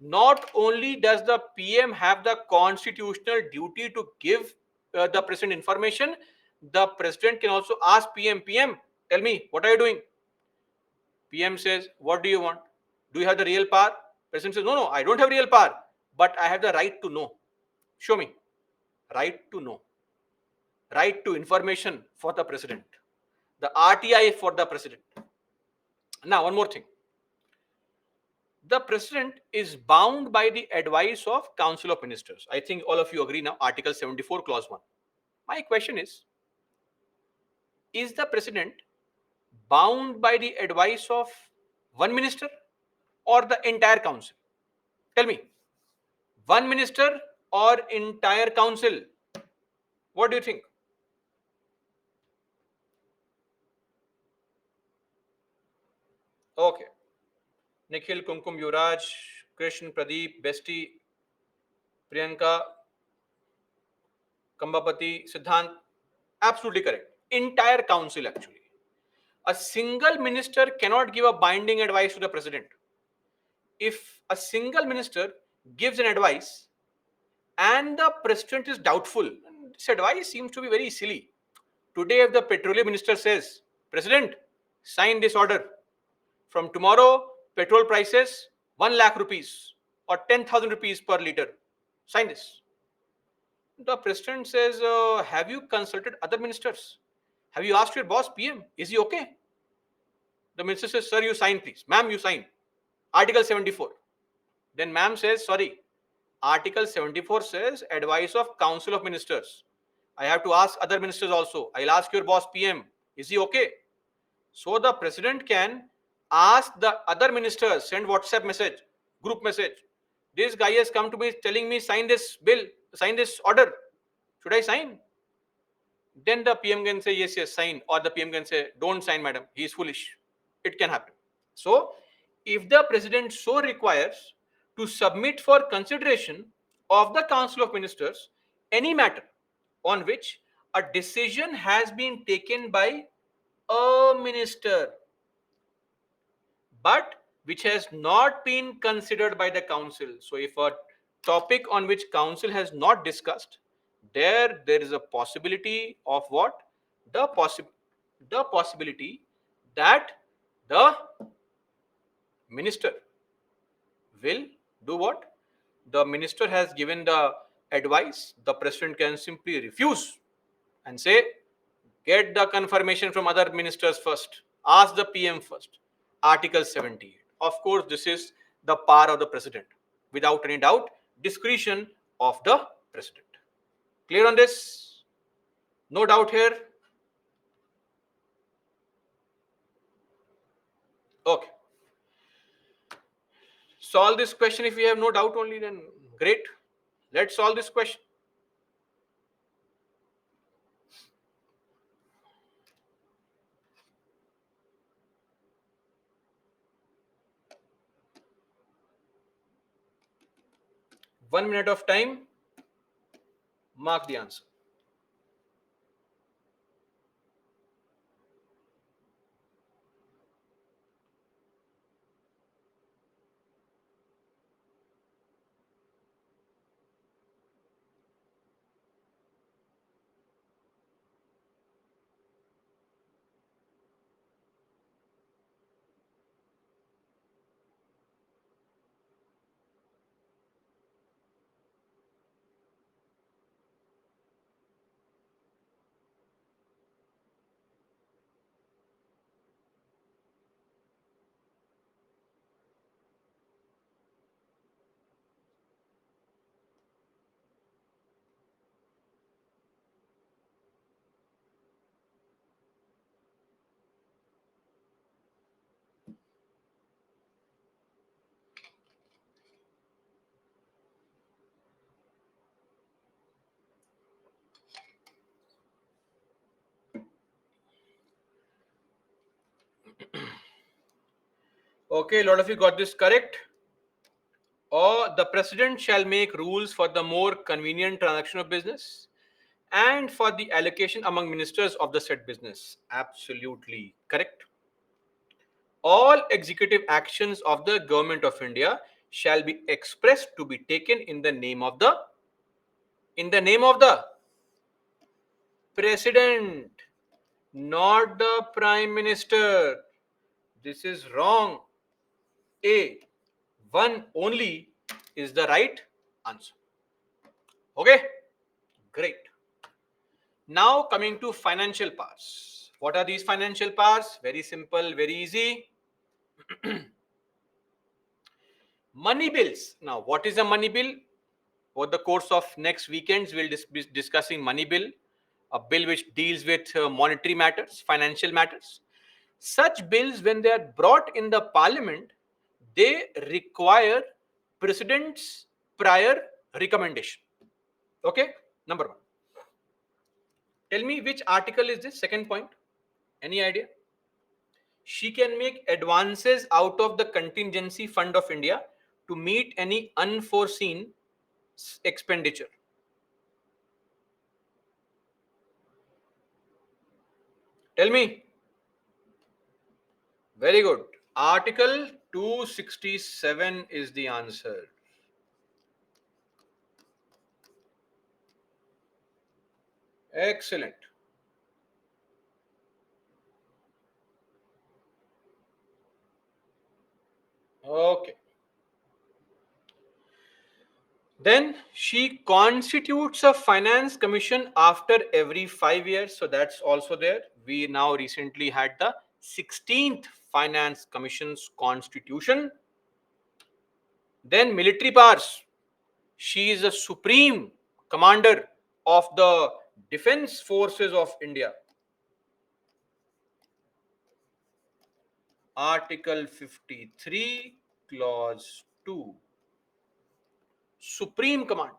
Not only does the PM have the constitutional duty to give the President information, the President can also ask PM, tell me, what are you doing? PM says, what do you want? Do you have the real power? President says, no, I don't have real power, but I have the right to know. Show me. Right to know. Right to information for the President. The RTI for the President. Now, one more thing. The President is bound by the advice of Council of Ministers. I think all of you agree now, Article 74, Clause 1. My question is the President bound by the advice of one minister or the entire council? Tell me, one minister or entire council? What do you think? Okay. Nikhil, Kumkum, Yuvraj, Krishn, Pradeep, Besti, Priyanka, Kambapati, Siddhant. Absolutely correct. Entire council, actually. A single minister cannot give a binding advice to the President. If a single minister gives an advice and the President is doubtful, this advice seems to be very silly. Today, if the petroleum minister says, President, sign this order. From tomorrow, petrol prices 1 lakh rupees or 10,000 rupees per liter. Sign this. The President says, have you consulted other ministers? Have you asked your boss, PM? Is he okay? The minister says, sir, you sign please. Ma'am, you sign. Article 74. Then ma'am says, sorry, Article 74 says advice of Council of Ministers. I have to ask other ministers also. I'll ask your boss, PM. Is he okay? So the President can ask the other ministers, send WhatsApp message, group message. This guy has come to me telling me sign this bill, sign this order. Should I sign? Then the PM can say yes, yes, sign. Or the PM can say don't sign, madam. He is foolish. It can happen. So if the President so requires to submit for consideration of the Council of Ministers any matter on which a decision has been taken by a minister but which has not been considered by the council. So if a topic on which council has not discussed, there is a possibility of what? The possibility that the minister will do what? The minister has given the advice, the President can simply refuse and say, Get the confirmation from other ministers first. Ask the PM first. Article 78. Of course, this is the power of the president. Without any doubt, discretion of the president. Clear on this? No doubt here? Okay. Solve this question if you have no doubt only, then great. Let's solve this question. One minute of time. Mark the answer. Okay, a lot of you got this correct. Or the president shall make rules for the more convenient transaction of business and for the allocation among ministers of the said business. Absolutely correct. All executive actions of the government of India shall be expressed to be taken in the name of the president, not the prime minister. This is wrong. A. One only is the right answer. Okay? Great. Now coming to financial powers. What are these financial powers? Very simple, very easy. Money bills. Now, what is a money bill? Over the course of next weekends, we'll be discussing money bill, a bill which deals with monetary matters, financial matters. Such bills, when they are brought in the parliament, they require president's prior recommendation. Okay, number one. Tell me which article is this? Second point. Any idea? She can make advances out of the contingency fund of India to meet any unforeseen expenditure. Tell me. Very good. Article 267 is the answer. Excellent. Okay. Then she constitutes a finance commission after every 5 years. So that's also there. We now recently had the 16th finance commission's constitution. Then military powers. She is the supreme commander of the defense forces of India. Article 53, clause 2. Supreme commander.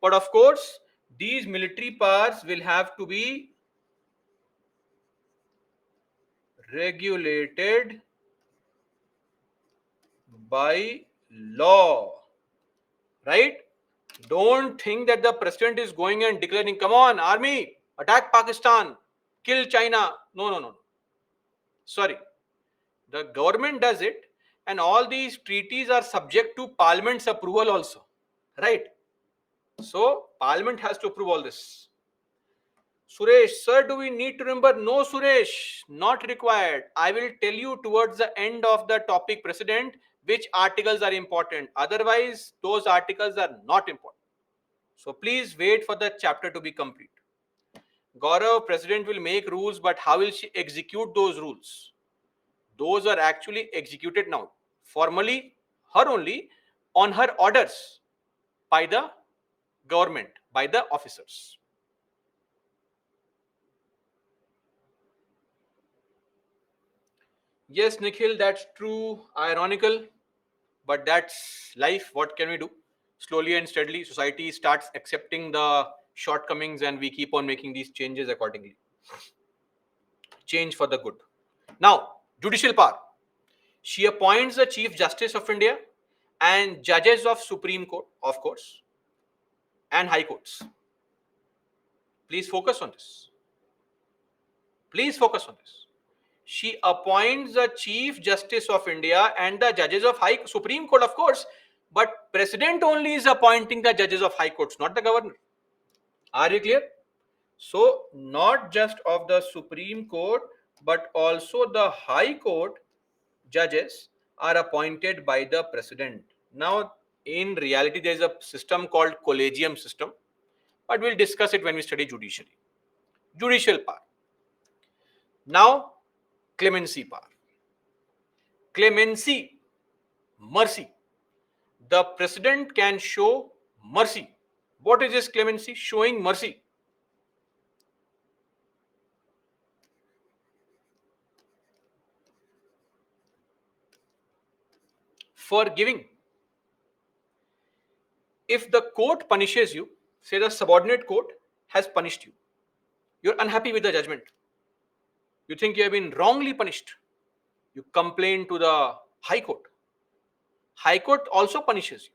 But of course, these military powers will have to be regulated by law. Right? Don't think that the president is going and declaring, come on, army, attack Pakistan, kill China. No, no, no. Sorry. The government does it, and all these treaties are subject to parliament's approval also. Right? So, parliament has to approve all this. Suresh, sir, do we need to remember? No, Suresh, not required. I will tell you towards the end of the topic, President, which articles are important. Otherwise, those articles are not important. So please wait for the chapter to be complete. Gaurav, president will make rules, but how will she execute those rules? Those are actually executed now. Formally, her only, on her orders by the government, by the officers. Yes, Nikhil, that's true. Ironical, but that's life. What can we do? Slowly and steadily, society starts accepting the shortcomings, and we keep on making these changes accordingly. Change for the good. Now, judicial power. She appoints the Chief Justice of India and judges of Supreme Court, of course, and High Courts. Please focus on this. Please focus on this. She appoints the Chief Justice of India and the judges of High Supreme Court, of course, but President only is appointing the judges of High Courts, not the governor. Are you clear? So, not just of the Supreme Court, but also the High Court judges are appointed by the president. Now, in reality, there is a system called collegium system, but we'll discuss it when we study judiciary. Judicial power. Now, clemency power. Clemency, mercy. The president can show mercy. What is this clemency? Showing mercy. Forgiving. If the court punishes you, say the subordinate court has punished you, you're unhappy with the judgment, you think you have been wrongly punished, you complain to the high court. High court also punishes you.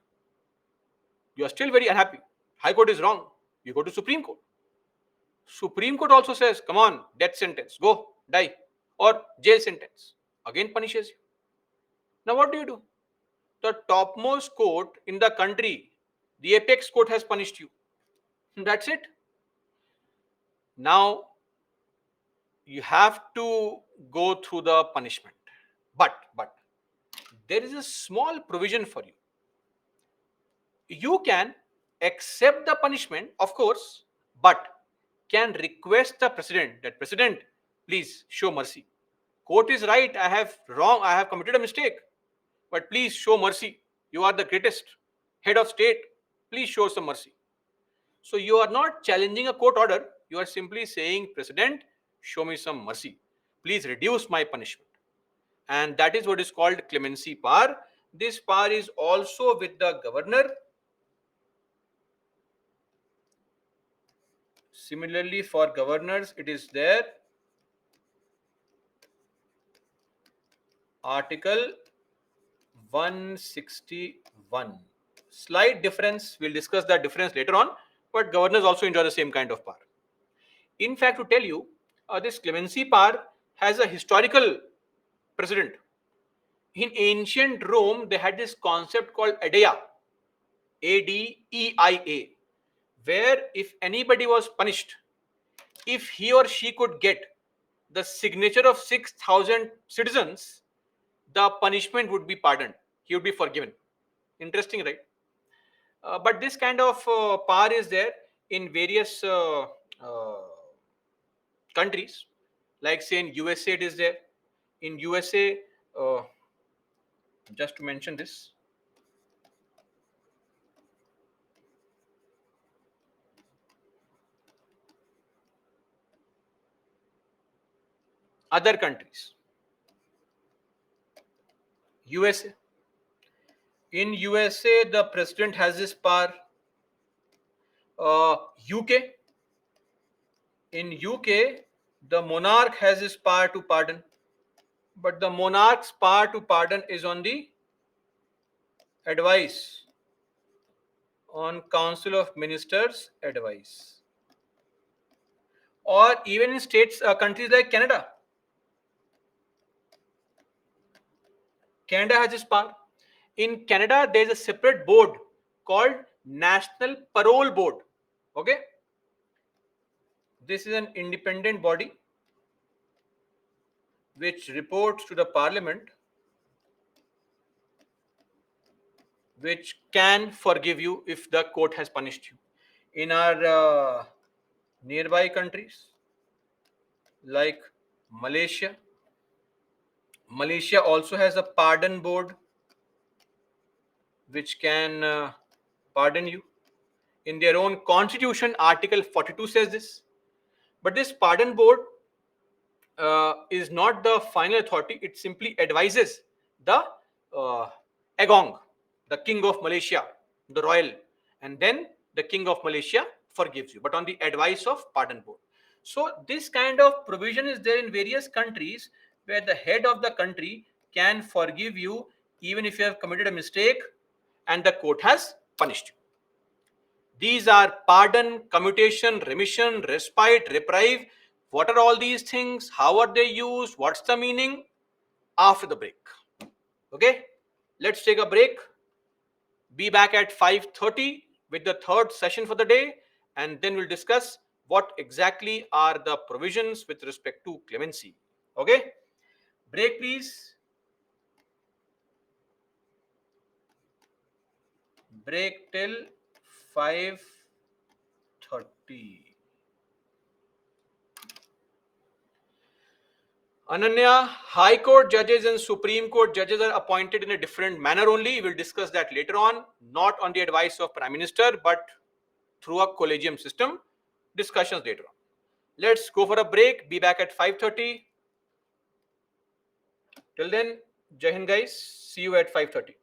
You are still very unhappy. High court is wrong. You go to Supreme Court. Supreme Court also says, come on, death sentence, go, die, or jail sentence. Again punishes you. Now what do? The topmost court in the country, the apex court, has punished you. That's it. Now you have to go through the punishment. But there is a small provision for you. You can accept the punishment, of course, but can request the president that, president, please show mercy. Court is right, I have wrong, I have committed a mistake, but please show mercy. You are the greatest head of state. Please show some mercy. So you are not challenging a court order. You are simply saying, president, show me some mercy. Please reduce my punishment. And that is what is called clemency power. This power is also with the governor. Similarly, for governors, it is there. Article 161. Slight difference. We'll discuss that difference later on. But governors also enjoy the same kind of power. In fact, to tell you, this clemency power has a historical precedent. In ancient Rome, they had this concept called adeia, Adeia, where if anybody was punished, if he or she could get the signature of 6,000 citizens, the punishment would be pardoned. He would be forgiven. Interesting, right? But this kind of power is there in various countries. Like say in USA, it is there. In USA, just to mention this, other countries. USA. In USA, the president has this power. UK. In UK, the monarch has this power to pardon. But the monarch's power to pardon is on the advice, on Council of Ministers advice. Or even in states, countries like Canada. Canada has this power. In Canada, there is a separate board called National Parole Board. Okay? This is an independent body which reports to the parliament, which can forgive you if the court has punished you. In our nearby countries, like Malaysia. Malaysia also has a pardon board which can pardon you. In their own constitution, Article 42 says this. But this pardon board is not the final authority. It simply advises the uh, Agong, the king of Malaysia, the royal, and then the king of Malaysia forgives you, but on the advice of pardon board. So this kind of provision is there in various countries where the head of the country can forgive you even if you have committed a mistake and the court has punished you. These are pardon, commutation, remission, respite, reprieve. What are all these things? How are they used? What's the meaning? After the break. Okay, let's take a break. Be back at 5:30 with the third session for the day, and then we'll discuss what exactly are the provisions with respect to clemency. Okay, break please. Break till 5:30. Ananya, High Court judges and Supreme Court judges are appointed in a different manner only. We'll discuss that later on, not on the advice of Prime Minister, but through a collegium system. Discussions later on. Let's go for a break. Be back at 5:30. Till then, Jai Hind guys. See you at 5:30.